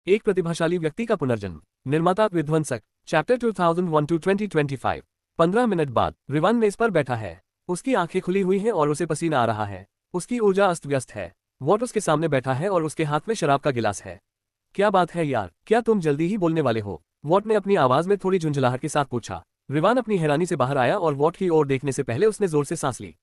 एक प्रतिभाशाली व्यक्ति का पुनर्जन्म। निर्माता विध्वंसक। Chapter 2001 to 2025। 15 मिनट बाद रिवान मेज पर बैठा है। उसकी आंखें खुली हुई हैं और उसे पसीना आ रहा है। उसकी ऊर्जा अस्त व्यस्त है। वॉट उसके सामने बैठा है और उसके हाथ में शराब का गिलास है। क्या बात है यार, क्या तुम जल्दी ही बोलने वाले हो? वॉट ने अपनी आवाज में थोड़ी झुंझलाहट के साथ पूछा। रिवान अपनी हैरानी से बाहर आया और वॉट की ओर देखने से पहले उसने जोर से सांस ली।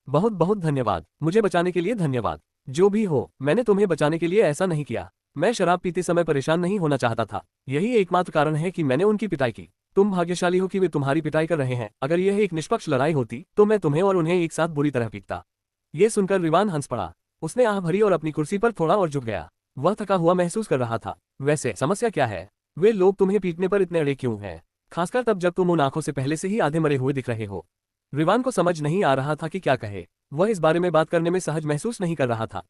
बहुत बहुत धन्यवाद, मुझे बचाने के लिए धन्यवाद। जो भी हो, मैंने तुम्हें बचाने के लिए ऐसा नहीं किया। मैं शराब पीते समय परेशान नहीं होना चाहता था। यही एकमात्र कारण है कि मैंने उनकी पिटाई की। तुम भाग्यशाली हो कि वे तुम्हारी पिटाई कर रहे हैं। अगर यह एक निष्पक्ष लड़ाई होती तो मैं तुम्हें और उन्हें एक साथ बुरी तरह पीटता। ये सुनकर रिवान हंस पड़ा। उसने आह भरी और अपनी कुर्सी पर थोड़ा और झुक गया। वह थका हुआ महसूस कर रहा था। वैसे समस्या क्या है? वे लोग तुम्हें पीटने पर इतने अड़े क्यों हैं? खासकर तब जब तुम उन आंखों से पहले से ही आधे मरे हुए दिख रहे हो। रिवान को समझ नहीं आ रहा था कि क्या कहे। वह इस बारे में बात करने में सहज महसूस नहीं कर रहा था।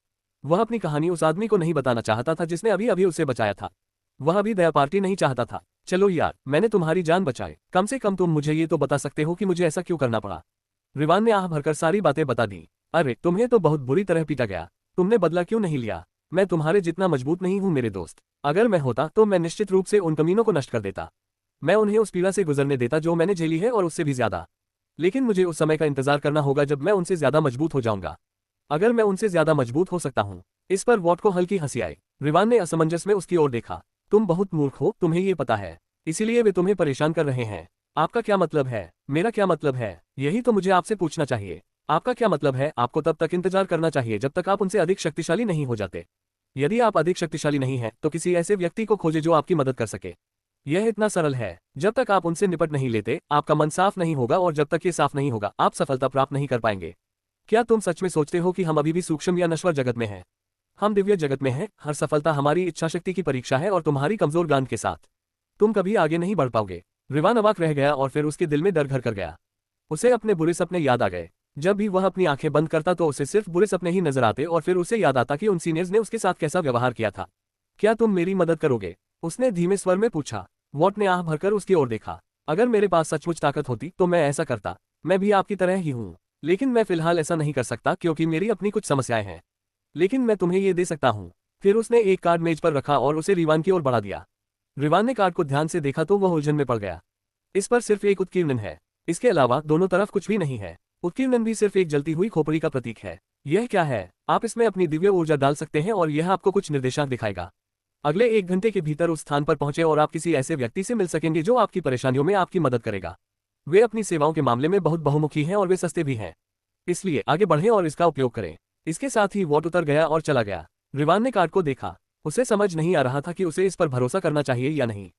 वह अपनी कहानी उस आदमी को नहीं बताना चाहता था जिसने अभी अभी उसे बचाया था। वह अभी दया पार्टी नहीं चाहता था। चलो यार, मैंने तुम्हारी जान बचाई। कम से कम तुम मुझे ये तो बता सकते हो कि मुझे ऐसा क्यों करना पड़ा। रिवान ने आह भरकर सारी बातें बता दी। अरे, तुम्हें तो बहुत बुरी तरह पीटा गया। तुमने बदला क्यों नहीं लिया? मैं तुम्हारे जितना मजबूत नहीं हूं मेरे दोस्त। अगर मैं होता तो मैं निश्चित रूप से उन कमीनों को नष्ट कर देता। मैं उन्हें उस पीड़ा से गुजरने देता जो मैंने झेली है और उससे भी ज्यादा। लेकिन मुझे उस समय का इंतजार करना होगा जब मैं उनसे ज्यादा मजबूत हो जाऊंगा। अगर मैं उनसे ज्यादा मजबूत हो सकता हूं। इस पर वॉट को हल्की हंसी आई। रिवान ने असमंजस में उसकी ओर देखा। तुम बहुत मूर्ख हो, तुम्हें ये पता है। इसीलिए वे तुम्हें परेशान कर रहे हैं। आपका क्या मतलब है? मेरा क्या मतलब है? यही तो मुझे आपसे पूछना चाहिए। आपका क्या मतलब है? आपको तब तक इंतजार करना चाहिए जब तक आप उनसे अधिक शक्तिशाली नहीं हो जाते। यदि आप अधिक शक्तिशाली नहीं हैं तो किसी ऐसे व्यक्ति को खोजें जो आपकी मदद कर सके। यह इतना सरल है। जब तक आप उनसे निपट नहीं लेते, आपका मन साफ नहीं होगा और जब तक ये साफ नहीं होगा, आप सफलता प्राप्त नहीं कर पाएंगे। क्या तुम सच में सोचते हो कि हम अभी भी सूक्ष्म या नश्वर जगत में हैं? हम दिव्य जगत में हैं। हर सफलता हमारी इच्छाशक्ति की परीक्षा है और तुम्हारी कमजोर गांठ के साथ तुम कभी आगे नहीं बढ़ पाओगे। रिवान अवाक रह गया और फिर उसके दिल में डर घर कर गया। उसे अपने बुरे सपने याद आ गए। जब भी वह अपनी आंखें बंद करता तो उसे सिर्फ बुरे सपने ही नजर आते और फिर उसे याद आता कि उन सीनियर्स ने उसके साथ कैसा व्यवहार किया था। क्या तुम मेरी मदद करोगे? उसने धीमे स्वर में पूछा। वॉट ने आह भरकर उसकी ओर देखा। अगर मेरे पास सचमुच ताकत होती तो मैं ऐसा करता। मैं भी आपकी तरह ही हूँ, लेकिन मैं फिलहाल ऐसा नहीं कर सकता क्योंकि मेरी अपनी कुछ समस्याएं हैं। लेकिन मैं तुम्हें ये दे सकता हूँ। फिर उसने एक कार्ड मेज पर रखा और उसे रिवान की ओर बढ़ा दिया। रिवान ने कार्ड को ध्यान से देखा तो वह उलझन में पड़ गया। इस पर सिर्फ एक उत्कीर्णन है। इसके अलावा दोनों तरफ कुछ भी नहीं है। उत्कीर्णन भी सिर्फ एक जलती हुई खोपड़ी का प्रतीक है। यह क्या है? आप इसमें अपनी दिव्य ऊर्जा डाल सकते हैं और यह आपको कुछ निर्देशांक दिखाएगा। अगले 1 घंटे के भीतर उस स्थान पर पहुंचे और आप किसी ऐसे व्यक्ति से मिल सकेंगे जो आपकी परेशानियों में आपकी मदद करेगा। वे अपनी सेवाओं के मामले में बहुत बहुमुखी हैं और वे सस्ते भी हैं। इसलिए आगे बढ़ें और इसका उपयोग करें। इसके साथ ही वॉट उतर गया और चला गया। रिवान ने कार्ड को देखा। उसे समझ नहीं आ रहा था कि उसे इस पर भरोसा करना चाहिए या नहीं।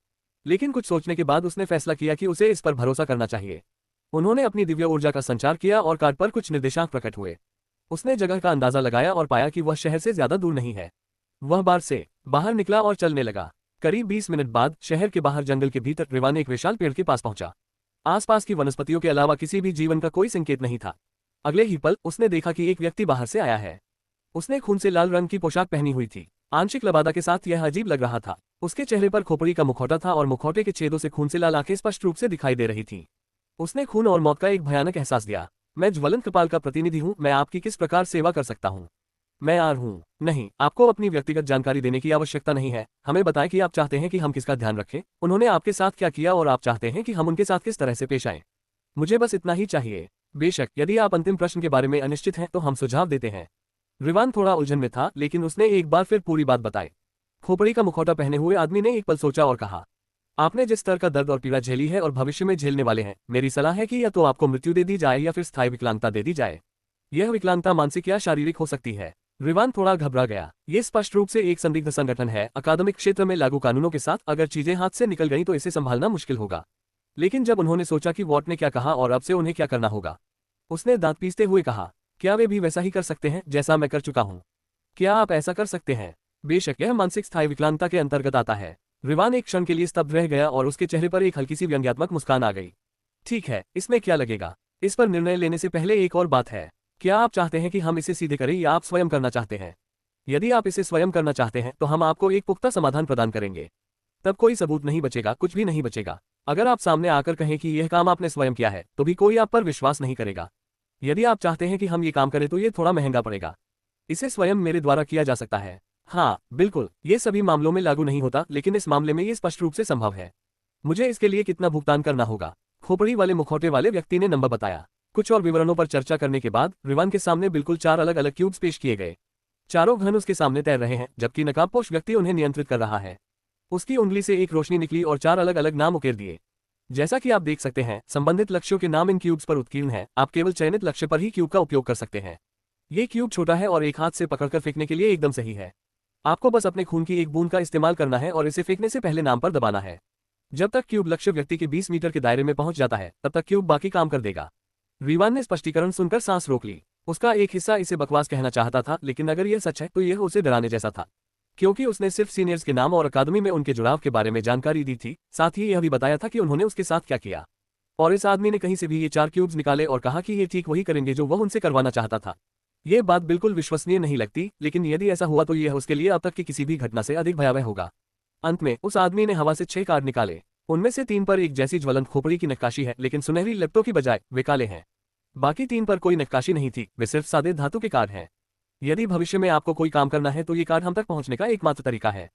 लेकिन कुछ सोचने के बाद उसने फैसला किया कि उसे इस पर भरोसा करना चाहिए। उन्होंने अपनी दिव्य ऊर्जा का संचार किया और कार्ड पर कुछ निर्देशांक प्रकट हुए। उसने जगह का अंदाजा लगाया और पाया कि वह शहर से ज्यादा दूर नहीं है। वह बार से बाहर निकला और चलने लगा। करीब 20 मिनट बाद शहर के बाहर जंगल के भीतर रिवान एक विशाल पेड़ के पास पहुंचा। आसपास की वनस्पतियों के अलावा किसी भी जीवन का कोई संकेत नहीं था। अगले ही पल उसने देखा कि एक व्यक्ति बाहर से आया है। उसने खून से लाल रंग की पोशाक पहनी हुई थी। आंशिक लबादा के साथ यह अजीब लग रहा था। उसके चेहरे पर खोपड़ी का मुखौटा था और मुखौटे के छेदों से खून से लाल आंखें स्पष्ट रूप से दिखाई दे रही थीं। उसने खून और मौत का एक भयानक एहसास दिया। मैं ज्वलंत कपाल का प्रतिनिधि हूँ, मैं आपकी किस प्रकार सेवा कर सकता हूँ? मैं आर हूँ। नहीं, आपको अपनी व्यक्तिगत जानकारी देने की आवश्यकता नहीं है। हमें बताएं कि आप चाहते हैं कि हम किसका ध्यान रखें, उन्होंने आपके साथ क्या किया और आप चाहते हैं कि हम उनके साथ किस तरह से पेश आएं। मुझे बस इतना ही चाहिए। बेशक, यदि आप अंतिम प्रश्न के बारे में अनिश्चित हैं तो हम सुझाव देते हैं। रिवान थोड़ा उलझन में था, लेकिन उसने एक बार फिर पूरी बात बताई। खोपड़ी का मुखौटा पहने हुए आदमी ने एक पल सोचा और कहा, आपने जिस तरह का दर्द और पीड़ा झेली है और भविष्य में झेलने वाले हैं, मेरी सलाह है कि या तो आपको मृत्यु दे दी जाए या फिर स्थायी विकलांगता दे दी जाए। यह विकलांगता मानसिक या शारीरिक हो सकती है। रिवान थोड़ा घबरा गया। ये स्पष्ट रूप से एक संदिग्ध संगठन है। अकादमिक क्षेत्र में लागू कानूनों के साथ अगर चीजें हाथ से निकल गईं तो इसे संभालना मुश्किल होगा। लेकिन जब उन्होंने सोचा कि वॉट ने क्या कहा और अब से उन्हें क्या करना होगा, उसने दांत पीसते हुए कहा, क्या वे भी वैसा ही कर सकते हैं जैसा मैं कर चुका हूं? क्या आप ऐसा कर सकते हैं? बेशक, यह मानसिक स्थायी विकलांगता के अंतर्गत आता है। रिवान एक क्षण के लिए स्तब्ध रह गया और उसके चेहरे पर एक हल्की सी व्यंग्यात्मक मुस्कान आ गई। ठीक है, इसमें क्या लगेगा? इस पर निर्णय लेने से पहले एक और बात है। क्या आप चाहते हैं कि हम इसे सीधे करें या आप स्वयं करना चाहते हैं? यदि आप इसे स्वयं करना चाहते हैं तो हम आपको एक पुख्ता समाधान प्रदान करेंगे। तब कोई सबूत नहीं बचेगा, कुछ भी नहीं बचेगा। अगर आप सामने आकर कहें कि यह काम आपने स्वयं किया है तो भी कोई आप पर विश्वास नहीं करेगा। यदि आप चाहते हैं कि हम ये काम करें तो ये थोड़ा महंगा पड़ेगा। इसे स्वयं मेरे द्वारा किया जा सकता है। हाँ बिल्कुल, ये सभी मामलों में लागू नहीं होता, लेकिन इस मामले में ये स्पष्ट रूप से संभव है। मुझे इसके लिए कितना भुगतान करना होगा? खोपड़ी वाले मुखौटे वाले व्यक्ति ने नंबर बताया। कुछ और विवरणों पर चर्चा करने के बाद रिवान के सामने बिल्कुल 4 अलग अलग क्यूब्स पेश किए गए। चारों घन उसके सामने तैर रहे हैं, जबकि नकाबपोश व्यक्ति उन्हें नियंत्रित कर रहा है। उसकी उंगली से एक रोशनी निकली और 4 अलग अलग नाम उकेर दिए। जैसा कि आप देख सकते हैं, संबंधित लक्ष्यों के नाम इन क्यूब्स पर उत्कीर्ण हैं। आप केवल चयनित लक्ष्य पर ही क्यूब का उपयोग कर सकते हैं। ये क्यूब छोटा है और एक हाथ से पकड़कर फेंकने के लिए एकदम सही है। आपको बस अपने खून की एक बूंद का इस्तेमाल करना है और इसे फेंकने से पहले नाम पर दबाना है। जब तक क्यूब लक्ष्य व्यक्ति के 20 मीटर के दायरे में पहुंच जाता है, तब तक क्यूब बाकी काम कर देगा। रिवान ने स्पष्टीकरण सुनकर सांस रोक ली। उसका एक हिस्सा इसे बकवास कहना चाहता था, लेकिन अगर यह सच है तो यह उसे डराने जैसा था, क्योंकि उसने सिर्फ सीनियर्स के नाम और अकादमी में उनके जुड़ाव के बारे में जानकारी दी थी। साथ ही यह भी बताया था कि उन्होंने उसके साथ क्या किया। और इस आदमी ने कहीं से भी ये 4 क्यूब्स निकाले और कहा कि ये ठीक वही करेंगे जो वह उनसे करवाना चाहता था। ये बात बिल्कुल विश्वसनीय नहीं लगती, लेकिन यदि ऐसा हुआ तो यह उसके लिए अब तक की किसी भी घटना से अधिक भयावह होगा। अंत में उस आदमी ने हवा से 6 कार्ड निकाले। उनमें से 3 पर एक जैसी ज्वलंत खोपड़ी की नक्काशी है, लेकिन सुनहरी लिप्टों की बजाय वे काले हैं। बाकी 3 पर कोई नक्काशी नहीं थी, वे सिर्फ सादे धातु के कार्ड हैं। यदि भविष्य में आपको कोई काम करना है तो ये कार्ड हम तक पहुंचने का एकमात्र तरीका है,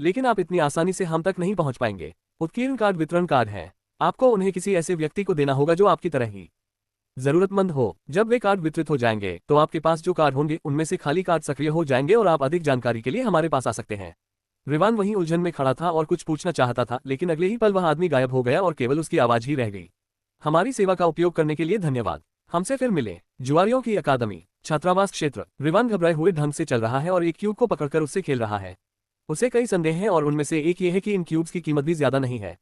लेकिन आप इतनी आसानी से हम तक नहीं पहुंच पाएंगे। उत्कीर्ण कार्ड वितरण कार्ड हैं। आपको उन्हें किसी ऐसे व्यक्ति को देना होगा जो आपकी तरह ही जरूरतमंद हो। जब वे कार्ड वितरित हो जाएंगे तो आपके पास जो कार्ड होंगे उनमें से खाली कार्ड सक्रिय हो जाएंगे और आप अधिक जानकारी के लिए हमारे पास आ सकते हैं। रिवान वहीं उलझन में खड़ा था और कुछ पूछना चाहता था, लेकिन अगले ही पल वह आदमी गायब हो गया और केवल उसकी आवाज ही रह गई। हमारी सेवा का उपयोग करने के लिए धन्यवाद। हमसे फिर मिले। जुआरियों की अकादमी, छात्रावास क्षेत्र। रिवान घबराए हुए ढंग से चल रहा है और एक क्यूब को पकड़कर उससे खेल रहा है। उसे कई संदेह हैं और उनमें से एक ये है कि इन क्यूब्स की कीमत भी ज्यादा नहीं है।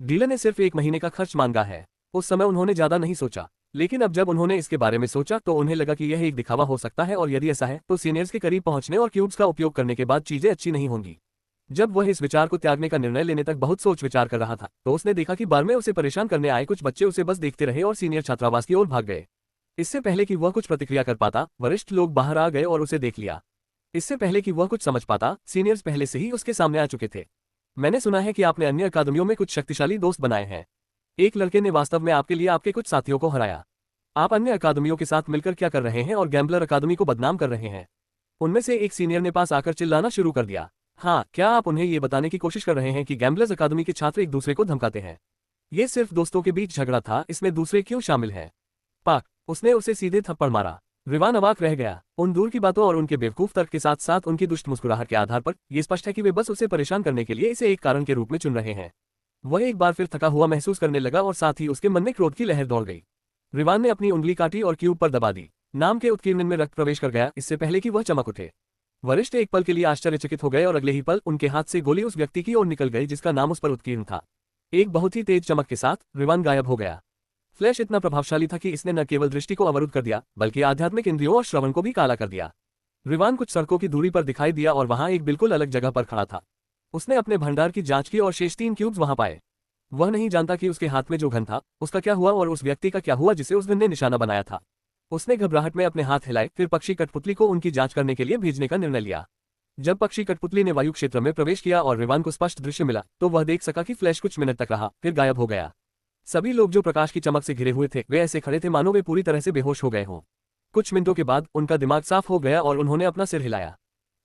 डीलर ने सिर्फ 1 महीने का खर्च मांगा है। उस समय उन्होंने ज्यादा नहीं सोचा, लेकिन अब जब उन्होंने इसके बारे में सोचा तो उन्हें लगा कि यह एक दिखावा हो सकता है, और यदि ऐसा है तो सीनियर्स के करीब पहुंचने और क्यूब्स का उपयोग करने के बाद चीजें अच्छी नहीं होंगी। जब वह इस विचार को त्यागने का निर्णय लेने तक बहुत सोच विचार कर रहा था, तो उसने देखा कि बार में उसे परेशान करने आए कुछ बच्चे उसे बस देखते रहे और सीनियर छात्रावास की ओर भाग गए। इससे पहले कि वह कुछ प्रतिक्रिया कर पाता, वरिष्ठ लोग बाहर आ गए और उसे देख लिया। इससे पहले कि वह कुछ समझ पाता, सीनियर्स पहले से ही उसके सामने आ चुके थे। मैंने सुना है कि आपने अन्य अकादमियों में कुछ शक्तिशाली दोस्त बनाए हैं। एक लड़के ने वास्तव में आपके लिए आपके कुछ साथियों को हराया। आप अन्य अकादमियों के साथ मिलकर क्या कर रहे हैं और गैम्बलर अकादमी को बदनाम कर रहे हैं। उनमें से एक सीनियर ने पास आकर चिल्लाना शुरू कर दिया। हाँ, क्या आप उन्हें ये बताने की कोशिश कर रहे हैं कि गैम्बलर्स अकादमी के छात्र एक दूसरे को धमकाते हैं? ये सिर्फ दोस्तों के बीच झगड़ा था, इसमें दूसरे क्यों शामिल हैं? पाक, उसने उसे सीधे थप्पड़ मारा। रिवान अवाक रह गया। उन दूर की बातों और उनके बेवकूफ तर्क के साथ साथ उनकी दुष्ट मुस्कुराहट के आधार पर यह स्पष्ट है कि वे बस उसे परेशान करने के लिए इसे एक कारण के रूप में चुन रहे हैं। वह एक बार फिर थका हुआ महसूस करने लगा और साथ ही उसके मन में क्रोध की लहर दौड़ गई। रिवान ने अपनी उंगली काटी और क्यूब पर दबा दी। नाम के उत्कीर्ण में रक्त प्रवेश कर गया, इससे पहले कि वह चमक उठे। वरिष्ठ एक पल के लिए आश्चर्यचकित हो गए और अगले ही पल उनके हाथ से गोली उस व्यक्ति की ओर निकल गई जिसका नाम उस पर उत्कीर्ण था। एक बहुत ही तेज चमक के साथ रिवान गायब हो गया। फ्लैश इतना प्रभावशाली था कि इसने न केवल दृष्टि को अवरुद्ध कर दिया, बल्कि आध्यात्मिक इंद्रियों और श्रवण को भी काला कर दिया। रिवान कुछ सड़कों की दूरी पर दिखाई दिया और वहां एक बिल्कुल अलग जगह पर खड़ा था। उसने अपने भंडार की जांच की और शेष 3 क्यूब्स वहां पाए। वह नहीं जानता कि उसके हाथ में जो घन था उसका क्या हुआ और उस व्यक्ति का क्या हुआ जिसे उस घन ने निशाना बनाया था। उसने घबराहट में अपने हाथ हिलाए, फिर पक्षी कठपुतली को उनकी जांच करने के लिए भेजने का निर्णय लिया। जब पक्षी कठपुतली ने वायु क्षेत्र में प्रवेश किया और रिवान को स्पष्ट दृश्य मिला, तो वह देख सका कि फ्लैश कुछ मिनट तक रहा, फिर गायब हो गया। सभी लोग जो प्रकाश की चमक से घिरे हुए थे, वे ऐसे खड़े थे मानो वे पूरी तरह से बेहोश हो गए हों। कुछ मिनटों के बाद उनका दिमाग साफ हो गया और उन्होंने अपना सिर हिलाया।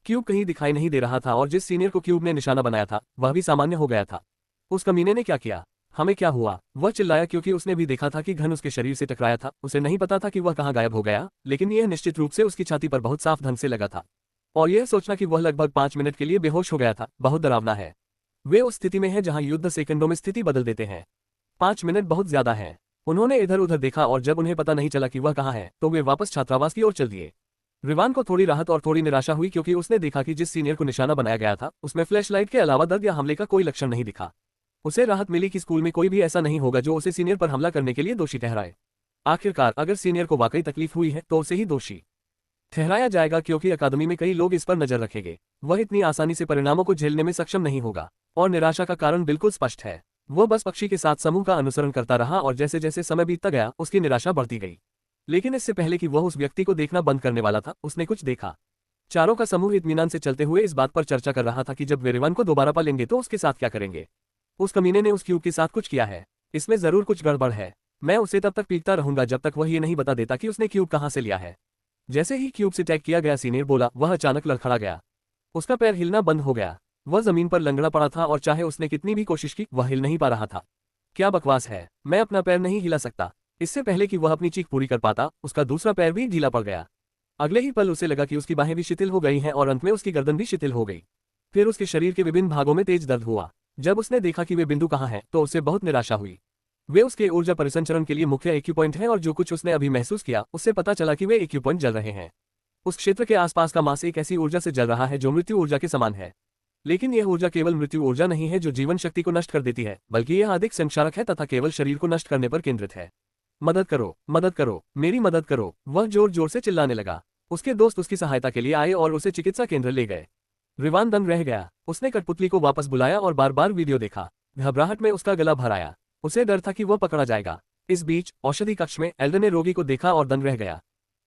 क्यूब कहीं दिखाई नहीं दे रहा था और जिस सीनियर को क्यूब ने निशाना बनाया था वह भी सामान्य हो गया था। उस कमीने ने क्या किया? हमें क्या हुआ? वह चिल्लाया क्योंकि उसने भी देखा था कि घन उसके शरीर से टकराया था। उसे नहीं पता था कि वह कहाँ गायब हो गया, लेकिन यह निश्चित रूप से उसकी छाती पर बहुत साफ ढंग से लगा था। और यह सोचना कि वह लगभग 5 मिनट के लिए बेहोश हो गया था, बहुत डरावना है। वे उस स्थिति में हैं जहां युद्ध सेकंडों में स्थिति बदल देते हैं। 5 मिनट बहुत ज्यादा है। उन्होंने इधर उधर देखा और जब उन्हें पता नहीं चला कि वह कहाँ है, तो वे वापस छात्रावास की ओर चल दिए। रिवान को थोड़ी राहत और थोड़ी निराशा हुई क्योंकि उसने देखा कि जिस सीनियर को निशाना बनाया गया था उसमें फ्लैशलाइट के अलावा दर्द या हमले का कोई लक्षण नहीं दिखा। उसे राहत मिली कि स्कूल में कोई भी ऐसा नहीं होगा जो उसे सीनियर पर हमला करने के लिए दोषी ठहराए। आखिरकार अगर सीनियर को वाकई तकलीफ हुई है तो उसे ही दोषी ठहराया जाएगा, क्योंकि अकादमी में कई लोग इस पर नजर रखेंगे। वह इतनी आसानी से परिणामों को झेलने में सक्षम नहीं होगा। और निराशा का कारण बिल्कुल स्पष्ट है। वह बस पक्षी के साथ समूह का अनुसरण करता रहा और जैसे जैसे समय बीतता गया उसकी निराशा बढ़ती गई। लेकिन इससे पहले कि वह उस व्यक्ति को देखना बंद करने वाला था, उसने कुछ देखा। चारों का समूह इत्मीनान से चलते हुए इस बात पर चर्चा कर रहा था कि जब वे रिवान को दोबारा पा लेंगे तो उसके साथ क्या करेंगे। उस कमीने ने उस क्यूब के साथ कुछ किया है। इसमें जरूर कुछ गड़बड़ है। मैं उसे तब तक पीटता रहूंगा जब तक वह ये नहीं बता देता कि उसने क्यूब कहां से लिया है। जैसे ही क्यूब से टैग किया गया सीनियर बोला, वह अचानक लड़खड़ा गया। उसका पैर हिलना बंद हो गया। वह जमीन पर लंगड़ा पड़ा था और चाहे उसने कितनी भी कोशिश की वह हिल नहीं पा रहा था। क्या बकवास है, मैं अपना पैर नहीं हिला सकता। इससे पहले कि वह अपनी चीख पूरी कर पाता, उसका दूसरा पैर भी ढीला पड़ गया। अगले ही पल उसे लगा कि उसकी बाहें भी शिथिल हो गई हैं और अंत में उसकी गर्दन भी शिथिल हो गई। फिर उसके शरीर के विभिन्न भागों में तेज दर्द हुआ। जब उसने देखा कि वे बिंदु कहाँ हैं, तो उसे बहुत निराशा हुई। वे उसके ऊर्जा परिसंचरण के लिए मुख्य एक्यूपॉइंट हैं और जो कुछ उसने अभी महसूस किया उससे पता चला कि वे एक्यूपॉइंट जल रहे हैं। उस क्षेत्र के आसपास का मास एक ऐसी ऊर्जा से जल रहा है जो मृत्यु ऊर्जा के समान है। लेकिन यह ऊर्जा केवल मृत्यु ऊर्जा नहीं है जो जीवन शक्ति को नष्ट कर देती है, बल्कि यह अधिक संक्षारक है तथा केवल शरीर को नष्ट करने पर केंद्रित है। मदद करो, मेरी मदद करो, वह जोर जोर से चिल्लाने लगा। उसके दोस्त उसकी सहायता के लिए आए और उसे चिकित्सा केंद्र ले गए। रिवान दंग रह गया। उसने कठपुतली को वापस बुलाया और बार बार वीडियो देखा। घबराहट में उसका गला भर आया। उसे डर था कि वह पकड़ा जाएगा। इस बीच औषधि कक्ष में एल्डन ने रोगी को देखा और दंग रह गया।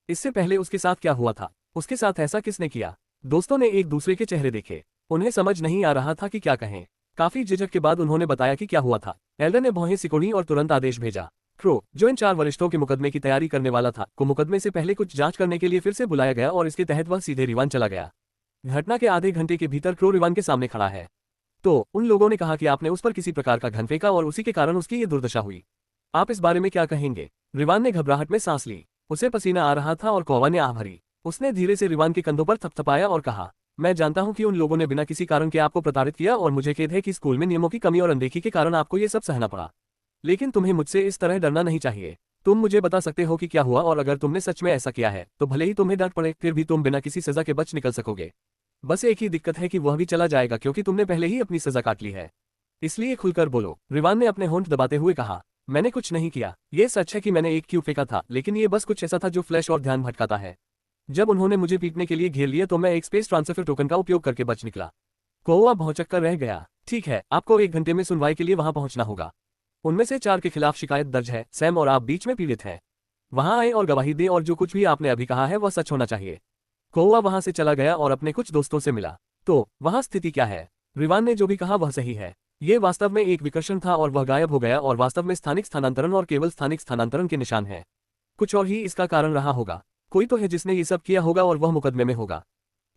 इससे पहले उसके साथ क्या हुआ था? उसके साथ ऐसा किसने किया? दोस्तों ने एक दूसरे के चेहरे देखे। उन्हें समझ नहीं आ रहा था कि क्या कहें। काफी झिझक के बाद उन्होंने बताया कि क्या हुआ था। एल्डन ने भौहें सिकोड़ी और तुरंत आदेश भेजा। क्रो, जो इन 4 वरिष्ठों के मुकदमे की तैयारी करने वाला था, को मुकदमे से पहले कुछ जांच करने के लिए फिर से बुलाया गया और इसके तहत वह सीधे रिवान चला गया। घटना के आधे घंटे के भीतर क्रो रिवान के सामने खड़ा है। तो उन लोगों ने कहा कि आपने उस पर किसी प्रकार का घन फेंका और उसी के कारण उसकी ये दुर्दशा हुई। आप इस बारे में क्या कहेंगे? रिवान ने घबराहट में सांस ली। उसे पसीना आ रहा था और कौवा ने आह भरी। उसने धीरे से रिवान के कंधों पर थपथपाया और कहा, मैं जानता हूं कि उन लोगों ने बिना किसी कारण के आपको प्रताड़ित किया और मुझे खेद है कि स्कूल में नियमों की कमी और अनदेखी के कारण आपको ये सब सहना पड़ा। लेकिन तुम्हें मुझसे इस तरह डरना नहीं चाहिए। तुम मुझे बता सकते हो कि क्या हुआ और अगर तुमने सच में ऐसा किया है तो भले ही तुम्हें डांट पड़े फिर भी तुम बिना किसी सजा के बच निकल सकोगे। बस एक ही दिक्कत है कि वह भी चला जाएगा क्योंकि तुमने पहले ही अपनी सजा काट ली है। इसलिए खुलकर बोलो। रिवान ने अपने होंठ दबाते हुए कहा, मैंने कुछ नहीं किया। ये सच है कि मैंने एक क्यूब फेंका था, लेकिन ये बस कुछ ऐसा था जो फ्लैश और ध्यान भटकाता है। जब उन्होंने मुझे पीटने के लिए घेर लिया तो मैं एक स्पेस ट्रांसफर टोकन का उपयोग करके बच निकला। कौवा भौंचक कर रह गया। ठीक है, आपको 1 घंटे में सुनवाई के लिए वहां पहुंचना होगा। उनमें से 4 के खिलाफ शिकायत दर्ज है। सैम और आप बीच में पीड़ित हैं। वहां आए और गवाही दें और जो कुछ भी आपने अभी कहा है वह सच होना चाहिए। कौवा वहां से चला गया और अपने कुछ दोस्तों से मिला। तो वहां स्थिति क्या है? रिवान ने जो भी कहा वह सही है। ये वास्तव में एक विकर्षण था और वह गायब हो गया और वास्तव में स्थानिक स्थानांतरण और केवल स्थानिक स्थानांतरण के निशान है। कुछ और ही इसका कारण रहा होगा। कोई तो है जिसने ये सब किया होगा और वह मुकदमे में होगा।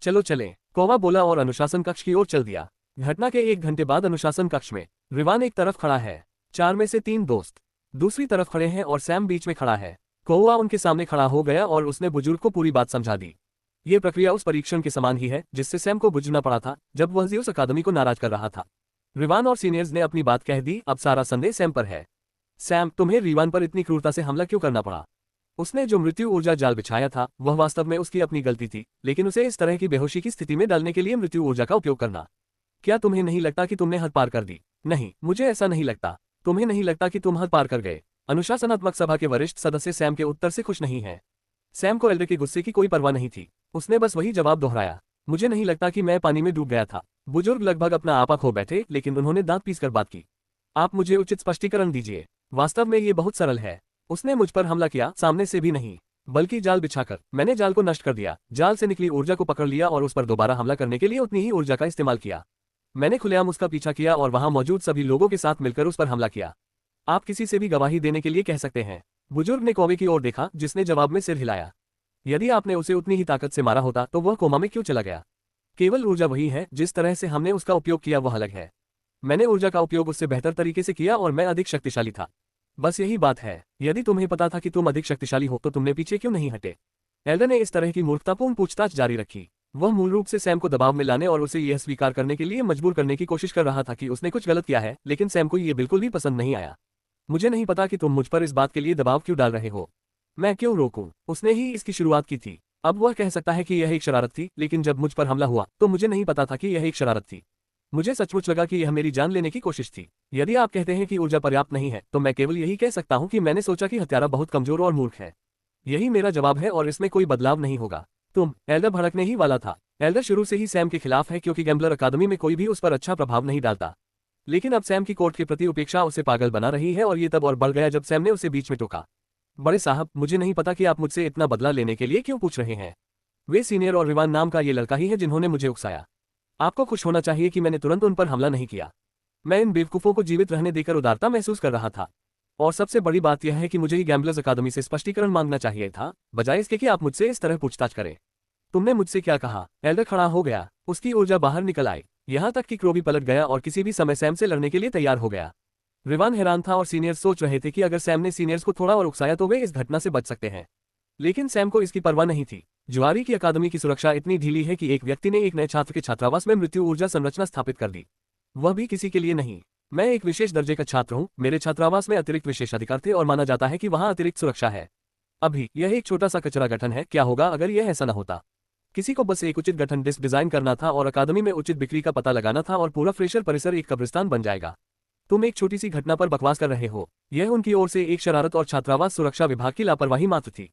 चलो चलें, कौवा बोला और अनुशासन कक्ष की ओर चल दिया। घटना के 1 घंटे बाद अनुशासन कक्ष में रिवान एक तरफ खड़ा है। 4 में से 3 दोस्त दूसरी तरफ खड़े हैं और सैम बीच में खड़ा है। कौवा उनके सामने खड़ा हो गया और उसने बुजुर्ग को पूरी बात समझा दी। ये प्रक्रिया उस परीक्षण के समान ही है जिससे सैम को गुजरना पड़ा था जब वह ज़्यूस अकादमी को नाराज कर रहा था। रिवान और सीनियर्स ने अपनी बात कह दी। अब सारा संदेह सैम पर है। सैम, तुम्हें रिवान पर इतनी क्रूरता से हमला क्यों करना पड़ा? उसने जो मृत्यु ऊर्जा जाल बिछाया था वह वास्तव में उसकी अपनी गलती थी, लेकिन उसे इस तरह की बेहोशी की स्थिति में डालने के लिए मृत्यु ऊर्जा का उपयोग करना। क्या तुम्हें नहीं लगता कि तुमने हद पार कर दी? नहीं, मुझे ऐसा नहीं लगता। तुम्हें नहीं लगता कि तुम हद पार कर गए? अनुशासनात्मक सभा के वरिष्ठ सदस्य सैम के उत्तर से खुश नहीं हैं। सैम को एल्डर के गुस्से की कोई परवाह नहीं थी। उसने बस वही जवाब दोहराया, मुझे नहीं लगता कि मैं पानी में डूब गया था। बुजुर्ग लगभग अपना आपा खो बैठे, लेकिन उन्होंने दांत पीसकर बात की। आप मुझे उचित स्पष्टीकरण दीजिए। वास्तव में ये बहुत सरल है। उसने मुझ पर हमला किया, सामने से भी नहीं, बल्कि जाल बिछाकर। मैंने जाल को नष्ट कर दिया, जाल से निकली ऊर्जा को पकड़ लिया और उस पर दोबारा हमला करने के लिए उतनी ही ऊर्जा का इस्तेमाल किया। मैंने खुलेआम उसका पीछा किया और वहां मौजूद सभी लोगों के साथ मिलकर उस पर हमला किया। आप किसी से भी गवाही देने के लिए कह सकते हैं। बुजुर्ग ने कौवे की ओर देखा, जिसने जवाब में सिर हिलाया। यदि आपने उसे उतनी ही ताकत से मारा होता तो वह कोमा में क्यों चला गया? केवल ऊर्जा वही है, जिस तरह से हमने उसका उपयोग किया वह अलग है। मैंने ऊर्जा का उपयोग उससे बेहतर तरीके से किया और मैं अधिक शक्तिशाली था। बस यही बात है। यदि तुम्हें पता था कि तुम अधिक शक्तिशाली हो तो तुमने पीछे क्यों नहीं हटे? एल्डर ने इस तरह की मूर्खतापूर्ण पूछताछ जारी रखी। वह मूल रूप से सैम को दबाव में लाने और उसे यह स्वीकार करने के लिए मजबूर करने की कोशिश कर रहा था कि उसने कुछ गलत किया है, लेकिन सैम को यह बिल्कुल भी पसंद नहीं आया। मुझे नहीं पता कि तुम मुझ पर इस बात के लिए दबाव क्यों डाल रहे हो। मैं क्यों रोकूं? उसने ही इसकी शुरुआत की थी। अब वह कह सकता है कि यह एक शरारत थी, लेकिन जब मुझ पर हमला हुआ तो मुझे नहीं पता था कि यह एक शरारत थी। मुझे सचमुच लगा कि यह मेरी जान लेने की कोशिश थी। यदि आप कहते हैं कि ऊर्जा पर्याप्त नहीं है तो मैं केवल यही कह सकता हूं कि मैंने सोचा कि हत्यारा बहुत कमजोर और मूर्ख है। यही मेरा जवाब है और इसमें कोई बदलाव नहीं होगा। एल्डर भड़कने ही वाला था। एल्डर शुरू से ही सैम के खिलाफ है क्योंकि गैम्बलर अकादमी में कोई भी उस पर अच्छा प्रभाव नहीं डालता। लेकिन अब सैम की कोर्ट के प्रति उपेक्षा उसे पागल बना रही है और ये तब और बढ़ गया जब सैम ने उसे बीच में टोका। बड़े साहब, मुझे नहीं पता कि आप मुझसे इतना बदला लेने के लिए क्यों पूछ रहे हैं। वे सीनियर और रिवान नाम का ये लड़का ही है जिन्होंने मुझे उकसाया। आपको खुश होना चाहिए कि मैंने तुरंत उन पर हमला नहीं किया। मैं इन बेवकूफों को जीवित रहने देकर उदारता महसूस कर रहा था। और सबसे बड़ी बात यह है कि मुझे ही गैम्बलर्स अकादमी से स्पष्टीकरण मांगना चाहिए था, बजाय इसके कि आप मुझसे इस तरह पूछताछ करें। तुमने मुझसे क्या कहा? एल्डर खड़ा हो गया, उसकी ऊर्जा बाहर निकल आई, यहाँ तक कि क्रो भी पलट गया और किसी भी समय सैम से लड़ने के लिए तैयार हो गया। रिवान हैरान था और सीनियर्स सोच रहे थे कि अगर सैम ने सीनियर्स को थोड़ा और उकसाया तो वे इस घटना से बच सकते हैं। लेकिन सैम को इसकी परवाह नहीं थी। जुआरी की अकादमी की सुरक्षा इतनी ढीली है कि एक व्यक्ति ने एक नए छात्र के छात्रावास में मृत्यु ऊर्जा संरचना स्थापित कर दी, वह भी किसी के लिए नहीं। मैं एक विशेष दर्जे का छात्र हूँ, मेरे छात्रावास में अतिरिक्त विशेषाधिकार थे और माना जाता है कि वहाँ अतिरिक्त सुरक्षा है। अभी यह एक छोटा सा कचरा गठन है, क्या होगा अगर यह ऐसा न होता? किसी को बस एक उचित गठन डिस्क डिजाइन करना था और अकादमी में उचित बिक्री का पता लगाना था और पूरा फ्रेशर परिसर एक कब्रिस्तान बन जाएगा। तुम एक छोटी सी घटना पर बकवास कर रहे हो। यह उनकी ओर से एक शरारत और छात्रावास सुरक्षा विभाग की लापरवाही मात्र थी।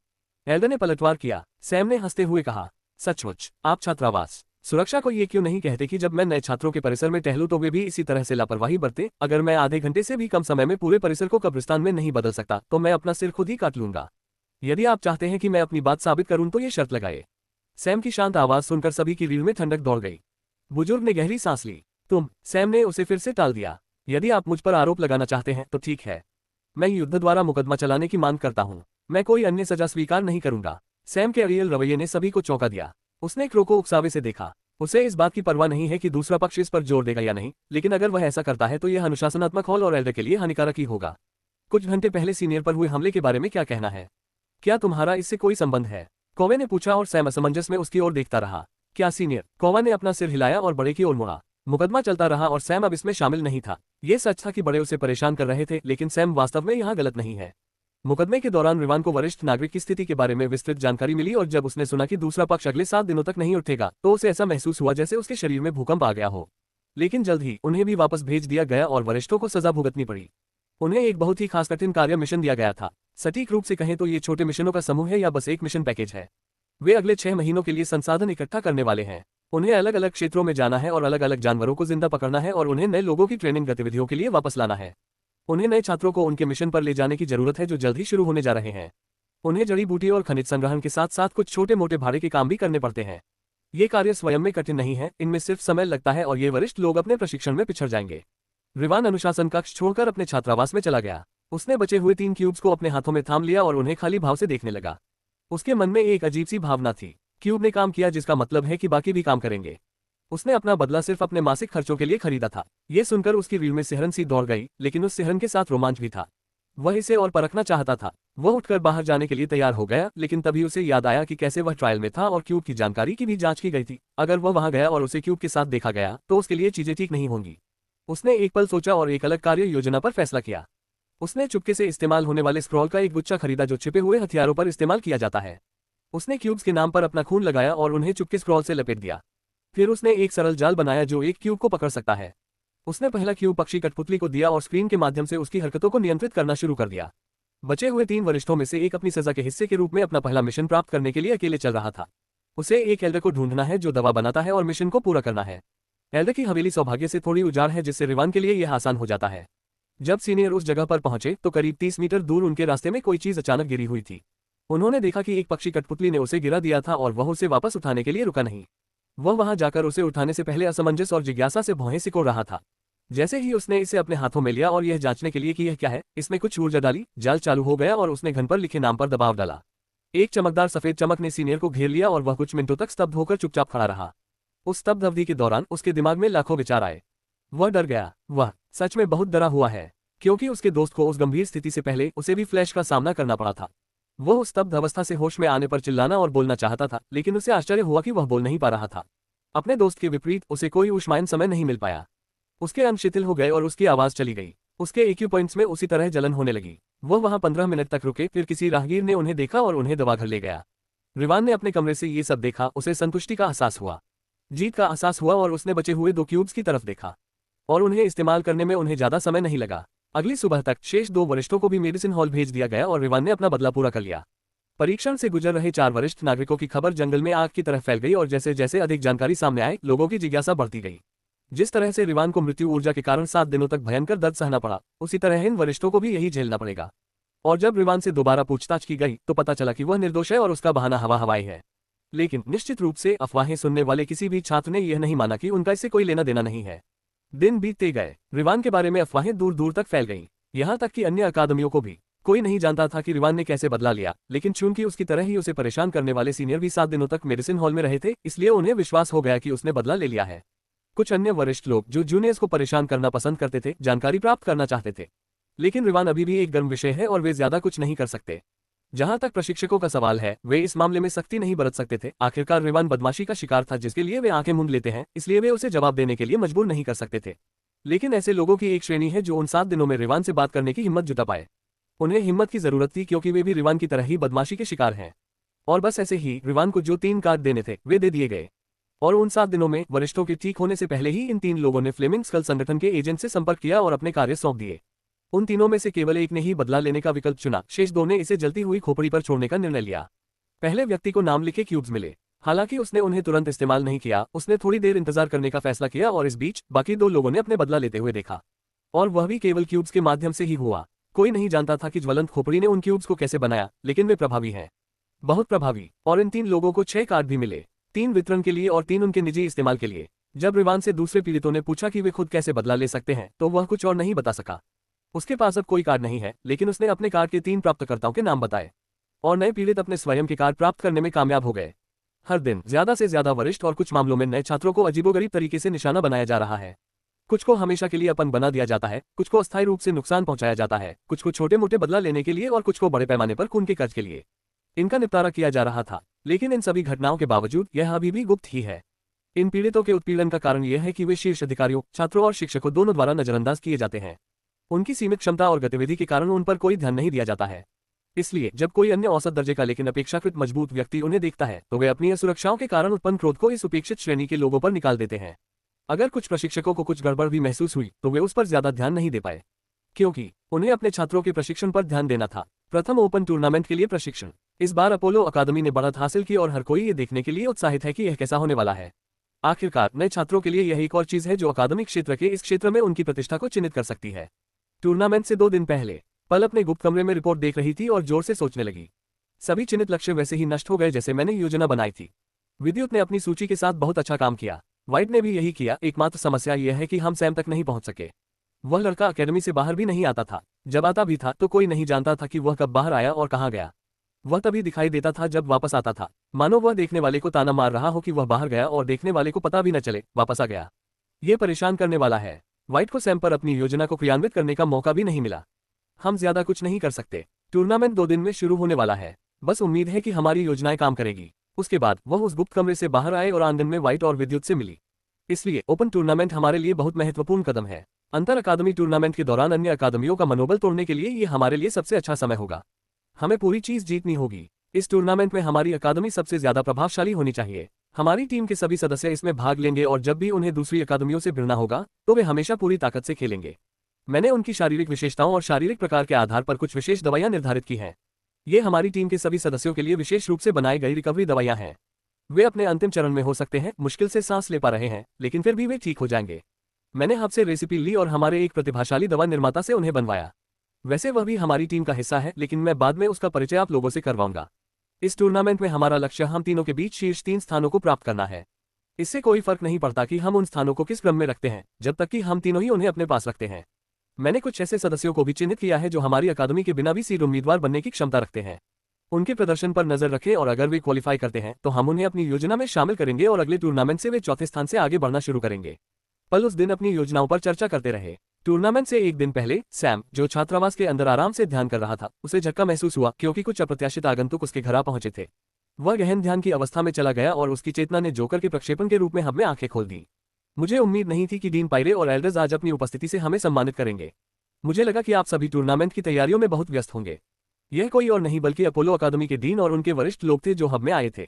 एल्डर ने पलटवार किया। सैम ने हंसते हुए कहा, सचमुच आप छात्रावास सुरक्षा को ये क्यों नहीं कहते कि जब मैं नए छात्रों के परिसर में टहलूं तो वे भी इसी तरह से लापरवाही बरते? अगर मैं आधे घंटे से भी कम समय में पूरे परिसर को कब्रिस्तान में नहीं बदल सकता तो मैं अपना सिर खुद ही काट लूंगा। यदि आप चाहते हैं कि मैं अपनी बात साबित करूं तो ये शर्त लगाए। सैम की शांत आवाज सुनकर सभी की रीढ़ में ठंडक दौड़ गई। बुजुर्ग ने गहरी सांस ली। तुम? सैम ने उसे फिर से टाल दिया। यदि आप मुझ पर आरोप लगाना चाहते हैं तो ठीक है, मैं युद्ध द्वारा मुकदमा चलाने की मांग करता हूं। मैं कोई अन्य सजा स्वीकार नहीं करूंगा। सैम के अड़ियल रवैये ने सभी को चौंका दिया। उसने क्रो को उकसावे से देखा। उसे इस बात की परवाह नहीं है कि दूसरा पक्ष इस पर जोर देगा या नहीं, लेकिन अगर वह ऐसा करता है तो यह अनुशासनात्मक हॉल और एल्डर के लिए हानिकारक ही होगा। कुछ घंटे पहले सीनियर पर हुए हमले के बारे में क्या कहना है? क्या तुम्हारा इससे कोई संबंध है? कोवे ने पूछा और सैम असमंजस में उसकी ओर देखता रहा। क्या सीनियर? कोवा ने अपना सिर हिलाया और बड़े की ओर मुड़ा। मुकदमा चलता रहा और सैम अब इसमें शामिल नहीं था। ये सच था कि बड़े उसे परेशान कर रहे थे, लेकिन सैम वास्तव में यहाँ गलत नहीं है। मुकदमे के दौरान रिवान को वरिष्ठ नागरिक की स्थिति के बारे में विस्तृत जानकारी मिली और जब उसने सुना कि दूसरा पक्ष अगले 7 दिनों तक नहीं उठेगा तो उसे ऐसा महसूस हुआ जैसे उसके शरीर में भूकंप आ गया हो। लेकिन जल्द ही उन्हें भी वापस भेज दिया गया और वरिष्ठों को सजा भुगतनी पड़ी। उन्हें एक बहुत ही खास कठिन कार्य मिशन दिया गया था। सटीक रूप से कहें तो ये छोटे मिशनों का समूह है या बस एक मिशन पैकेज है। वे अगले 6 महीनों के लिए संसाधन इकट्ठा करने वाले हैं। उन्हें अलग अलग क्षेत्रों में जाना है और अलग अलग जानवरों को जिंदा पकड़ना है और उन्हें नए लोगों की ट्रेनिंग गतिविधियों के लिए वापस लाना है। उन्हें नए छात्रों को उनके मिशन पर ले जाने की जरूरत है जो जल्द ही शुरू होने जा रहे हैं। उन्हें जड़ी बूटी और खनिज संग्रहण के साथ साथ कुछ छोटे मोटे भाड़े के काम भी करने पड़ते हैं। ये कार्य स्वयं में कठिन नहीं है, इनमें सिर्फ समय लगता है और ये वरिष्ठ लोग अपने प्रशिक्षण में पिछड़ जाएंगे। रिवान अनुशासन कक्ष छोड़कर अपने छात्रावास में चला गया। उसने बचे हुए 3 क्यूब्स को अपने हाथों में थाम लिया और उन्हें खाली भाव से देखने लगा। उसके मन में एक अजीब सी भावना थी। क्यूब ने काम किया जिसका मतलब है कि बाकी भी काम करेंगे। उसने अपना बदला सिर्फ अपने मासिक खर्चों के लिए खरीदा था। ये सुनकर उसकी रीढ़ में सिहरन सी दौड़ गई, लेकिन उस सिहरन के साथ रोमांच भी था। वह इसे और परखना चाहता था। वह उठकर बाहर जाने के लिए तैयार हो गया, लेकिन तभी उसे याद आया कि कैसे वह ट्रायल में था और क्यूब की जानकारी की भी जांच की गई थी। अगर वह वहां गया और उसे क्यूब के साथ देखा गया तो उसके लिए चीजें ठीक नहीं होंगी। उसने एक पल सोचा और एक अलग कार्य योजना पर फैसला किया। उसने चुपके से इस्तेमाल होने वाले स्क्रॉल का एक गुच्छा खरीदा जो छिपे हुए हथियारों पर इस्तेमाल किया जाता है। उसने क्यूब्स के नाम पर अपना खून लगाया और उन्हें चुपके स्क्रॉल से लपेट दिया। फिर उसने एक सरल जाल बनाया जो एक क्यूब को पकड़ सकता है। उसने पहला क्यूब पक्षी कठपुतली को दिया और स्क्रीन के माध्यम से उसकी हरकतों को नियंत्रित करना शुरू कर दिया। बचे हुए 3 वरिष्ठों में से एक अपनी सजा के हिस्से के रूप में अपना पहला मिशन प्राप्त करने के लिए अकेले चल रहा था। उसे एक एल्डर को ढूंढना है जो दवा बनाता है और मिशन को पूरा करना है। एल्डर की हवेली सौभाग्य से थोड़ी उजाड़ है जिससे रिवान के लिए यह आसान हो जाता है। जब सीनियर उस जगह पर पहुंचे तो करीब 30 मीटर दूर उनके रास्ते में कोई चीज अचानक गिरी हुई थी। उन्होंने देखा कि एक पक्षी कठपुतली ने उसे गिरा दिया था और वह उसे वापस उठाने के लिए रुका नहीं। वह वहां जाकर उसे उठाने से पहले असमंजस और जिज्ञासा से भौहें सिकोड़ रहा था। जैसे ही उसने इसे अपने हाथों में लिया और यह जांचने के लिए कि यह क्या है, इसमें कुछ ऊर्जा डाली, जाल चालू हो गया और उसने घन पर लिखे नाम पर दबाव डाला। एक चमकदार सफेद चमक ने सीनियर को घेर लिया और वह कुछ मिनटों तक स्तब्ध होकर चुपचाप खड़ा रहा। उस स्तब्ध अवधि के दौरान उसके दिमाग में लाखों विचार आए। वह डर गया। वह सच में बहुत डरा हुआ है, क्योंकि उसके दोस्त को उस गंभीर स्थिति से पहले उसे भी फ्लैश का सामना करना पड़ा था। वह उस स्तब्ध अवस्था से होश में आने पर चिल्लाना और बोलना चाहता था, लेकिन उसे आश्चर्य हुआ कि वह बोल नहीं पा रहा था। अपने दोस्त के विपरीत उसे कोई ऊष्मायन समय नहीं मिल पाया। उसके अंग शिथिल हो गए और उसकी आवाज चली गई। उसके एक्यू पॉइंट्स में उसी तरह जलन होने लगी। वह वहां 15 मिनट तक रुके, फिर किसी राहगीर ने उन्हें देखा और उन्हें दवा घर ले गया। रिवान ने अपने कमरे से ये सब देखा। उसे संतुष्टि का एहसास हुआ, जीत का एहसास हुआ और उसने बचे हुए 2 क्यूब्स की तरफ देखा और उन्हें इस्तेमाल करने में उन्हें ज्यादा समय नहीं लगा। अगली सुबह तक शेष 2 वरिष्ठों को भी मेडिसिन हॉल भेज दिया गया और रिवान ने अपना बदला पूरा कर लिया। परीक्षण से गुजर रहे 4 वरिष्ठ नागरिकों की खबर जंगल में आग की तरह फैल गई और जैसे जैसे अधिक जानकारी सामने आई, लोगों की जिज्ञासा बढ़ती गई। जिस तरह से रिवान को मृत्यु ऊर्जा के कारण 7 दिनों तक भयंकर दर्द सहना पड़ा, उसी तरह इन वरिष्ठों को भी यही झेलना पड़ेगा। और जब रिवान से दोबारा पूछताछ की गई तो पता चला कि वह निर्दोष है और उसका बहाना हवा हवाई है। लेकिन निश्चित रूप से अफवाहें सुनने वाले किसी भी छात्र ने यह नहीं माना कि उनका इससे कोई लेना देना नहीं है। दिन बीतते गए, रिवान के बारे में अफवाहें दूर दूर तक फैल गईं, यहाँ तक कि अन्य अकादमियों को भी। कोई नहीं जानता था कि रिवान ने कैसे बदला लिया, लेकिन चूंकि उसकी तरह ही उसे परेशान करने वाले सीनियर भी 7 दिनों तक मेडिसिन हॉल में रहे थे, इसलिए उन्हें विश्वास हो गया कि उसने बदला ले लिया है। कुछ अन्य वरिष्ठ लोग जो जूनियर्स को परेशान करना पसंद करते थे, जानकारी प्राप्त करना चाहते थे, लेकिन रिवान अभी भी एक गर्म विषय है और वे ज्यादा कुछ नहीं कर सकते। जहां तक प्रशिक्षकों का सवाल है, वे इस मामले में सख्ती नहीं बरत सकते थे। आखिरकार रिवान बदमाशी का शिकार था जिसके लिए वे आंखें मूंद लेते हैं, इसलिए वे उसे जवाब देने के लिए मजबूर नहीं कर सकते थे। लेकिन ऐसे लोगों की एक श्रेणी है जो उन 7 दिनों में रिवान से बात करने की हिम्मत जुटा पाए। उन्हें हिम्मत की जरूरत थी क्योंकि वे भी रिवान की तरह ही बदमाशी के शिकार हैं। और बस ऐसे ही रिवान को जो 3 कार्ड देने थे वे दे दिए गए। और उन 7 दिनों में वरिष्ठों के ठीक होने से पहले ही इन 3 लोगों ने फ्लेमिंग स्कल संगठन के एजेंट से संपर्क किया और अपने कार्य सौंप दिए। उन तीनों में से केवल एक ने ही बदला लेने का विकल्प चुना, शेष 2 ने इसे जलती हुई खोपड़ी पर छोड़ने का निर्णय लिया। पहले व्यक्ति को नाम लिखे क्यूब्स मिले, हालांकि उसने उन्हें तुरंत इस्तेमाल नहीं किया। उसने थोड़ी देर इंतजार करने का फैसला किया और इस बीच बाकी 2 लोगों ने अपने बदला लेते हुए देखा, और वह भी केवल क्यूब्स के माध्यम से ही हुआ। कोई नहीं जानता था कि ज्वलंत खोपड़ी ने उन क्यूब्स को कैसे बनाया, लेकिन वे प्रभावी हैं, बहुत प्रभावी। और इन 3 लोगों को 6 कार्ड भी मिले, 3 वितरण के लिए और 3 उनके निजी इस्तेमाल के लिए। जब रिवान से दूसरे पीड़ितों ने पूछा कि वे खुद कैसे बदला ले सकते हैं, तो वह कुछ और नहीं बता सका। उसके पास अब कोई कार्ड नहीं है, लेकिन उसने अपने कार्ड के 3 प्राप्तकर्ताओं के नाम बताए, और नए पीड़ित अपने स्वयं के कार्ड प्राप्त करने में कामयाब हो गए। हर दिन ज्यादा से ज्यादा वरिष्ठ और कुछ मामलों में नए छात्रों को अजीबोगरीब तरीके से निशाना बनाया जा रहा है। कुछ को हमेशा के लिए अपन बना दिया जाता है, कुछ को अस्थायी रूप से नुकसान पहुंचाया जाता है, कुछ को छोटे मोटे बदला लेने के लिए और कुछ को बड़े पैमाने पर खून के कर्ज के लिए। इनका निपटारा किया जा रहा था, लेकिन इन सभी घटनाओं के बावजूद यह अभी भी गुप्त ही है। इन पीड़ितों के उत्पीड़न का कारण यह है कि वे शीर्ष अधिकारियों, छात्रों और शिक्षकों दोनों द्वारा नजरअंदाज किए जाते हैं। उनकी सीमित क्षमता और गतिविधि के कारण उन पर कोई ध्यान नहीं दिया जाता है। इसलिए जब कोई अन्य औसत दर्जे का लेकिन अपेक्षाकृत मजबूत व्यक्ति उन्हें देखता है, तो वे अपनी असुरक्षाओं के कारण उत्पन्न क्रोध को इस उपेक्षित श्रेणी के लोगों पर निकाल देते हैं। अगर कुछ प्रशिक्षकों को कुछ गड़बड़ भी महसूस हुई तो वे उस पर ज्यादा ध्यान नहीं दे पाए, क्योंकि उन्हें अपने छात्रों के प्रशिक्षण पर ध्यान देना था। प्रथम ओपन टूर्नामेंट के लिए प्रशिक्षण। इस बार अपोलो अकादमी ने बढ़त हासिल की और हर कोई ये देखने के लिए उत्साहित है कि यह कैसा होने वाला है। आखिरकार नए छात्रों के लिए यह एक और चीज है जो अकादमिक क्षेत्र के इस क्षेत्र में उनकी प्रतिष्ठा को चिन्हित कर सकती है। टूर्नामेंट से 2 दिन पहले पल अपने गुप्त कमरे में रिपोर्ट देख रही थी और जोर से सोचने लगी। सभी चिन्हित लक्ष्य वैसे ही नष्ट हो गए जैसे मैंने योजना बनाई थी। विद्युत ने अपनी सूची के साथ बहुत अच्छा काम किया, व्हाइट ने भी यही किया। एकमात्र समस्या यह है कि हम सैम तक नहीं पहुंच सके। वह लड़का अकेडमी से बाहर भी नहीं आता था, जब आता भी था तो कोई नहीं जानता था कि वह कब बाहर आया और कहाँ गया। वह तभी दिखाई देता था जब वापस आता था, मानो वह देखने वाले को ताना मार रहा हो कि वह बाहर गया और देखने वाले को पता भी न चले वापस आ गया। ये परेशान करने वाला है। व्हाइट को सैम पर अपनी योजना को क्रियान्वित करने का मौका भी नहीं मिला। हम ज्यादा कुछ नहीं कर सकते। टूर्नामेंट 2 दिन में शुरू होने वाला है। बस उम्मीद है कि हमारी योजनाएं काम करेगी। उसके बाद वह उस गुप्त कमरे से बाहर आए और आंगन में व्हाइट और विद्युत से मिली। इसलिए ओपन टूर्नामेंट हमारे लिए बहुत महत्वपूर्ण कदम है। अंतर अकादमी टूर्नामेंट के दौरान अन्य अकादमियों का मनोबल तोड़ने के लिए ये हमारे लिए सबसे अच्छा समय होगा। हमें पूरी चीज जीतनी होगी। इस टूर्नामेंट में हमारी अकादमी सबसे ज्यादा प्रभावशाली होनी चाहिए। हमारी टीम के सभी सदस्य इसमें भाग लेंगे और जब भी उन्हें दूसरी अकादमियों से भिड़ना होगा तो वे हमेशा पूरी ताकत से खेलेंगे। मैंने उनकी शारीरिक विशेषताओं और शारीरिक प्रकार के आधार पर कुछ विशेष दवाइयां निर्धारित की हैं। ये हमारी टीम के सभी सदस्यों के लिए विशेष रूप से बनाई गई रिकवरी दवाइयां हैं। वे अपने अंतिम चरण में हो सकते हैं, मुश्किल से सांस ले पा रहे हैं, लेकिन फिर भी वे ठीक हो जाएंगे। मैंने हब से रेसिपी ली और हमारे एक प्रतिभाशाली दवा निर्माता से उन्हें बनवाया। वैसे वह भी हमारी टीम का हिस्सा है, लेकिन मैं बाद में उसका परिचय आप लोगों से करवाऊंगा। इस टूर्नामेंट में हमारा लक्ष्य हम तीनों के बीच शीर्ष 3 स्थानों को प्राप्त करना है। इससे कोई फर्क नहीं पड़ता कि हम उन स्थानों को किस क्रम में रखते हैं, जब तक कि हम तीनों ही उन्हें अपने पास रखते हैं। मैंने कुछ ऐसे सदस्यों को भी चिन्हित किया है जो हमारी अकादमी के बिना भी सीड उम्मीदवार बनने की क्षमता रखते हैं। उनके प्रदर्शन पर नजर रखें और अगर वे क्वालिफाई करते हैं तो हम उन्हें अपनी योजना में शामिल करेंगे और अगले टूर्नामेंट से वे चौथे स्थान से आगे बढ़ना शुरू करेंगे। पल उस दिन अपनी योजनाओं पर चर्चा करते रहे। टूर्नामेंट से 1 दिन पहले सैम, जो छात्रावास के अंदर आराम से ध्यान कर रहा था, उसे झटका महसूस हुआ क्योंकि कुछ अप्रत्याशित आगंतुक उसके घर आ पहुंचे थे। वह गहन ध्यान की अवस्था में चला गया और उसकी चेतना ने जोकर के प्रक्षेपण के रूप में हम में आंखें खोल दी। मुझे उम्मीद नहीं थी कि डीन पायरे और एल्डर्स आज अपनी उपस्थिति से हमें सम्मानित करेंगे। मुझे लगा कि आप सभी टूर्नामेंट की तैयारियों में बहुत व्यस्त होंगे। यह कोई और नहीं बल्कि अपोलो अकादमी के डीन और उनके वरिष्ठ लोग थे जो हब में आए थे।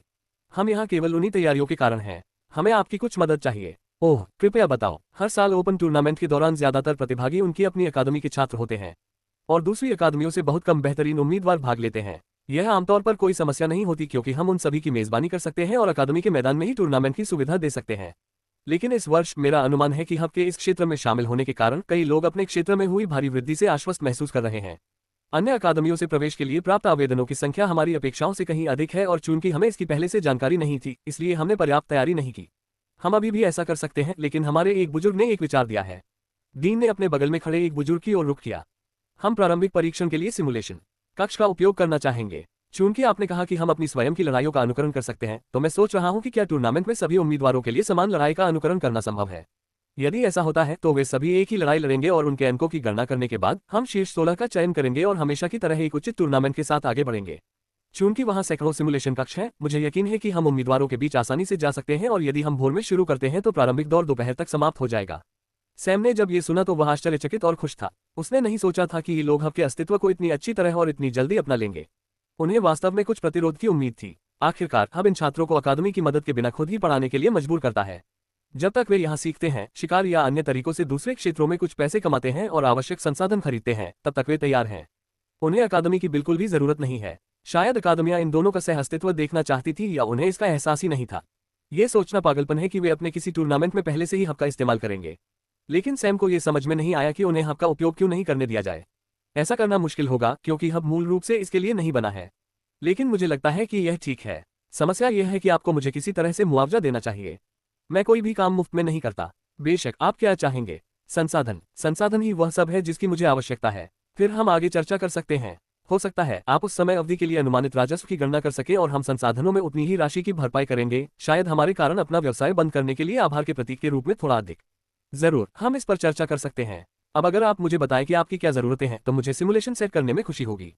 हम यहाँ केवल उन्हीं तैयारियों के कारण हैं। हमें आपकी कुछ मदद चाहिए। ओह, कृपया बताओ। हर साल ओपन टूर्नामेंट के दौरान ज्यादातर प्रतिभागी उनकी अपनी अकादमी के छात्र होते हैं और दूसरी अकादमियों से बहुत कम बेहतरीन उम्मीदवार भाग लेते हैं। यह आमतौर पर कोई समस्या नहीं होती क्योंकि हम उन सभी की मेजबानी कर सकते हैं और अकादमी के मैदान में ही टूर्नामेंट की सुविधा दे सकते हैं। लेकिन इस वर्ष मेरा अनुमान है कि हब के इस क्षेत्र में शामिल होने के कारण कई लोग अपने क्षेत्र में हुई भारी वृद्धि से आश्वस्त महसूस कर रहे हैं। अन्य अकादमियों से प्रवेश के लिए प्राप्त आवेदनों की संख्या हमारी अपेक्षाओं से कहीं अधिक है और चूंकि हमें इसकी पहले से जानकारी नहीं थी, इसलिए हमने पर्याप्त तैयारी नहीं की। हम अभी भी ऐसा कर सकते हैं, लेकिन हमारे एक बुजुर्ग ने एक विचार दिया है। डीन ने अपने बगल में खड़े एक बुजुर्ग की ओर रुख किया। हम प्रारंभिक परीक्षण के लिए सिमुलेशन कक्ष का उपयोग करना चाहेंगे। चूंकि आपने कहा कि हम अपनी स्वयं की लड़ाइयों का अनुकरण कर सकते हैं, तो मैं सोच रहा हूं कि क्या टूर्नामेंट में सभी उम्मीदवारों के लिए समान लड़ाई का अनुकरण करना संभव है। यदि ऐसा होता है तो वे सभी एक ही लड़ाई लड़ेंगे और उनके अंकों की गणना करने के बाद हम शीर्ष 16 का चयन करेंगे और हमेशा की तरह एक उचित टूर्नामेंट के साथ आगे बढ़ेंगे। चूंकि वहां सैकड़ों सिमुलेशन कक्ष हैं, मुझे यकीन है कि हम उम्मीदवारों के बीच आसानी से जा सकते हैं और यदि हम भोर में शुरू करते हैं तो प्रारंभिक दौर दोपहर तक समाप्त हो जाएगा। सैम ने जब ये सुना तो वह आश्चर्यचकित और खुश था। उसने नहीं सोचा था कि ये लोग हब के अस्तित्व को इतनी अच्छी तरह और इतनी जल्दी अपना लेंगे। उन्हें वास्तव में कुछ प्रतिरोध की उम्मीद थी। आखिरकार हब इन छात्रों को अकादमी की मदद के बिना खुद ही पढ़ाने के लिए मजबूर करता है। जब तक वे यहाँ सीखते हैं, शिकार या अन्य तरीकों से दूसरे क्षेत्रों में कुछ पैसे कमाते हैं और आवश्यक संसाधन खरीदते हैं, तब तक वे तैयार हैं। उन्हें अकादमी की बिल्कुल भी जरूरत नहीं है। शायद अकादमियां इन दोनों का सह अस्तित्व देखना चाहती थी या उन्हें इसका एहसास ही नहीं था। ये सोचना पागलपन है कि वे अपने किसी टूर्नामेंट में पहले से ही हब का इस्तेमाल करेंगे। लेकिन सैम को यह समझ में नहीं आया कि उन्हें हब का उपयोग क्यों नहीं करने दिया जाए। ऐसा करना मुश्किल होगा क्योंकि हब मूल रूप से इसके लिए नहीं बना है। लेकिन मुझे लगता है कि यह ठीक है। समस्या यह है कि आपको मुझे किसी तरह से मुआवजा देना चाहिए। मैं कोई भी काम मुफ्त में नहीं करता। बेशक आप क्या चाहेंगे? संसाधन ही वह सब है जिसकी मुझे आवश्यकता है। फिर हम आगे चर्चा कर सकते हैं। हो सकता है आप उस समय अवधि के लिए अनुमानित राजस्व की गणना कर सकें और हम संसाधनों में उतनी ही राशि की भरपाई करेंगे, शायद हमारे कारण अपना व्यवसाय बंद करने के लिए आभार के प्रतीक के रूप में थोड़ा अधिक। जरूर, हम इस पर चर्चा कर सकते हैं। अब अगर आप मुझे बताएं कि आपकी क्या जरूरतें हैं तो मुझे सिमुलेशन सेट करने में खुशी होगी।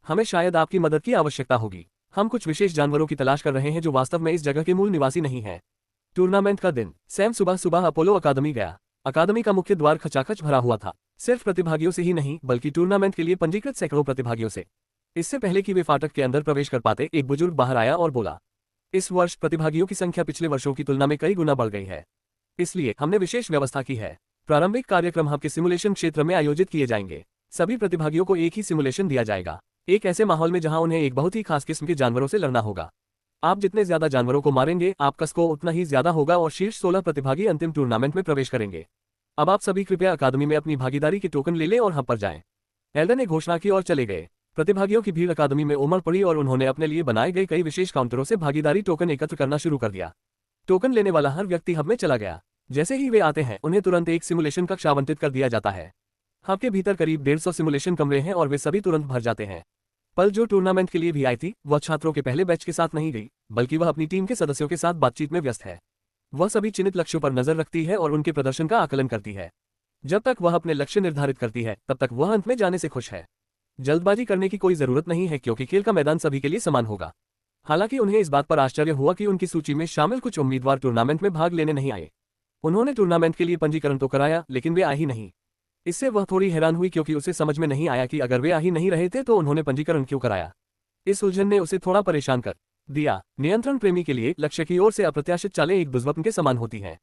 हमें शायद आपकी मदद की आवश्यकता होगी। हम कुछ विशेष जानवरों की तलाश कर रहे हैं जो वास्तव में इस जगह के मूल निवासी नहीं हैं। टूर्नामेंट का दिन। सैम सुबह सुबह अपोलो अकादमी गया। अकादमी का मुख्य द्वार खचाखच भरा हुआ था, सिर्फ प्रतिभागियों से ही नहीं बल्कि टूर्नामेंट के लिए पंजीकृत सैकड़ों प्रतिभागियों से। इससे पहले कि वे फाटक के अंदर प्रवेश कर पाते, एक बुजुर्ग बाहर आया और बोला, इस वर्ष प्रतिभागियों की संख्या पिछले वर्षों की तुलना में कई गुना बढ़ गई है। इसलिए हमने विशेष व्यवस्था की है। प्रारंभिक कार्यक्रम हब के सिमुलेशन क्षेत्र में आयोजित किए जाएंगे। सभी प्रतिभागियों को एक ही सिमुलेशन दिया जाएगा, एक ऐसे माहौल में जहां उन्हें एक बहुत ही खास किस्म के जानवरों से लड़ना होगा। आप जितने ज्यादा जानवरों को मारेंगे, आपका स्कोर उतना ही ज्यादा होगा और शीर्ष 16 प्रतिभागी अंतिम टूर्नामेंट में प्रवेश करेंगे। अब आप सभी कृपया अकादमी में अपनी भागीदारी के टोकन ले लें और हब पर जाएं। एल्डर ने घोषणा की और चले गए। प्रतिभागियों की भीड़ अकादमी में उमड़ पड़ी और उन्होंने अपने लिए बनाए गए कई विशेष काउंटरों से भागीदारी टोकन एकत्र करना शुरू कर दिया। टोकन लेने वाला हर व्यक्ति हब में चला गया। जैसे ही वे आते हैं, उन्हें तुरंत एक सिमुलेशन कक्ष आवंटित कर दिया जाता है। हब के भीतर करीब 150 सिमुलेशन कमरे हैं और वे सभी तुरंत भर जाते हैं। पल जो टूर्नामेंट के लिए भी आई थी, वह छात्रों के पहले बैच के साथ नहीं गई, बल्कि वह अपनी टीम के सदस्यों के साथ बातचीत में व्यस्त है। वह सभी चिन्हित लक्ष्यों पर नजर रखती है और उनके प्रदर्शन का आकलन करती है। जब तक वह अपने लक्ष्य निर्धारित करती है, तब तक वह अंत में जाने से खुश है। जल्दबाजी करने की कोई जरूरत नहीं है क्योंकि खेल का मैदान सभी के लिए समान होगा। हालांकि उन्हें इस बात पर आश्चर्य हुआ कि उनकी सूची में शामिल कुछ उम्मीदवार टूर्नामेंट में भाग लेने नहीं आए। उन्होंने टूर्नामेंट के लिए पंजीकरण तो कराया, लेकिन वे आ ही नहीं। इससे वह थोड़ी हैरान हुई क्योंकि उसे समझ में नहीं आया कि अगर वे आ ही नहीं रहे थे तो उन्होंने पंजीकरण क्यों कराया। इस उलझन ने उसे थोड़ा परेशान कर दिया। नियंत्रण प्रेमी के लिए लक्ष्य की ओर से अप्रत्याशित चालें एक दुष्स्वप्न के समान होती हैं।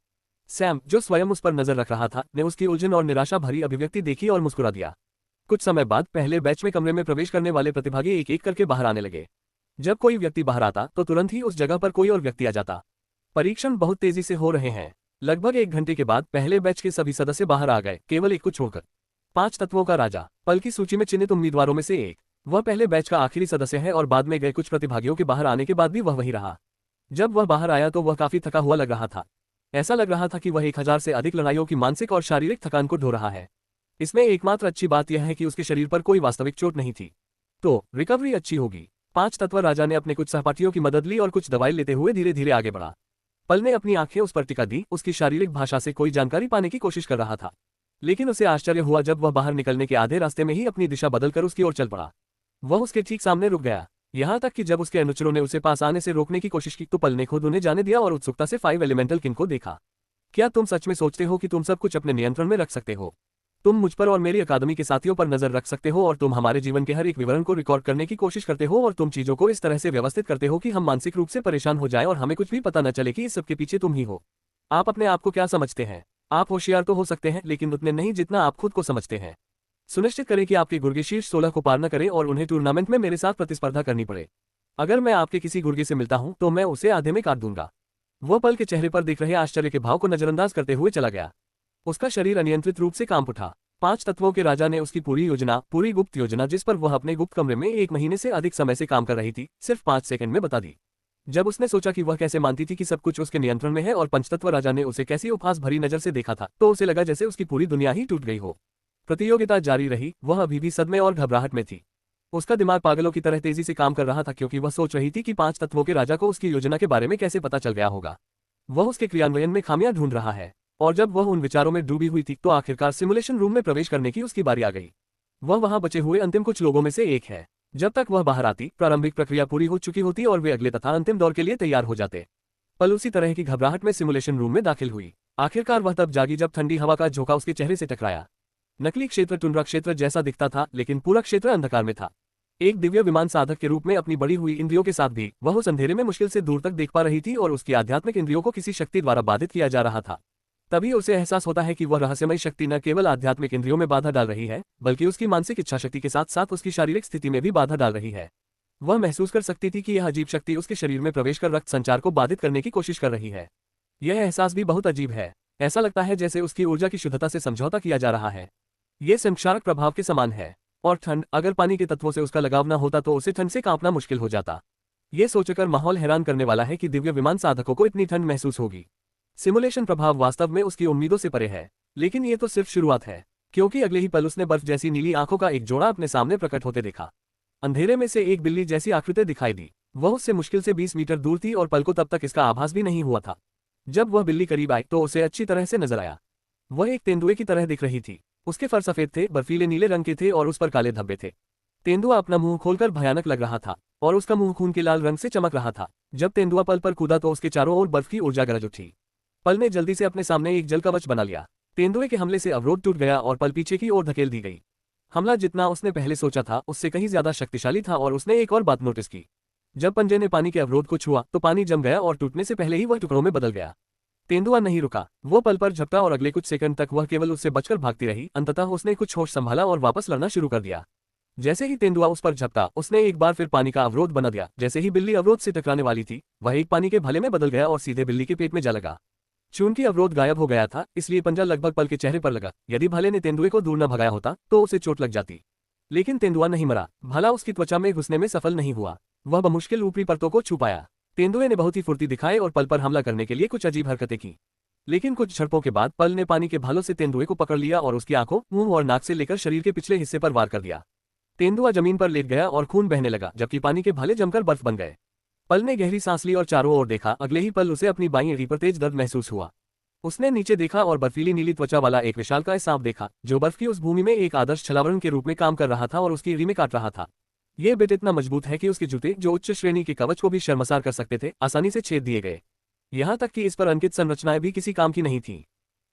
सैम, जो स्वयं उस पर नजर रख रहा था, ने उसकी उलझन और निराशा भरी अभिव्यक्ति देखी और मुस्कुरा दिया। कुछ समय बाद पहले बैच में कमरे में प्रवेश करने वाले प्रतिभागी एक एक करके बाहर आने लगे। जब कोई व्यक्ति बाहर आता तो तुरंत ही उस जगह पर कोई और व्यक्ति आ जाता। परीक्षण बहुत तेजी से हो रहे हैं। लगभग 1 घंटे के बाद पहले बैच के सभी सदस्य बाहर आ गए, केवल एक को छोड़कर। 5 तत्वों का राजा, पल की सूची में चिन्हित उम्मीदवारों में से एक। वह पहले बैच का आखिरी सदस्य है और बाद में गए कुछ प्रतिभागियों के बाहर आने के बाद भी वह वही रहा। जब वह बाहर आया तो वह काफी थका हुआ लग रहा था। ऐसा लग रहा था कि वह 1000 से अधिक लड़ाइयों की मानसिक और शारीरिक थकान को ढो रहा है। इसमें एकमात्र अच्छी बात यह है कि उसके शरीर पर कोई वास्तविक चोट नहीं थी, तो रिकवरी अच्छी होगी। 5 तत्व राजा ने अपने कुछ सहपाठियों की मदद ली और कुछ दवाई लेते हुए धीरे धीरे आगे बढ़ा। पल ने अपनी आंखें उस पर टिका दी, उसकी शारीरिक भाषा से कोई जानकारी पाने की कोशिश कर रहा था। लेकिन उसे आश्चर्य हुआ जब वह बाहर निकलने के आधे रास्ते में ही अपनी दिशा बदलकर उसकी ओर चल पड़ा। वह उसके ठीक सामने रुक गया। यहाँ तक कि जब उसके अनुचरों ने उसे पास आने से रोकने की कोशिश की तो पल ने खुद उन्हें जाने दिया और उत्सुकता से 5 एलिमेंटल किंग को देखा। क्या तुम सच में सोचते हो कि तुम सब कुछ अपने नियंत्रण में रख सकते हो? तुम मुझ पर और मेरी अकादमी के साथियों पर नजर रख सकते हो और तुम हमारे जीवन के हर एक विवरण को रिकॉर्ड करने की कोशिश करते हो और तुम चीजों को इस तरह से व्यवस्थित करते हो कि हम मानसिक रूप से परेशान हो जाएं और हमें कुछ भी पता न चले कि इस सब के पीछे तुम ही हो। आप अपने आप को क्या समझते हैं? आप होशियार तो हो सकते हैं, लेकिन उतने नहीं जितना आप खुद को समझते हैं। सुनिश्चित करें कि आपके गुर्गे शीर्ष 16 को पार न करें और उन्हें टूर्नामेंट में मेरे साथ प्रतिस्पर्धा करनी पड़े। अगर मैं आपके किसी गुर्गे से मिलता हूं तो मैं उसे आधे में काट दूंगा। वह पल के चेहरे पर दिख रहे आश्चर्य के भाव को नजरअंदाज करते हुए चला गया। उसका शरीर अनियंत्रित रूप से कांप उठा। 5 तत्वों के राजा ने उसकी पूरी गुप्त योजना, जिस पर वह अपने गुप्त कमरे में 1 महीने से अधिक समय से काम कर रही थी, सिर्फ 5 सेकंड में बता दी। जब उसने सोचा कि वह कैसे मानती थी कि सब कुछ उसके नियंत्रण में है और पंचतत्व राजा ने उसे कैसी उपहास भरी नजर से देखा था, तो उसे लगा जैसे उसकी पूरी दुनिया ही टूट गई हो। प्रतियोगिता जारी रही, वह अभी भी सदमे और घबराहट में थी। उसका दिमाग पागलों की तरह तेजी से काम कर रहा था क्योंकि वह सोच रही थी कि 5 तत्वों के राजा को उसकी योजना के बारे में कैसे पता चल गया होगा। वह उसके क्रियान्वयन में खामियां ढूंढ रहा है। और जब वह उन विचारों में डूबी हुई थी तो आखिरकार सिमुलेशन रूम में प्रवेश करने की उसकी बारी आ गई। वह वहां बचे हुए अंतिम कुछ लोगों में से एक है। जब तक वह बाहर आती, प्रारंभिक प्रक्रिया पूरी हो चुकी होती और वे अगले तथा अंतिम दौर के लिए तैयार हो जाते। पल उसी तरह की घबराहट में सिमुलेशन रूम में दाखिल हुई। आखिरकार वह तब जागी जब ठंडी हवा का झोंका उसके चेहरे से टकराया। नकली क्षेत्र टुंड्रा क्षेत्र जैसा दिखता था, लेकिन पूरा क्षेत्र अंधकार में था। एक दिव्य विमान साधक के रूप में अपनी बढ़ी हुई इंद्रियों के साथ भी वह उस अंधेरे में मुश्किल से दूर तक देख पा रही थी और उसकी आध्यात्मिक इंद्रियों को किसी शक्ति द्वारा बाधित किया जा रहा था। तभी उसे एहसास होता है कि वह रहस्यमय शक्ति न केवल आध्यात्मिक इंद्रियों में बाधा डाल रही है, बल्कि उसकी मानसिक इच्छा शक्ति के साथ साथ उसकी शारीरिक स्थिति में भी बाधा डाल रही है। वह महसूस कर सकती थी कि यह अजीब शक्ति उसके शरीर में प्रवेश कर रक्त संचार को बाधित करने की कोशिश कर रही है। यह एहसास भी बहुत अजीब है। ऐसा लगता है जैसे उसकी ऊर्जा की शुद्धता से समझौता किया जा रहा है। ये संक्षारक प्रभाव के समान है। और ठंड, अगर पानी के तत्वों से उसका लगाव न होता तो उसे ठंड से कांपना मुश्किल हो जाता। ये सोचकर माहौल हैरान करने वाला है कि दिव्य विमान साधकों को इतनी ठंड महसूस होगी। सिमुलेशन प्रभाव वास्तव में उसकी उम्मीदों से परे है, लेकिन ये तो सिर्फ शुरुआत है, क्योंकि अगले ही पल उसने बर्फ जैसी नीली आंखों का एक जोड़ा अपने सामने प्रकट होते देखा। अंधेरे में से एक बिल्ली जैसी आकृति दिखाई दी। वह उससे मुश्किल से 20 मीटर दूर थी और पल को तब तक इसका आभास भी नहीं हुआ था। जब वह बिल्ली करीब आई तो उसे अच्छी तरह से नजर आया। वह एक तेंदुए की तरह दिख रही थी। उसके फर सफेद थे, बर्फीले नीले रंग के थे और उस पर काले धब्बे थे। तेंदुआ अपना मुंह खोलकर भयानक लग रहा था और उसका मुंह खून के लाल रंग से चमक रहा था। जब तेंदुआ पल पर कूदा तो उसके चारों ओर बर्फ की ऊर्जा गरज उठी। पल ने जल्दी से अपने सामने एक जल कवच बना लिया। तेंदुए के हमले से अवरोध टूट गया और पल पीछे की ओर धकेल दी गई। हमला जितना उसने पहले सोचा था उससे कहीं ज्यादा शक्तिशाली था और उसने एक और बात नोटिस की। जब पंजे ने पानी के अवरोध को छुआ तो पानी जम गया और टूटने से पहले ही वह टुकड़ों में बदल गया। तेंदुआ नहीं रुका। वो पल पर झपटा और अगले कुछ सेकंड तक वह केवल उससे बचकर भागती रही। अंततः उसने कुछ होश संभाला और वापस लड़ना शुरू कर दिया। जैसे ही तेंदुआ उस पर झपटा, उसने एक बार फिर पानी का अवरोध बना दिया। जैसे ही बिल्ली अवरोध से टकराने वाली थी, वह एक पानी के भले में बदल गया और सीधे बिल्ली के पेट में जा लगा। चूंकि अवरोध गायब हो गया था, इसलिए पंजा लगभग पल के चेहरे पर लगा। यदि भाले ने तेंदुए को दूर न भगाया होता तो उसे चोट लग जाती। लेकिन तेंदुआ नहीं मरा। भाला उसकी त्वचा में घुसने में सफल नहीं हुआ। वह बमुश्किल ऊपरी परतों को छू पाया। तेंदुए ने बहुत ही फुर्ती दिखाई और पल पर हमला करने के लिए कुछ अजीब हरकतें की। लेकिन कुछ झड़पों के बाद पल ने पानी के भालों से तेंदुए को पकड़ लिया और उसकी आंखों, मुंह और नाक से लेकर शरीर के पिछले हिस्से पर वार कर दिया। तेंदुआ जमीन पर लेट गया और खून बहने लगा, जबकि पानी के भाले जमकर बर्फ बन गए। पल ने गहरी सांस ली और चारों ओर देखा। अगले ही पल उसे अपनी बाईं एड़ी पर तेज दर्द महसूस हुआ। उसने नीचे देखा और बर्फीली नीली त्वचा वाला एक विशालकाय सांप देखा, जो बर्फ की उस भूमि में एक आदर्श छलावरण के रूप में काम कर रहा था और उसकी एड़ी में काट रहा था। ये बिट इतना मजबूत है कि उसके जूते, जो उच्च श्रेणी के कवच को भी शर्मसार कर सकते थे, आसानी से छेद दिए गए। यहाँ तक कि इस पर अंकित संरचनाएं भी किसी काम की नहीं थीं।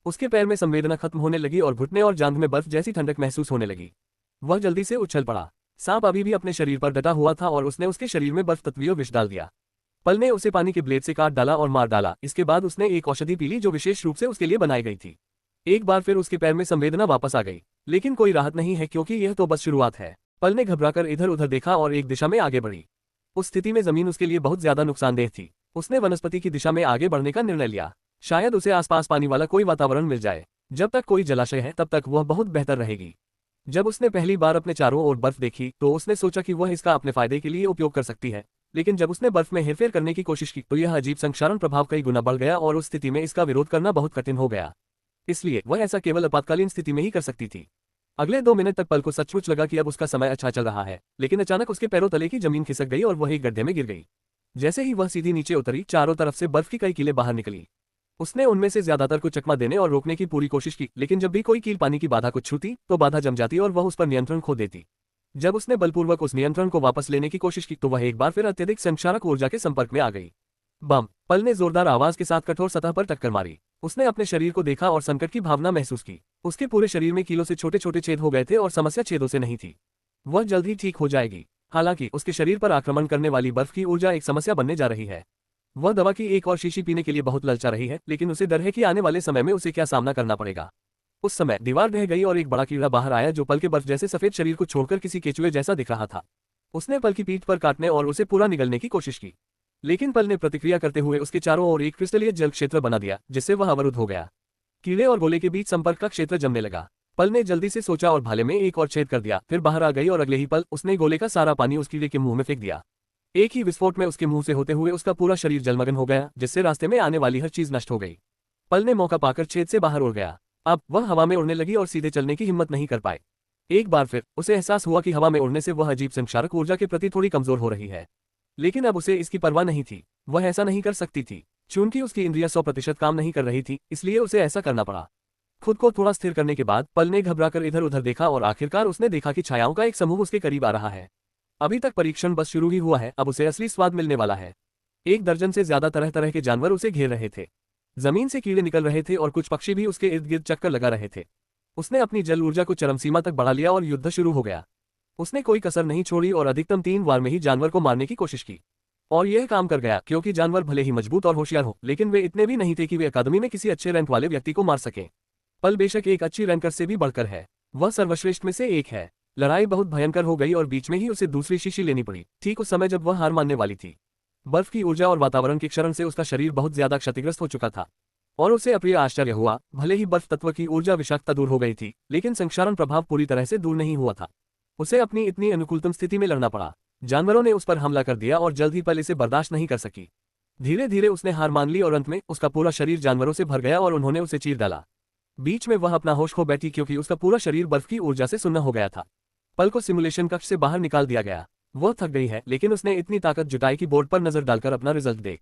उसके पैर में संवेदना खत्म होने लगी और घुटने और जांघ में बर्फ जैसी ठंडक महसूस होने लगी। वह जल्दी से उछल पड़ा। सांप अभी भी अपने शरीर पर डटा हुआ था और उसने उसके शरीर में बर्फ तत्वीय विष डाल दिया। पल ने उसे पानी के ब्लेड से काट डाला और मार डाला। इसके बाद उसने एक औषधि पी ली जो विशेष रूप से उसके लिए बनाई गई थी। एक बार फिर उसके पैर में संवेदना वापस आ गई, लेकिन कोई राहत नहीं है क्योंकि यह तो बस शुरुआत है। पल ने घबराकर इधर उधर देखा और एक दिशा में आगे बढ़ी। उस स्थिति में जमीन उसके लिए बहुत ज्यादा नुकसानदेह थी। उसने वनस्पति की दिशा में आगे बढ़ने का निर्णय लिया। शायद उसे आसपास पानी वाला कोई वातावरण मिल जाए। जब तक कोई जलाशय है तब तक वह बहुत बेहतर रहेगी। जब उसने पहली बार अपने चारों ओर बर्फ देखी तो उसने सोचा कि वह इसका अपने फायदे के लिए उपयोग कर सकती है। लेकिन जब उसने बर्फ में हेरफेर करने की कोशिश की तो यह अजीब संक्षारण प्रभाव कई गुना बढ़ गया और उस स्थिति में इसका विरोध करना बहुत कठिन हो गया। इसलिए वह ऐसा केवल आपातकालीन स्थिति में ही कर सकती थी। अगले 2 मिनट तक पल को सचमुच लगा कि अब उसका समय अच्छा चल रहा है, लेकिन अचानक उसके पैरों तले की जमीन खिसक गई और वह एक गड्ढे में गिर गई। जैसे ही वह सीधी नीचे उतरी, चारों तरफ से बर्फ की कई कीलें बाहर निकली। उसने उनमें से ज्यादातर को चकमा देने और रोकने की पूरी कोशिश की, लेकिन जब भी कोई कील पानी की बाधा को छूती तो बाधा जम जाती और वह उस पर नियंत्रण खो देती। जब उसने बलपूर्वक उस नियंत्रण को वापस लेने की कोशिश की तो वह एक बार फिर अत्यधिक संक्षारक ऊर्जा के संपर्क में आ गई। बम! पल ने जोरदार आवाज के साथ कठोर सतह पर टक्कर मारी। उसने अपने शरीर को देखा और संकट की भावना महसूस की। उसके पूरे शरीर में कीलों से छोटे छोटे छेद हो गए थे और समस्या छेदों से नहीं थी। वह जल्द ही ठीक हो जाएगी। हालांकि उसके शरीर पर आक्रमण करने वाली बर्फ की ऊर्जा एक समस्या बनने जा रही है। वह दवा की एक और शीशी पीने के लिए बहुत ललचा रही है, लेकिन उसे डर है कि आने वाले समय में उसे क्या सामना करना पड़ेगा। उस समय दीवार ढह गई और एक बड़ा कीड़ा बाहर आया जो पल के बर्फ जैसे सफेद शरीर को छोड़कर किसी केचुए जैसा दिख रहा था। उसने पल की पीठ पर काटने और उसे पूरा निगलने की कोशिश की, लेकिन पल ने प्रतिक्रिया करते हुए उसके चारों ओर एक क्रिस्टलीय जल क्षेत्र बना दिया, जिससे वह अवरुद्ध हो गया। कीड़े और गोले के बीच संपर्क का क्षेत्र जमने लगा। पल ने जल्दी से सोचा और भाले में एक और छेद कर दिया, फिर बाहर आ गई और अगले ही पल उसने गोले का सारा पानी उस कीड़े के मुंह में फेंक दिया। एक ही विस्फोट में उसके मुंह से होते हुए उसका पूरा शरीर जलमग्न हो गया, जिससे रास्ते में आने वाली हर चीज नष्ट हो गई। पल ने मौका पाकर छेद से बाहर उड़ गया। अब वह हवा में उड़ने लगी और सीधे चलने की हिम्मत नहीं कर पाए। एक बार फिर उसे एहसास हुआ कि हवा में उड़ने से वह अजीब संक्षारक ऊर्जा के प्रति थोड़ी कमजोर हो रही है, लेकिन अब उसे इसकी परवाह नहीं थी। वह ऐसा नहीं कर सकती थी, चूंकि उसकी इंद्रियां 100% काम नहीं कर रही थी, इसलिए उसे ऐसा करना पड़ा। खुद को थोड़ा स्थिर करने के बाद पल ने घबराकर इधर उधर देखा और आखिरकार उसने देखा कि छायाओं का एक समूह उसके करीब आ रहा है। अभी तक परीक्षण बस शुरू ही हुआ है, अब उसे असली स्वाद मिलने वाला है। 1 दर्जन से ज्यादा तरह तरह के जानवर उसे घेर रहे थे। जमीन से कीड़े निकल रहे थे और कुछ पक्षी भी उसके इर्द गिर्द चक्कर लगा रहे थे। उसने अपनी जल ऊर्जा को चरम सीमा तक बढ़ा लिया और युद्ध शुरू हो गया। उसने कोई कसर नहीं छोड़ी और अधिकतम 3 बार में ही जानवर को मारने की कोशिश की। और यह काम कर गया, क्योंकि जानवर भले ही मजबूत और होशियार हो, लेकिन वे इतने भी नहीं थे कि वे अकादमी में किसी अच्छे रैंक वाले व्यक्ति को मार सकें। पल बेशक एक अच्छी रैंकर से भी बढ़कर है, वह सर्वश्रेष्ठ में से एक है। लड़ाई बहुत भयंकर हो गई और बीच में ही उसे दूसरी शीशी लेनी पड़ी, ठीक उस समय जब वह हार मानने वाली थी। बर्फ की ऊर्जा और वातावरण के क्षरण से उसका शरीर बहुत ज्यादा क्षतिग्रस्त हो चुका था और उसे अप्रिय आश्चर्य हुआ। भले ही बर्फ तत्व की ऊर्जा विषाक्तता दूर हो गई थी, लेकिन संक्षारण प्रभाव पूरी तरह से दूर नहीं हुआ था। उसे अपनी इतनी अनुकूलतम स्थिति में लड़ना पड़ा। जानवरों ने उस पर हमला कर दिया और जल्द ही पल इसे बर्दाश्त नहीं कर सकी। धीरे धीरे उसने हार मान ली और अंत में उसका पूरा शरीर जानवरों से भर गया और उन्होंने उसे चीर डाला। बीच में वह अपना होश खो बैठी, क्योंकि उसका पूरा शरीर बर्फ की ऊर्जा से सुन्न हो गया था। पल को सिमुलेशन कक्ष से बाहर निकाल दिया गया। वह थक गई है, लेकिन उसने इतनी ताकत जुटाई कि बोर्ड पर नजर डालकर अपना रिजल्ट देख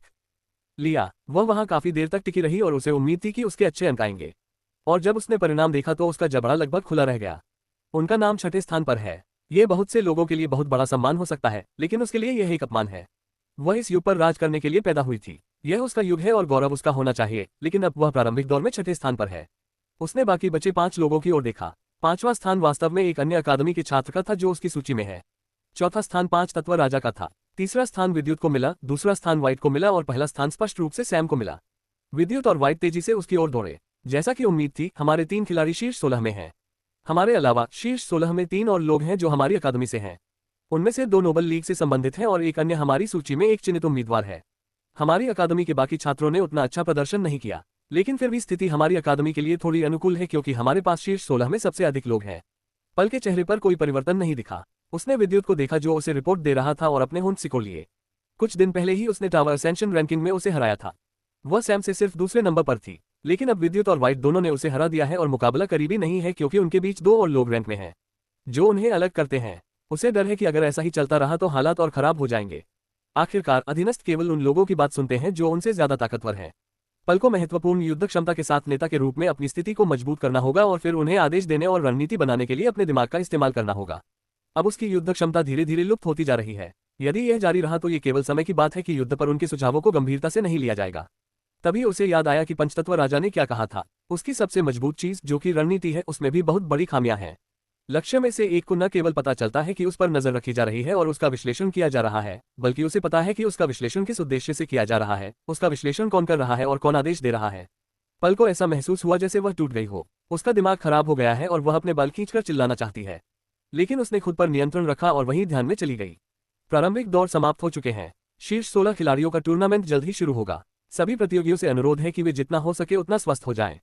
लिया। वह वहां काफी देर तक टिकी रही और उसे उम्मीद थी कि उसके अच्छे अंक आएंगे। और जब उसने परिणाम देखा तो उसका जबड़ा लगभग खुला रह गया। उनका नाम 6ठे स्थान पर है। यह बहुत से लोगों के लिए बहुत बड़ा सम्मान हो सकता है, लेकिन उसके लिए यह एक अपमान है। वह इस युग पर राज करने के लिए पैदा हुई थी। यह उसका युग है और गौरव उसका होना चाहिए, लेकिन अब वह प्रारंभिक दौर में 6ठे स्थान पर है। उसने बाकी बचे 5 लोगों की ओर देखा। 5वां स्थान वास्तव में एक अन्य अकादमी के छात्र का था जो उसकी सूची में है। 4था स्थान 5 तत्व राजा का था। तीसरा स्थान विद्युत को मिला, दूसरा स्थान व्हाइट को मिला और पहला स्थान स्पष्ट रूप से सैम को मिला। विद्युत और व्हाइट तेजी से उसकी ओर दौड़े। जैसा कि उम्मीद थी, हमारे 3 खिलाड़ी शीर्ष 16 में हैं। हमारे अलावा शीर्ष 16 में 3 और लोग हैं जो हमारी अकादमी से हैं। उनमें से 2 नोबल लीग से संबंधित हैं और एक अन्य हमारी सूची में एक चिन्हित उम्मीदवार है। हमारी अकादमी के बाकी छात्रों ने उतना अच्छा प्रदर्शन नहीं किया, लेकिन फिर भी स्थिति हमारी अकादमी के लिए थोड़ी अनुकूल है, क्योंकि हमारे पास शीर्ष 16 में सबसे अधिक लोग हैं। पल के चेहरे पर कोई परिवर्तन नहीं दिखा। उसने विद्युत को देखा जो उसे रिपोर्ट दे रहा था और अपने होंठ सिकोड़ लिए। कुछ दिन पहले ही उसने टावर असेंशन रैंकिंग में उसे हराया था। वह सैम से सिर्फ दूसरे नंबर पर थी, लेकिन अब विद्युत और व्हाइट दोनों ने उसे हरा दिया है और मुकाबला करीबी नहीं है, क्योंकि उनके बीच 2 और लोग रैंक में हैं जो उन्हें अलग करते हैं। उसे डर है कि अगर ऐसा ही चलता रहा तो हालात और खराब हो जाएंगे। आखिरकार अधीनस्थ केवल उन लोगों की बात सुनते हैं जो उनसे ज्यादा ताकतवर हैं। पल को महत्वपूर्ण युद्ध क्षमता के साथ नेता के रूप में अपनी स्थिति को मजबूत करना होगा और फिर उन्हें आदेश देने और रणनीति बनाने के लिए अपने दिमाग का इस्तेमाल करना होगा। अब उसकी युद्ध क्षमता धीरे धीरे लुप्त होती जा रही है। यदि यह जारी रहा तो ये केवल समय की बात है कि युद्ध पर उनके सुझावों को गंभीरता से नहीं लिया जाएगा। तभी उसे याद आया कि पंचतत्व राजा ने क्या कहा था। उसकी सबसे मजबूत चीज जो कि रणनीति है, उसमें भी बहुत बड़ी खामियां हैं। लक्ष्य में से एक को न केवल पता चलता है कि उस पर नजर रखी जा रही है और उसका विश्लेषण किया जा रहा है, बल्कि उसे पता है कि उसका विश्लेषण किस उद्देश्य से किया जा रहा है, उसका विश्लेषण कौन कर रहा है और कौन आदेश दे रहा है। पल को ऐसा महसूस हुआ जैसे वह टूट गई हो। उसका दिमाग खराब हो गया है और वह अपने बाल खींचकर चिल्लाना चाहती है, लेकिन उसने खुद पर नियंत्रण रखा और वहीं ध्यान में चली गई। प्रारंभिक दौर समाप्त हो चुके हैं। शीर्ष 16 खिलाड़ियों का टूर्नामेंट जल्द ही शुरू होगा। सभी प्रतियोगियों से अनुरोध है कि वे जितना हो सके उतना स्वस्थ हो जाएं।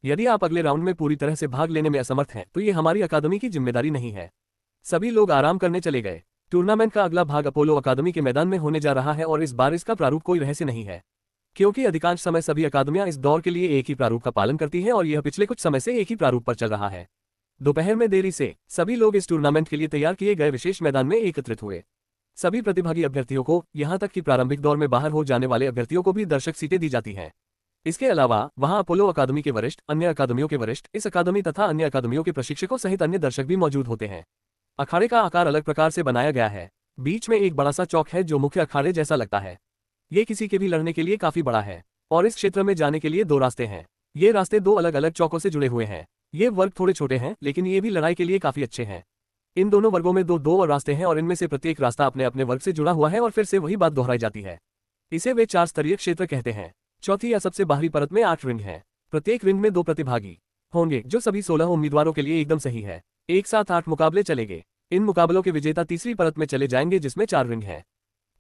यदि आप अगले राउंड में पूरी तरह से भाग लेने में असमर्थ हैं तो ये हमारी अकादमी की जिम्मेदारी नहीं है। सभी लोग आराम करने चले गए। टूर्नामेंट का अगला भाग अपोलो अकादमी के मैदान में होने जा रहा है और इस बार इसका प्रारूप कोई रहस्य नहीं है, क्योंकि अधिकांश समय सभी अकादमियां इस दौर के लिए एक ही प्रारूप का पालन करती हैं और यह पिछले कुछ समय से एक ही प्रारूप पर चल रहा है। दोपहर में देरी से सभी लोग इस टूर्नामेंट के लिए तैयार किए गए विशेष मैदान में एकत्रित हुए। सभी प्रतिभागी अभ्यर्थियों को, यहां तक कि प्रारंभिक दौर में बाहर हो जाने वाले अभ्यर्थियों को भी दर्शक सीटें दी जाती हैं। इसके अलावा वहां अपोलो अकादमी के वरिष्ठ, अन्य अकादमियों के वरिष्ठ, इस अकादमी तथा अन्य अकादमियों के प्रशिक्षकों सहित अन्य दर्शक भी मौजूद होते हैं। अखाड़े का आकार अलग प्रकार से बनाया गया है। बीच में एक बड़ा सा चौक है जो मुख्य अखाड़े जैसा लगता है। ये किसी के भी लड़ने के लिए काफी बड़ा है और इस क्षेत्र में जाने के लिए 2 रास्ते हैं। ये रास्ते 2 अलग अलग चौकों से जुड़े हुए हैं। ये वर्ग थोड़े छोटे हैं, लेकिन ये भी लड़ाई के लिए काफी अच्छे हैं। इन दोनों वर्गों में 2 और रास्ते हैं और इनमें से प्रत्येक रास्ता अपने अपने वर्ग से जुड़ा हुआ है और फिर से वही बात दोहराई जाती है। इसे वे 4 स्तरीय क्षेत्र कहते हैं। चौथी या सबसे बाहरी परत में 8 रिंग हैं। प्रत्येक रिंग में 2 प्रतिभागी होंगे, जो सभी 16 उम्मीदवारों के लिए एकदम सही है। एक साथ 8 मुकाबले चलेंगे। इन मुकाबलों के विजेता तीसरी परत में चले जाएंगे जिसमें 4 रिंग हैं।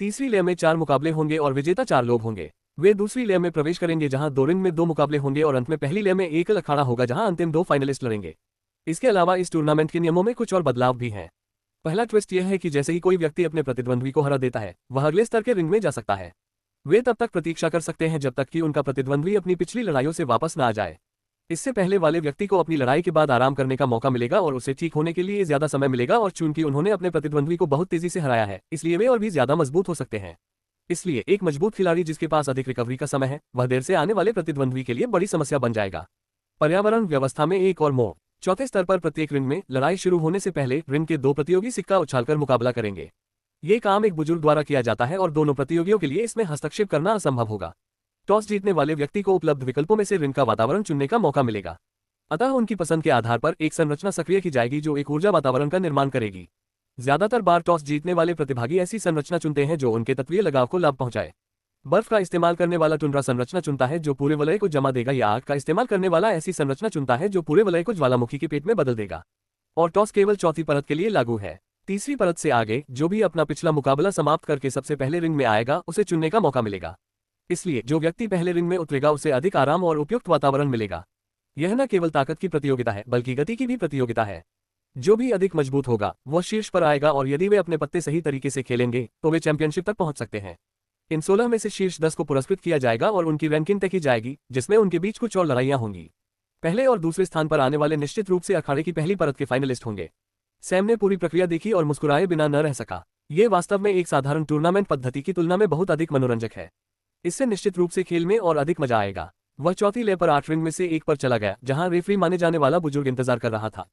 तीसरी लेयर में 4 मुकाबले होंगे और विजेता 4 लोग होंगे। वे दूसरी लेयर में प्रवेश करेंगे जहां 2 रिंग में 2 मुकाबले होंगे और अंत में पहली लेयर में एक अखाड़ा होगा जहां अंतिम 2 फाइनलिस्ट लड़ेंगे। इसके अलावा इस टूर्नामेंट के नियमों में कुछ और बदलाव भी हैं। पहला ट्विस्ट यह है कि जैसे ही कोई व्यक्ति अपने प्रतिद्वंद्वी को हरा देता है, वह अगले स्तर के रिंग में जा सकता है। वे तब तक प्रतीक्षा कर सकते हैं जब तक कि उनका प्रतिद्वंद्वी अपनी पिछली लड़ाइयों से वापस न आ जाए। इससे पहले वाले व्यक्ति को अपनी लड़ाई के बाद आराम करने का मौका मिलेगा और उसे ठीक होने के लिए ज्यादा समय मिलेगा, और चूंकि उन्होंने अपने प्रतिद्वंद्वी को बहुत तेजी से हराया है, इसलिए वे और भी ज्यादा मजबूत हो सकते हैं। इसलिए एक मजबूत खिलाड़ी जिसके पास अधिक रिकवरी का समय है, वह देर से आने वाले प्रतिद्वंद्वी के लिए बड़ी समस्या बन जाएगा। पर्यावरण व्यवस्था में एक और मोड़। चौथे स्तर पर प्रत्येक रिंग में लड़ाई शुरू होने से पहले रिंग के दो प्रतियोगी सिक्का उछालकर मुकाबला करेंगे। ये काम एक बुजुर्ग द्वारा किया जाता है और दोनों प्रतियोगियों के लिए इसमें हस्तक्षेप करना असंभव होगा। टॉस जीतने वाले व्यक्ति को उपलब्ध विकल्पों में से रिंग का वातावरण चुनने का मौका मिलेगा। अतः उनकी पसंद के आधार पर एक संरचना सक्रिय की जाएगी जो एक ऊर्जा वातावरण का निर्माण करेगी। ज्यादातर बार टॉस जीतने वाले प्रतिभागी ऐसी संरचना चुनते हैं जो उनके तत्वीय लगाव को लाभ पहुंचाए। बर्फ का इस्तेमाल करने वाला टुंड्रा संरचना चुनता है जो पूरे वलय को जमा देगा, या आग का इस्तेमाल करने वाला ऐसी संरचना चुनता है जो पूरे वलय को ज्वालामुखी के पेट में बदल देगा। और टॉस केवल चौथी परत के लिए लागू है। तीसरी परत से आगे जो भी अपना पिछला मुकाबला समाप्त करके सबसे पहले रिंग में आएगा, उसे चुनने का मौका मिलेगा। इसलिए जो व्यक्ति पहले रिंग में उतरेगा उसे अधिक आराम और उपयुक्त वातावरण मिलेगा। यह न केवल ताकत की प्रतियोगिता है बल्कि गति की भी प्रतियोगिता है। जो भी अधिक मजबूत होगा वह शीर्ष पर आएगा, और यदि वे अपने पत्ते सही तरीके से खेलेंगे तो वे चैंपियनशिप तक पहुंच सकते हैं। इन 16 में से शीर्ष 10 को पुरस्कृत किया जाएगा और उनकी रैंकिंग तय की जाएगी, जिसमें उनके बीच कुछ और लड़ाइयां होंगी। पहले और दूसरे स्थान पर आने वाले निश्चित रूप से अखाड़े की पहली परत के फाइनलिस्ट होंगे। सैम ने पूरी प्रक्रिया देखी और मुस्कुराए बिना न रह सका। ये वास्तव में एक साधारण टूर्नामेंट पद्धति की तुलना में बहुत अधिक मनोरंजक है। इससे निश्चित रूप से खेल में और अधिक मजा आएगा। वह चौथी ले पर 8 रिंग में से एक पर चला गया, जहां रेफरी माने जाने वाला बुजुर्ग इंतजार कर रहा था।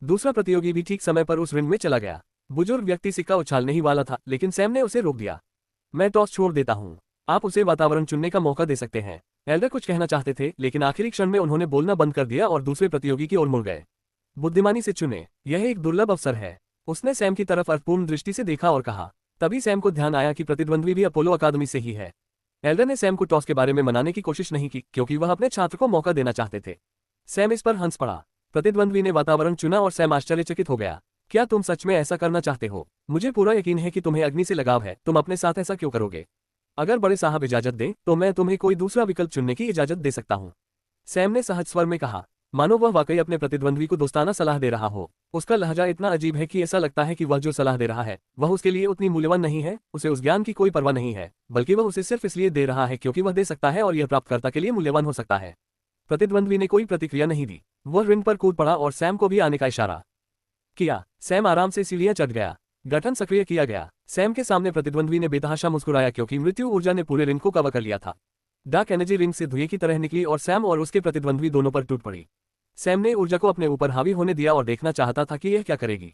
दूसरा प्रतियोगी भी ठीक समय पर उस रिंग में चला गया। बुजुर्ग व्यक्ति सिक्का उछालने ही वाला था, लेकिन सैम ने उसे रोक दिया। मैं टॉस छोड़ देता हूं, आप उसे वातावरण चुनने का मौका दे सकते हैं। एल्डर कुछ कहना चाहते थे, लेकिन आखिरी क्षण में उन्होंने बोलना बंद कर दिया और दूसरे प्रतियोगी की ओर मुड़ गए। बुद्धिमानी से चुने, यह एक दुर्लभ अवसर है। उसने सैम की तरफ अर्थपूर्ण दृष्टि से देखा और कहा। तभी सैम को ध्यान आया कि प्रतिद्वंद्वी भी अपोलो अकादमी से ही है। एल्डर ने सैम को टॉस के बारे में मनाने की कोशिश नहीं की, क्योंकि वह अपने छात्र को मौका देना चाहते थे। सैम इस पर हंस पड़ा। प्रतिद्वंद्वी ने वातावरण चुना और सैम आश्चर्यचकित हो गया। क्या तुम सच में ऐसा करना चाहते हो? मुझे पूरा यकीन है कि तुम्हें अग्नि से लगाव है, तुम अपने साथ ऐसा क्यों करोगे? अगर बड़े साहब इजाजत दें तो मैं तुम्हें कोई दूसरा विकल्प चुनने की इजाजत दे सकता हूँ, सैम ने सहज स्वर में कहा, मानो वह वाकई अपने प्रतिद्वंद्वी को दोस्ताना सलाह दे रहा हो। उसका लहजा इतना अजीब है कि ऐसा लगता है कि वह जो सलाह दे रहा है वह उसके लिए उतनी मूल्यवान नहीं है। उसे उस ज्ञान की कोई परवाह नहीं है, बल्कि वह उसे सिर्फ इसलिए दे रहा है क्योंकि वह दे सकता है और यह प्राप्तकर्ता के लिए मूल्यवान हो सकता है। प्रतिद्वंद्वी ने कोई प्रतिक्रिया नहीं दी। वह रिंग पर कूद पड़ा और सैम को भी आने का इशारा किया। सैम आराम से सीढ़ियां चढ़ गया। गठन सक्रिय किया गया। सैम के सामने प्रतिद्वंद्वी ने बेतहाशा मुस्कुराया क्योंकि मृत्यु ऊर्जा ने पूरे रिंग को कवर कर लिया था। डार्क एनर्जी रिंग से धुएं की तरह निकली और सैम और उसके प्रतिद्वंद्वी दोनों पर टूट पड़ी। सैम ने ऊर्जा को अपने ऊपर हावी होने दिया और देखना चाहता था कि यह क्या करेगी।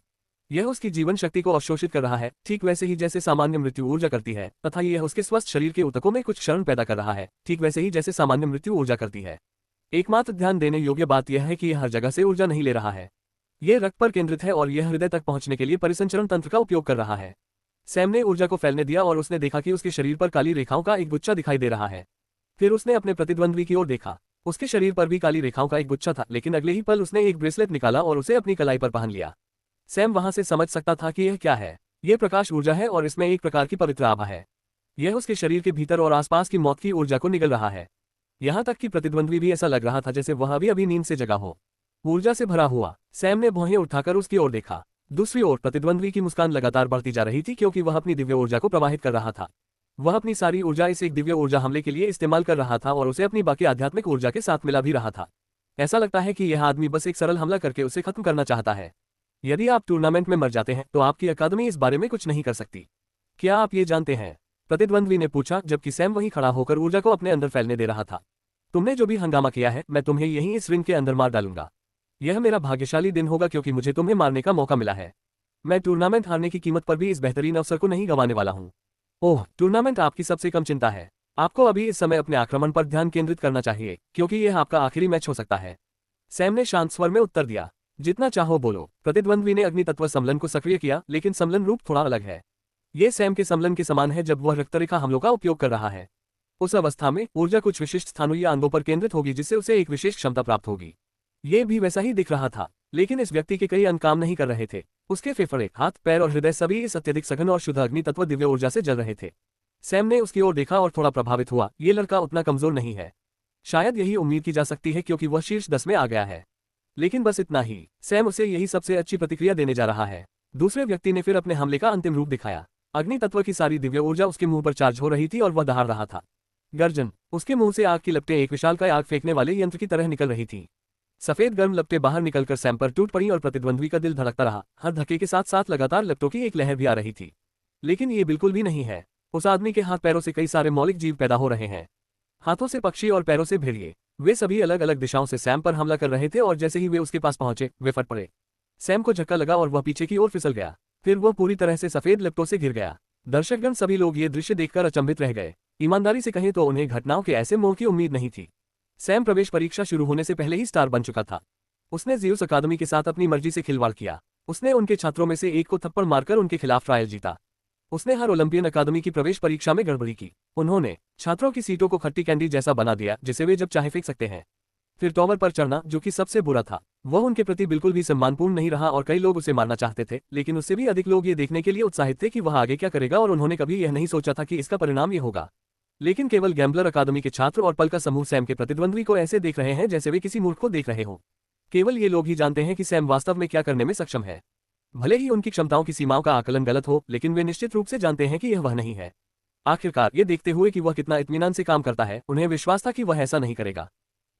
यह उसकी जीवन शक्ति को अवशोषित कर रहा है, ठीक वैसे ही जैसे सामान्य मृत्यु ऊर्जा करती है, तथा यह उसके स्वस्थ शरीर के ऊतकों में कुछ क्षरण पैदा कर रहा है, ठीक वैसे ही जैसे सामान्य मृत्यु ऊर्जा करती है। एकमात्र ध्यान देने योग्य बात यह है कि यह हर जगह से ऊर्जा नहीं ले रहा है। यह रक्त पर केंद्रित है और यह हृदय तक पहुंचने के लिए परिसंचरण तंत्र का उपयोग कर रहा है। सैम ने ऊर्जा को फैलने दिया और उसने देखा कि उसके शरीर पर काली रेखाओं का एक गुच्छा दिखाई दे रहा है। फिर उसने अपने प्रतिद्वंद्वी की ओर देखा। उसके शरीर पर भी काली रेखाओं का एक गुच्छा था, लेकिन अगले ही पल उसने एक ब्रेसलेट निकाला और उसे अपनी कलाई पर पहन लिया। सैम वहां से समझ सकता था कि यह क्या है। यह प्रकाश ऊर्जा है और इसमें एक प्रकार की पवित्र आभा है। यह उसके शरीर के भीतर और आसपास की मौत की ऊर्जा को निगल रहा है। यहां तक कि प्रतिद्वंद्वी भी ऐसा लग रहा था जैसे वह अभी नींद से जगा हो। ऊर्जा से भरा हुआ। सैम ने भौहें उठाकर उसकी ओर देखा। दूसरी ओर प्रतिद्वंद्वी की मुस्कान लगातार बढ़ती जा रही थी क्योंकि वह अपनी दिव्य ऊर्जा को प्रवाहित कर रहा था। वह अपनी सारी ऊर्जा इस एक दिव्य ऊर्जा हमले के लिए इस्तेमाल कर रहा था और उसे अपनी बाकी आध्यात्मिक ऊर्जा के साथ मिला भी रहा था। ऐसा लगता है कि यह आदमी बस एक सरल हमला करके उसे खत्म करना चाहता है। यदि आप टूर्नामेंट में मर जाते हैं तो आपकी अकादमी इस बारे में कुछ नहीं कर सकती। क्या आप ये जानते हैं? प्रतिद्वंद्वी ने पूछा, जबकि सैम वहीं खड़ा होकर ऊर्जा को अपने अंदर फैलने दे रहा था। तुमने जो भी हंगामा किया है, मैं तुम्हें यहीं इस रिंग के अंदर मार डालूंगा। यह मेरा भाग्यशाली दिन होगा क्योंकि मुझे तुम्हें मारने का मौका मिला है। मैं टूर्नामेंट हारने की कीमत पर भी इस बेहतरीन अवसर को नहीं गंवाने वाला हूं। ओह, टूर्नामेंट आपकी सबसे कम चिंता है। आपको अभी इस समय अपने आक्रमण पर ध्यान केंद्रित करना चाहिए क्योंकि यह आपका आखिरी मैच हो सकता है। सैम ने शांत स्वर में उत्तर दिया। जितना चाहो बोलो। प्रतिद्वंद्वी ने अग्नि तत्व सम्मेलन को सक्रिय किया, लेकिन सम्मेलन रूप थोड़ा अलग है। यह सैम के सम्मेलन के समान है जब वह रक्तरेखा हमलों का उपयोग कर रहा है। उस अवस्था में ऊर्जा कुछ विशिष्ट स्थानों या अंगों पर केंद्रित होगी जिससे उसे एक विशेष क्षमता प्राप्त होगी। यह भी वैसा ही दिख रहा था, लेकिन इस व्यक्ति के कई अंग काम नहीं कर रहे थे। उसके फेफड़े, हाथ, पैर और हृदय सभी इस अत्यधिक सघन और शुद्ध अग्नि तत्व दिव्य ऊर्जा से जल रहे थे। सैम ने उसकी ओर देखा और थोड़ा प्रभावित हुआ। ये लड़का उतना कमजोर नहीं है। शायद यही उम्मीद की जा सकती है क्योंकि वह शीर्ष 10 में आ गया है। लेकिन बस इतना ही। सैम उसे यही सबसे अच्छी प्रतिक्रिया देने जा रहा है। दूसरे व्यक्ति ने फिर अपने हमले का अंतिम रूप दिखाया। अग्नि तत्व की सारी दिव्य ऊर्जा उसके मुंह पर चार्ज हो रही थी और वह दहाड़ रहा था। गर्जन। उसके मुंह से आग की लपटें एक विशालकाय आग फेंकने वाले यंत्र की तरह निकल रही थी। सफेद गर्म लपटें बाहर निकलकर सैम पर टूट पड़ी और प्रतिद्वंद्वी का दिल धड़कता रहा। हर धक्के के साथ साथ लगातार लपटों की एक लहर भी आ रही थी। लेकिन ये बिल्कुल भी नहीं है। उस आदमी के हाथ पैरों से कई सारे मौलिक जीव पैदा हो रहे हैं। हाथों से पक्षी और पैरों से भेड़िए। वे सभी अलग अलग दिशाओं से सैम पर हमला कर रहे थे और जैसे ही वे उसके पास पहुंचे वे फट पड़े। सैम को झटका लगा और वह पीछे की ओर फिसल गया। फिर वह पूरी तरह से सफेद लपटों से घिर गया। दर्शकगण सभी लोग ये दृश्य देखकर अचंभित रह गए। ईमानदारी से कहें तो उन्हें घटनाओं के ऐसे मोड़ की उम्मीद नहीं थी। सैम प्रवेश परीक्षा शुरू होने से पहले ही स्टार बन चुका था। उसने ज़्यूस अकादमी के साथ अपनी मर्जी से खिलवाड़ किया। उसने उनके छात्रों में से एक को थप्पड़ मारकर उनके खिलाफ ट्रायल जीता। उसने हर ओलंपियन अकादमी की प्रवेश परीक्षा में गड़बड़ी की। उन्होंने छात्रों की सीटों को खट्टी कैंडी जैसा बना दिया जिसे वे जब चाहे फेंक सकते हैं। फिर टॉवर पर चढ़ना, जो कि सबसे बुरा था, वह उनके प्रति बिल्कुल भी सम्मानपूर्ण नहीं रहा और कई लोग उसे मारना चाहते थे, लेकिन उससे भी अधिक लोग ये देखने के लिए उत्साहित थे कि वह आगे क्या करेगा और उन्होंने कभी यह नहीं सोचा था कि इसका परिणाम ये होगा। लेकिन केवल गैम्बलर अकादमी के छात्र और पल का समूह सैम के प्रतिद्वंद्वी को ऐसे देख रहे हैं जैसे वे किसी मूर्ख को देख रहे हों। केवल ये लोग ही जानते हैं कि सैम वास्तव में क्या करने में सक्षम है। भले ही उनकी क्षमताओं की सीमाओं का आकलन गलत हो, लेकिन वे निश्चित रूप से जानते हैं कि यह वह नहीं है। आखिरकार ये देखते हुए कि वह कितना इत्मीनान से काम करता है, उन्हें विश्वास था कि वह ऐसा नहीं करेगा।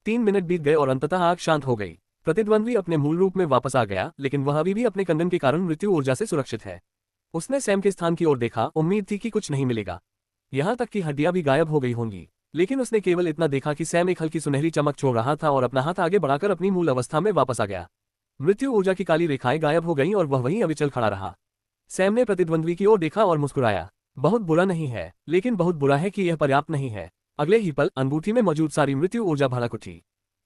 3 मिनट बीत गए और अंततः आग शांत हो गई। प्रतिद्वंद्वी अपने मूल रूप में वापस आ गया, लेकिन वह अभी भी अपने कंदन के कारण मृत्यु ऊर्जा से सुरक्षित है। उसने सैम के स्थान की ओर देखा। उम्मीद थी कि कुछ नहीं मिलेगा, यहाँ तक कि हड्डियां भी गायब हो गई होंगी, लेकिन उसने केवल इतना देखा कि सैम एक हल्की सुनहरी चमक छोड़ रहा था और अपना हाथ आगे बढ़ाकर अपनी मूल अवस्था में वापस आ गया। मृत्यु ऊर्जा की काली रेखाएं गायब हो गईं और वह वहीं अविचल खड़ा रहा। सैम ने प्रतिद्वंद्वी की ओर देखा और मुस्कुराया। बहुत बुरा नहीं है, लेकिन बहुत बुरा है कि यह पर्याप्त नहीं है। अगले ही पल अंगूठी में मौजूद सारी मृत्यु ऊर्जा भड़क उठी।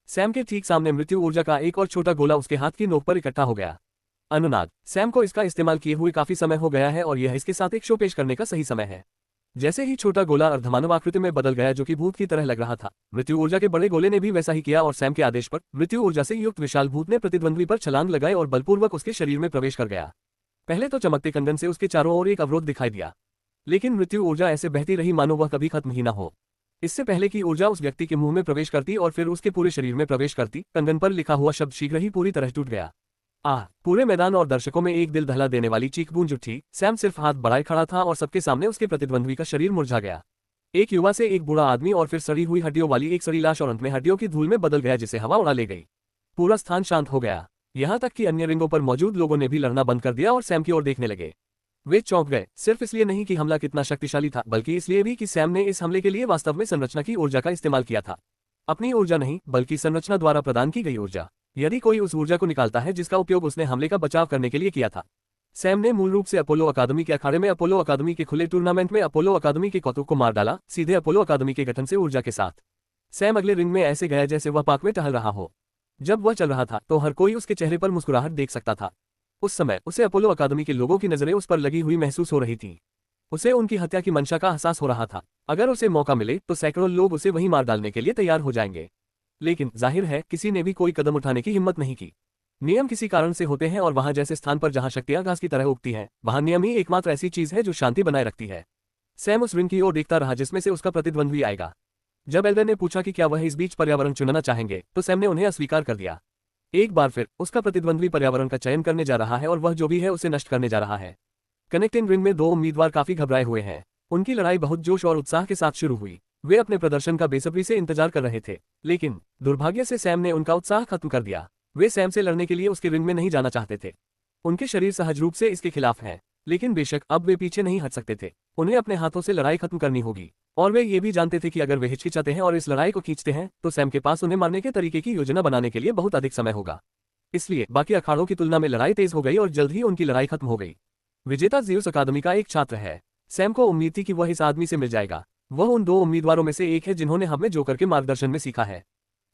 सैम के ठीक सामने मृत्यु ऊर्जा का एक और छोटा गोला उसके हाथ की नोक पर इकट्ठा हो गया। अनुनाद, सैम को इसका इस्तेमाल किए हुए काफी समय हो गया है और यह इसके साथ एक शो पेश करने का सही समय है। जैसे ही छोटा गोला अर्धमानव आकृति में बदल गया, जो कि भूत की तरह लग रहा था, मृत्यु ऊर्जा के बड़े गोले ने भी वैसा ही किया और सैम के आदेश पर मृत्यु ऊर्जा से युक्त विशाल भूत ने प्रतिद्वंद्वी पर छलांग लगाई और बलपूर्वक उसके शरीर में प्रवेश कर गया। पहले तो चमकते कंदन से उसके चारों ओर एक अवरोध दिखाई दिया, लेकिन मृत्यु ऊर्जा ऐसे बहती रही मानो वह कभी खत्म ही न हो। इससे पहले कि ऊर्जा उस व्यक्ति के मुंह में प्रवेश करती और फिर उसके पूरे शरीर में प्रवेश करती, कंगन पर लिखा हुआ शब्द शीघ्र ही पूरी तरह टूट गया। पूरे मैदान और दर्शकों में एक दिल दहला देने वाली चीख गूंज उठी। सैम सिर्फ हाथ बढ़ाए खड़ा था और सबके सामने उसके प्रतिद्वंद्वी का शरीर मुरझा गया। एक युवा से एक बूढ़ा आदमी और फिर सड़ी हुई हड्डियों वाली एक सड़ी लाश और अंत में हड्डियों की धूल में बदल गया जिसे हवा उड़ा ले गई। पूरा स्थान शांत हो गया, यहाँ तक कि अन्य रिंगों पर मौजूद लोगों ने भी लड़ना बंद कर दिया और सैम की ओर देखने लगे। वे चौंक गए, सिर्फ इसलिए नहीं कि हमला कितना शक्तिशाली था, बल्कि इसलिए भी कि सैम ने इस हमले के लिए वास्तव में संरचना की ऊर्जा का इस्तेमाल किया था। अपनी ऊर्जा नहीं, बल्कि संरचना द्वारा प्रदान की गई ऊर्जा। यदि कोई उस ऊर्जा को निकालता है जिसका उपयोग उसने हमले का बचाव करने के लिए किया था। सैम ने मूल रूप से अपोलो अकादमी के अखाड़े में अपोलो अकादमी के खुले टूर्नामेंट में अपोलो अकादमी के कौतुक को मार डाला, सीधे अपोलो अकादमी के गठन से ऊर्जा के साथ। सैम अगले रिंग में ऐसे गया जैसे वह पार्क में टहल रहा हो। जब वह चल रहा था तो हर कोई उसके चेहरे पर मुस्कुराहट देख सकता था। उस समय उसे अपोलो अकादमी के लोगों की नजरें उस पर लगी हुई महसूस हो रही थीं। उसे उनकी हत्या की मंशा का एहसास हो रहा था। अगर उसे मौका मिले तो सैकड़ों लोग उसे वहीं मार डालने के लिए तैयार हो जाएंगे, लेकिन जाहिर है किसी ने भी कोई कदम उठाने की हिम्मत नहीं की। नियम किसी कारण से होते हैं और वहां जैसे स्थान पर जहां शक्तियां घास की तरह उगती हैं, वहां नियम ही एकमात्र ऐसी चीज है जो शांति बनाए रखती है। सैम उस रिंग की ओर देखता रहा जिसमें से उसका प्रतिद्वंद्वी आएगा। जब एल्डर ने पूछा कि क्या वह इस बीच पर्यावरण चुनना चाहेंगे, तो सैम ने उन्हें अस्वीकार कर दिया। एक बार फिर उसका प्रतिद्वंद्वी पर्यावरण का चयन करने जा रहा है और वह जो भी है उसे नष्ट करने जा रहा है। कनेक्टिंग रिंग में 2 उम्मीदवार काफी घबराए हुए हैं। उनकी लड़ाई बहुत जोश और उत्साह के साथ शुरू हुई। वे अपने प्रदर्शन का बेसब्री से इंतजार कर रहे थे, लेकिन दुर्भाग्य से सैम ने उनका उत्साह खत्म कर दिया। वे सैम से लड़ने के लिए उसके रिंग में नहीं जाना चाहते थे। उनके शरीर सहज रूप से इसके खिलाफ हैं, लेकिन बेशक अब वे पीछे नहीं हट सकते थे। उन्हें अपने हाथों से लड़ाई खत्म करनी होगी, और वे ये भी जानते थे कि अगर वे हिचकिचाते हैं और इस लड़ाई को खींचते हैं तो सैम के पास उन्हें मारने के तरीके की योजना बनाने के लिए बहुत अधिक समय होगा। इसलिए बाकी अखाड़ों की तुलना में लड़ाई तेज हो गई और जल्द ही उनकी लड़ाई खत्म हो गई। विजेता ज़्यूस अकादमी का एक छात्र है। सैम को उम्मीद थी कि वह इस आदमी से मिल जाएगा। वह उन 2 उम्मीदवारों में से एक है जिन्होंने हमें जोकर के मार्गदर्शन में सीखा है।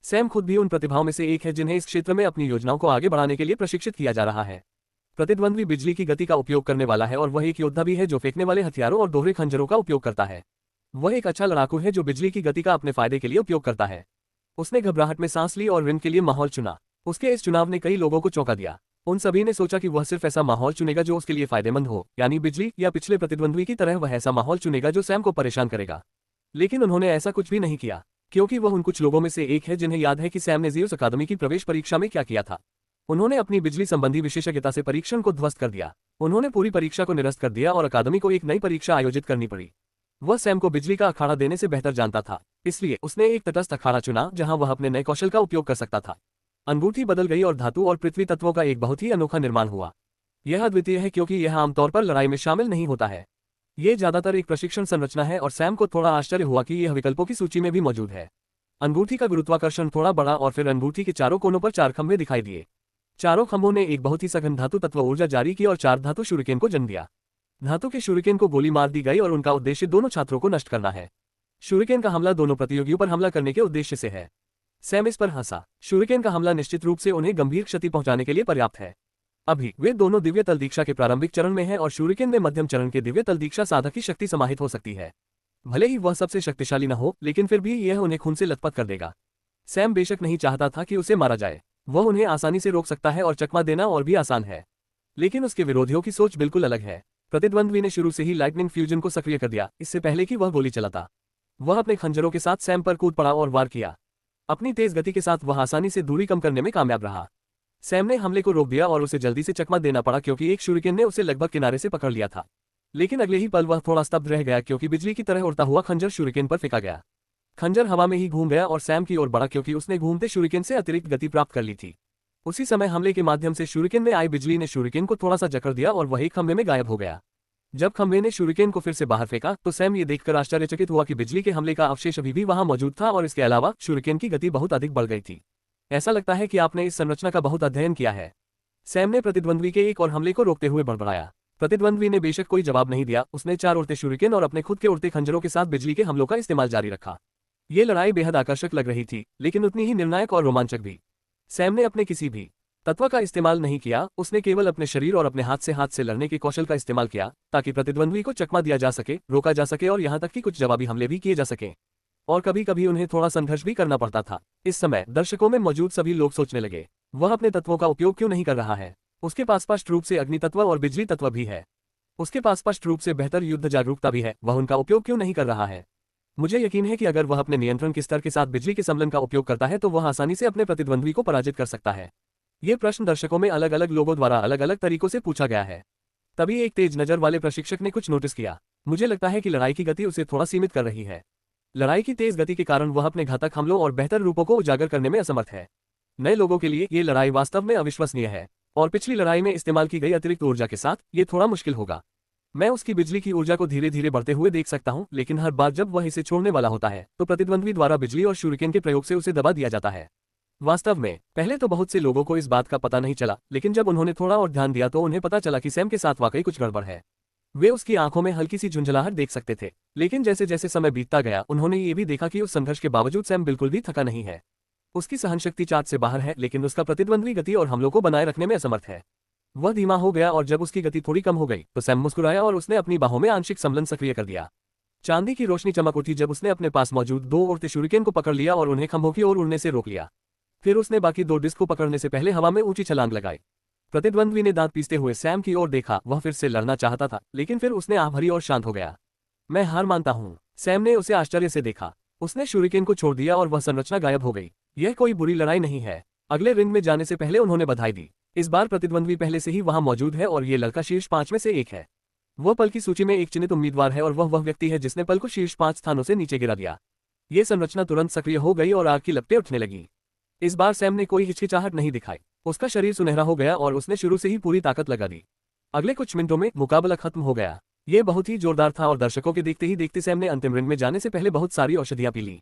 सैम खुद भी उन प्रतिभाओं में से एक है जिन्हें इस क्षेत्र में अपनी योजनाओं को आगे बढ़ाने के लिए प्रशिक्षित किया जा रहा है। प्रतिद्वंद्वी बिजली की गति का उपयोग करने वाला है और वह एक योद्धा भी है जो फेंकने वाले हथियारों और दोहरे खंजरों का उपयोग करता है। वह एक अच्छा लड़ाकू है जो बिजली की गति का अपने फायदे के लिए उपयोग करता है। उसने घबराहट में सांस ली और रिंग के लिए माहौल चुना। उसके इस चुनाव ने कई लोगों को चौंका दिया। उन सभी ने सोचा कि वह सिर्फ ऐसा माहौल चुनेगा जो उसके लिए फायदेमंद हो, यानी बिजली, या पिछले प्रतिद्वंद्वी की तरह वह ऐसा माहौल चुनेगा जो सैम को परेशान करेगा। लेकिन उन्होंने ऐसा कुछ भी नहीं किया, क्योंकि वह उन कुछ लोगों में से एक है जिन्हें याद है कि सैम ने ज़्यूस अकादमी की प्रवेश परीक्षा में क्या किया था। उन्होंने अपनी बिजली संबंधी विशेषज्ञता से परीक्षण को ध्वस्त कर दिया। उन्होंने पूरी परीक्षा को निरस्त कर दिया और अकादमी को एक नई परीक्षा आयोजित करनी पड़ी। वह सैम को बिजली का अखाड़ा देने से बेहतर जानता था, इसलिए उसने एक तटस्थ अखाड़ा चुना जहां वह अपने नए कौशल का उपयोग कर सकता था। अंगूठी बदल गई और धातु और पृथ्वी तत्वों का एक बहुत ही अनोखा निर्माण हुआ। यह अद्वितीय है क्योंकि यह आमतौर पर लड़ाई में शामिल नहीं होता है। ये ज्यादातर एक प्रशिक्षण संरचना है और सैम को थोड़ा आश्चर्य हुआ कि यह विकल्पों की सूची में भी मौजूद है। अंगूठी का गुरुत्वाकर्षण थोड़ा बड़ा और फिर अंगूठी के चारों कोनों पर 4 खंभे दिखाई दिए। चारों खंभों ने एक बहुत ही सघन धातु तत्व ऊर्जा जारी की और 4 धातु शूरिकेन को जन्म दिया। धातु के शूरिकेन को गोली मार दी गई और उनका उद्देश्य दोनों छात्रों को नष्ट करना है। शूरिकेन का हमला दोनों प्रतियोगियों पर हमला करने के उद्देश्य से है। सैम इस पर हंसा। शूरिकेन का हमला निश्चित रूप से उन्हें गंभीर क्षति पहुंचाने के लिए पर्याप्त है। अभी वे दोनों दिव्य तल दीक्षा के प्रारंभिक चरण में हैं और शूरिकेन में मध्यम चरण के दिव्य तल दीक्षा साधक की शक्ति समाहित हो सकती है। भले ही वह सबसे शक्तिशाली न हो, लेकिन फिर भी यह उन्हें खून से लथपथ कर देगा। सैम बेशक नहीं चाहता था कि उसे मारा जाए। वह उन्हें आसानी से रोक सकता है और चकमा देना और भी आसान है। लेकिन उसके विरोधियों की सोच बिल्कुल अलग है। प्रतिद्वंद्वी ने शुरू से ही लाइटनिंग फ्यूजन को सक्रिय कर दिया, इससे पहले कि वह गोली चलाता। वह अपने खंजरों के साथ सैम पर कूद पड़ा और वार किया। अपनी तेज गति के साथ वह आसानी से दूरी कम करने में कामयाब रहा। सैम ने हमले को रोक दिया और उसे जल्दी से चकमा देना पड़ा क्योंकि एक शूरिकेन ने उसे लगभग किनारे से पकड़ लिया था। लेकिन अगले ही पल वह थोड़ा स्तब्ध रह गया क्योंकि बिजली की तरह उड़ता हुआ खंजर शूरिकेन पर फेंका गया। खंजर हवा में ही घूम गया और सैम की ओर बढ़ा क्योंकि उसने घूमते शूरिकेन से अतिरिक्त गति प्राप्त कर ली थी। उसी समय हमले के माध्यम से शूरिकेन में आई बिजली ने शूरिकेन को थोड़ा सा जकड़ दिया और वह एक खंभे में गायब हो गया। जब खंभे ने शूरिकेन को फिर से बाहर फेंका तो सैम ये देखकर आश्चर्यचकित हुआ कि बिजली के हमले का अवशेष अभी भी वहां मौजूद था और इसके अलावा शूरिकेन की गति बहुत अधिक बढ़ गई थी। ऐसा लगता है कि आपने इस संरचना का बहुत अध्ययन किया है। सैम ने प्रतिद्वंद्वी के एक और हमले को रोकते हुए बड़बड़ाया। प्रतिद्वंद्वी ने बेशक कोई जवाब नहीं दिया। उसने 4 उड़ते शूरिकेन और अपने खुद के उड़ते खंजरों के साथ बिजली के हमलों का इस्तेमाल जारी रखा। ये लड़ाई बेहद आकर्षक लग रही थी, लेकिन उतनी ही निर्णायक और रोमांचक भी। सैम ने अपने किसी भी तत्व का इस्तेमाल नहीं किया। उसने केवल अपने शरीर और अपने हाथ से लड़ने के कौशल का इस्तेमाल किया ताकि प्रतिद्वंद्वी को चकमा दिया जा सके, रोका जा सके और यहाँ तक कि कुछ जवाबी हमले भी किए जा सके। और कभी कभी उन्हें थोड़ा संघर्ष भी करना पड़ता था। इस समय दर्शकों में मौजूद सभी लोग सोचने लगे, वह अपने तत्वों का उपयोग क्यों नहीं कर रहा है। उसके पास स्पष्ट रूप से अग्नि तत्व और बिजली तत्व भी है। उसके पास स्पष्ट रूप से बेहतर युद्ध जागरूकता भी है, वह उनका उपयोग क्यों नहीं कर रहा है। मुझे यकीन है कि अगर वह अपने नियंत्रण के स्तर के साथ बिजली के समलन का उपयोग करता है तो वह आसानी से अपने प्रतिद्वंद्वी को पराजित कर सकता है। ये प्रश्न दर्शकों में अलग अलग लोगों द्वारा अलग अलग तरीकों से पूछा गया है। तभी एक तेज नजर वाले प्रशिक्षक ने कुछ नोटिस किया। मुझे लगता है कि लड़ाई की गति उसे थोड़ा सीमित कर रही है। लड़ाई की तेज गति के कारण वह अपने घातक हमलों और बेहतर रूपों को उजागर करने में असमर्थ है। नए लोगों के लिए ये लड़ाई वास्तव में अविश्वसनीय है और पिछली लड़ाई में इस्तेमाल की गई अतिरिक्त ऊर्जा के साथ ये थोड़ा मुश्किल होगा। मैं उसकी बिजली की ऊर्जा को धीरे धीरे बढ़ते हुए देख सकता हूं, लेकिन हर बार जब वह इसे छोड़ने वाला होता है तो प्रतिद्वंद्वी द्वारा बिजली और शूरिकेन के प्रयोग से उसे दबा दिया जाता है। वास्तव में पहले तो बहुत से लोगों को इस बात का पता नहीं चला, लेकिन जब उन्होंने थोड़ा और ध्यान दिया तो उन्हें पता चला कि सैम के साथ वाकई कुछ गड़बड़ है। वे उसकी आंखों में हल्की सी झुंझलाहट देख सकते थे, लेकिन जैसे जैसे समय बीतता गया उन्होंने ये भी देखा कि उस संघर्ष के बावजूद सैम बिल्कुल भी थका नहीं है। उसकी सहनशक्ति चार्ट से बाहर है, लेकिन उसका प्रतिद्वंद्वी गति और हमलों को बनाए रखने में असमर्थ है। वह धीमा हो गया और जब उसकी गति थोड़ी कम हो गई तो सैम मुस्कुराया और उसने अपनी बाहों में आंशिक समलन सक्रिय कर दिया। चांदी की रोशनी चमक उठी जब उसने अपने पास मौजूद 2 उड़ते शूरिकेन को पकड़ लिया और उन्हें खंभों की ओर उड़ने से रोक लिया। फिर उसने बाकी 2 डिस्क को पकड़ने से पहले हवा में ऊंची छलांग लगाई। प्रतिद्वंद्वी ने दांत पीसते हुए सैम की ओर देखा। वह फिर से लड़ना चाहता था, लेकिन फिर उसने आह भरी और शांत हो गया। मैं हार मानता हूं। सैम ने उसे आश्चर्य से देखा। उसने शूरिकेन को छोड़ दिया और वह संरचना गायब हो गई। यह कोई बुरी लड़ाई नहीं है। अगले रिंग में जाने से पहले उन्होंने बधाई दी। इस बार प्रतिद्वंद्वी पहले से ही वहां मौजूद है और ये लड़का शीर्ष 5 में से एक है। वह पल की सूची में एक चिन्हित उम्मीदवार है और वह व्यक्ति है जिसने पल को शीर्ष 5 स्थानों से नीचे गिरा दिया। ये संरचना तुरंत सक्रिय हो गई और आग की लपटें उठने लगी। इस बार सैम ने कोई हिचकिचाहट नहीं दिखाई। उसका शरीर सुनहरा हो गया और उसने शुरू से ही पूरी ताकत लगा दी। अगले कुछ मिनटों में मुकाबला खत्म हो गया। ये बहुत ही जोरदार था और दर्शकों के देखते ही देखते सैम ने अंतिम रिंग में जाने से पहले बहुत सारी औषधियां पी ली।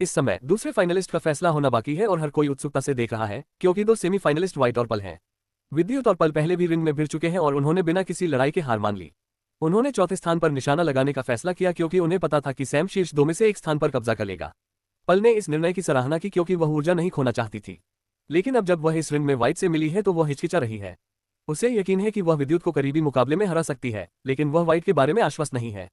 इस समय दूसरे फाइनलिस्ट का फैसला होना बाकी है और हर कोई उत्सुकता से देख रहा है क्योंकि 2 सेमीफाइनलिस्ट व्हाइट और पल हैं। विद्युत और पल पहले भी रिंग में भिड़ चुके हैं और उन्होंने बिना किसी लड़ाई के हार मान ली। उन्होंने चौथे स्थान पर निशाना लगाने का फैसला किया क्योंकि उन्हें पता था कि सैम शीर्ष 2 में से एक स्थान पर कब्जा कर लेगा। पल ने इस निर्णय की सराहना की क्योंकि वह ऊर्जा नहीं खोना चाहती थी, लेकिन अब जब वह इस रिंग में व्हाइट से मिली है तो वह हिचकिचा रही है। उसे यकीन है कि वह विद्युत को करीबी मुकाबले में हरा सकती है, लेकिन वह व्हाइट के बारे में आश्वस्त नहीं है।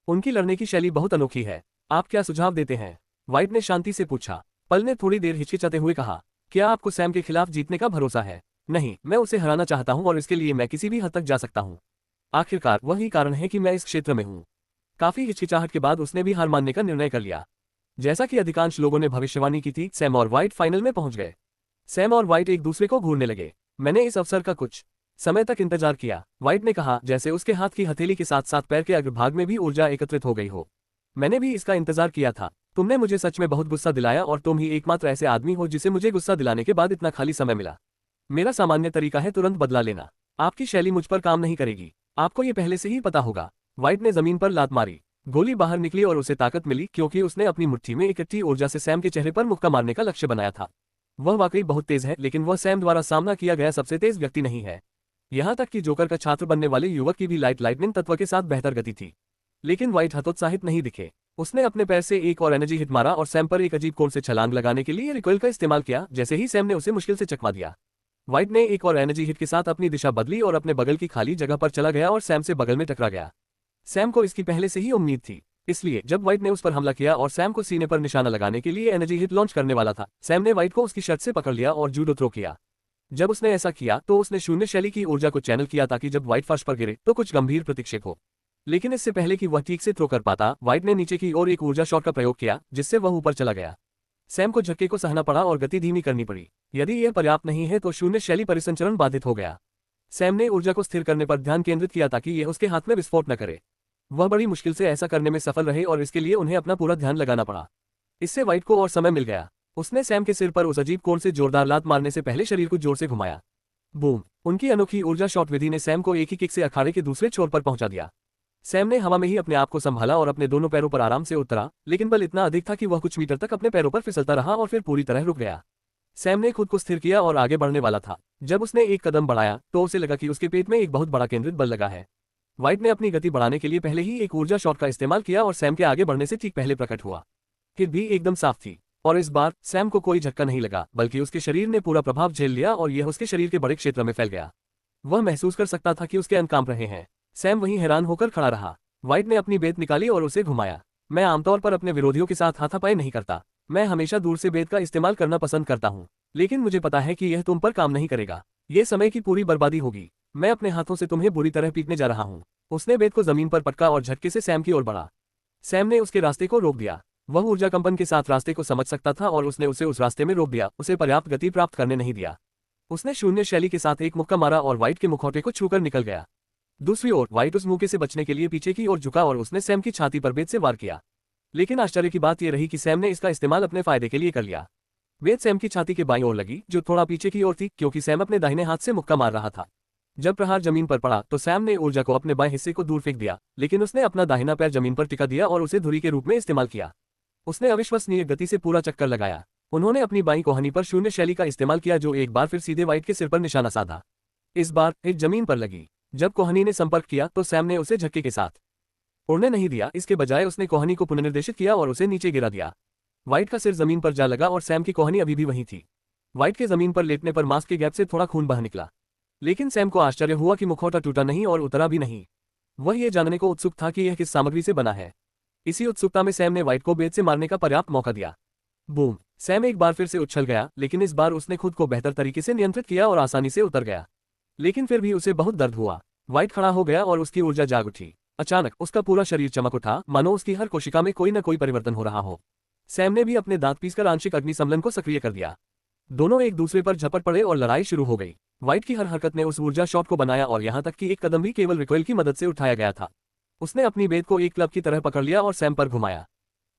उनकी लड़ने की शैली बहुत अनोखी है। आप क्या सुझाव देते हैं? व्हाइट ने शांति से पूछा। पल ने थोड़ी देर हिचकिचाते हुए कहा, क्या आपको सैम के खिलाफ जीतने का भरोसा है? नहीं, मैं उसे हराना चाहता हूं और इसके लिए मैं किसी भी हद तक जा सकता हूं। आखिरकार वही कारण है कि मैं इस क्षेत्र में हूं। काफी हिचकिचाहट के बाद उसने भी हार मानने का निर्णय कर लिया। जैसा कि अधिकांश लोगों ने भविष्यवाणी की थी, सैम और व्हाइट फाइनल में पहुंच गए। सैम और व्हाइट एक दूसरे को घूरने लगे। मैंने इस अवसर का कुछ समय तक इंतजार किया, व्हाइट ने कहा, जैसे उसके हाथ की हथेली के साथ साथ पैर के अग्रभाग में भी ऊर्जा एकत्रित हो गई हो। मैंने भी इसका इंतजार किया था। तुमने मुझे सच में बहुत गुस्सा दिलाया और तुम ही एकमात्र ऐसे आदमी हो जिसे मुझे गुस्सा दिलाने के बाद इतना खाली समय मिला। मेरा सामान्य तरीका है तुरंत बदला लेना। आपकी शैली मुझ पर काम नहीं करेगी। आपको ये पहले से ही पता होगा। व्हाइट ने जमीन पर लात मारी। गोली बाहर निकली और उसे ताकत मिली क्योंकि उसने अपनी मुट्ठी में इकट्ठी ऊर्जा से सैम के चेहरे पर मुक्का मारने का लक्ष्य बनाया था। वह वाकई बहुत तेज है, लेकिन वह सैम द्वारा सामना किया गया सबसे तेज व्यक्ति नहीं है। यहाँ तक कि जोकर का छात्र बनने वाले युवक की भी लाइटनिंग तत्व के साथ बेहतर गति थी। लेकिन व्हाइट हतोत्साहित नहीं दिखे। उसने अपने पैर से एक और एनर्जी हिट मारा और सैम पर एक अजीब कोण से छलांग लगाने के लिए रिकॉइल का इस्तेमाल किया। जैसे ही सैम ने उसे मुश्किल से चकमा दिया, व्हाइट ने एक और एनर्जी हिट के साथ अपनी दिशा बदली और अपने बगल की खाली जगह पर चला गया और सैम से बगल में टकरा गया। सैम को इसकी पहले से ही उम्मीद थी, इसलिए जब व्हाइट ने उस पर हमला किया और सैम को सीने पर निशाना लगाने के लिए एनर्जी हिट लॉन्च करने वाला था, सैम ने व्हाइट को उसकी शर्ट से पकड़ लिया और जूडो थ्रो किया। जब उसने ऐसा किया तो उसने शून्य शैली की ऊर्जा को चैनल किया ताकि जब व्हाइट फर्श पर गिरे तो कुछ गंभीर प्रतिक्षेप हो। लेकिन इससे पहले कि वह ठीक से थ्रो कर पाता, व्हाइट ने नीचे की ओर एक ऊर्जा शॉट का प्रयोग किया जिससे वह ऊपर चला गया। सैम को झटके को सहना पड़ा और गति धीमी करनी पड़ी। यदि यह पर्याप्त नहीं है तो शून्य शैली परिसंचरण बाधित हो गया। सैम ने ऊर्जा को स्थिर करने पर ध्यान केंद्रित किया ताकि यह उसके हाथ में विस्फोट न करे। वह बड़ी मुश्किल से ऐसा करने में सफल रहे और इसके लिए उन्हें अपना पूरा ध्यान लगाना पड़ा। इससे व्हाइट को और समय मिल गया। उसने सैम के सिर पर उस अजीब कोण से जोरदार लात मारने से पहले शरीर को जोर से घुमाया। बूम! उनकी अनोखी ऊर्जा शॉट विधि ने सैम को एक ही किक से अखाड़े के दूसरे छोर पर पहुंचा दिया। सैम ने हवा में ही अपने आप को संभाला और अपने दोनों पैरों पर आराम से उतरा, लेकिन बल इतना अधिक था कि वह कुछ मीटर तक अपने पैरों पर फिसलता रहा और फिर पूरी तरह रुक गया। सैम ने खुद को स्थिर किया और आगे बढ़ने वाला था। जब उसने एक कदम बढ़ाया तो उसे लगा कि उसके पेट में एक बहुत बड़ा केंद्रित बल लगा है। व्हाइट ने अपनी गति बढ़ाने के लिए पहले ही एक ऊर्जा शॉट का इस्तेमाल किया और सैम के आगे बढ़ने से ठीक पहले प्रकट हुआ। फिर भी एकदम साफ थी और इस बार सैम को कोई झटका नहीं लगा, बल्कि उसके शरीर ने पूरा प्रभाव झेल लिया और यह उसके शरीर के बड़े क्षेत्र में फैल गया। वह महसूस कर सकता था कि उसके अंग कांप रहे हैं। सैम वहीं हैरान होकर खड़ा रहा। व्हाइट ने अपनी बेत निकाली और उसे घुमाया। मैं आमतौर पर अपने विरोधियों के साथ हाथापाई नहीं करता। मैं हमेशा दूर से बेत का इस्तेमाल करना पसंद करता हूँ, लेकिन मुझे पता है कि यह तुम पर काम नहीं करेगा। ये समय की पूरी बर्बादी होगी। मैं अपने हाथों से तुम्हें बुरी तरह पीटने जा रहा हूँ। उसने बेत को जमीन पर पटका और झटके से सैम की ओर बढ़ा। सैम ने उसके रास्ते को रोक दिया। वह ऊर्जा कंपन के साथ रास्ते को समझ सकता था और उसने उसे उस रास्ते में रोक दिया, उसे पर्याप्त गति प्राप्त करने नहीं दिया। उसने शून्य शैली के साथ एक मुक्का मारा और व्हाइट के मुखौटे को छूकर निकल गया। दूसरी ओर व्हाइट उस मौके से बचने के लिए पीछे की ओर झुका और उसने सैम की छाती पर बेत से वार किया। लेकिन आश्चर्य की बात यह रही कि सैम ने इसका इस्तेमाल अपने फायदे के लिए कर लिया। बेत सैम की छाती के बाईं ओर लगी, जो थोड़ा पीछे की ओर थी क्योंकि सैम अपने दाहिने हाथ से मुक्का मार रहा था। जब प्रहार जमीन पर पड़ा तो सैम ने ऊर्जा को अपने बाएं हिस्से को दूर फेंक दिया, लेकिन उसने अपना दाहिना पैर जमीन पर टिका दिया और उसे धुरी के रूप में इस्तेमाल किया। उसने अविश्वसनीय गति से पूरा चक्कर लगाया। उन्होंने अपनी बाईं कोहनी पर शून्य शैली का इस्तेमाल किया, जो एक बार फिर सीधे व्हाइट के सिर पर निशाना साधा। इस बार हिट जमीन पर लगी। जब कोहनी ने संपर्क किया तो सैम ने उसे झटके के साथ उड़ने नहीं दिया, इसके बजाय उसने कोहनी को पुनर्निर्देशित किया और उसे नीचे गिरा दिया। व्हाइट का सिर जमीन पर जा लगा और सैम की कोहनी अभी भी वहीं थी। व्हाइट के जमीन पर लेटने पर मांस के गैप से थोड़ा खून बह निकला, लेकिन सैम को आश्चर्य हुआ कि मुखौटा टूटा नहीं और उतरा भी नहीं। वह ये जानने को उत्सुक था कि यह किस सामग्री से बना है। इसी उत्सुकता में सैम ने व्हाइट को बेत से मारने का पर्याप्त मौका दिया। बूम! सैम एक बार फिर से उछल गया, लेकिन इस बार उसने खुद को बेहतर तरीके से नियंत्रित किया और आसानी से उतर गया। लेकिन फिर भी उसे बहुत दर्द हुआ। व्हाइट खड़ा हो गया और उसकी ऊर्जा जाग उठी। अचानक उसका पूरा शरीर चमक उठा, मानो उसकी हर कोशिका में कोई न कोई परिवर्तन हो रहा हो। सैम ने भी अपने दांत पीसकर आंशिक अग्निशमन को सक्रिय कर दिया। दोनों एक दूसरे पर झपट पड़े और लड़ाई शुरू हो गई। व्हाइट की हर हरकत ने उस ऊर्जा शॉट को बनाया और यहाँ तक कि एक कदम भी केवल रिकॉइल की मदद से उठाया गया था। उसने अपनी बेत को एक क्लब की तरह पकड़ लिया और सैम पर घुमाया।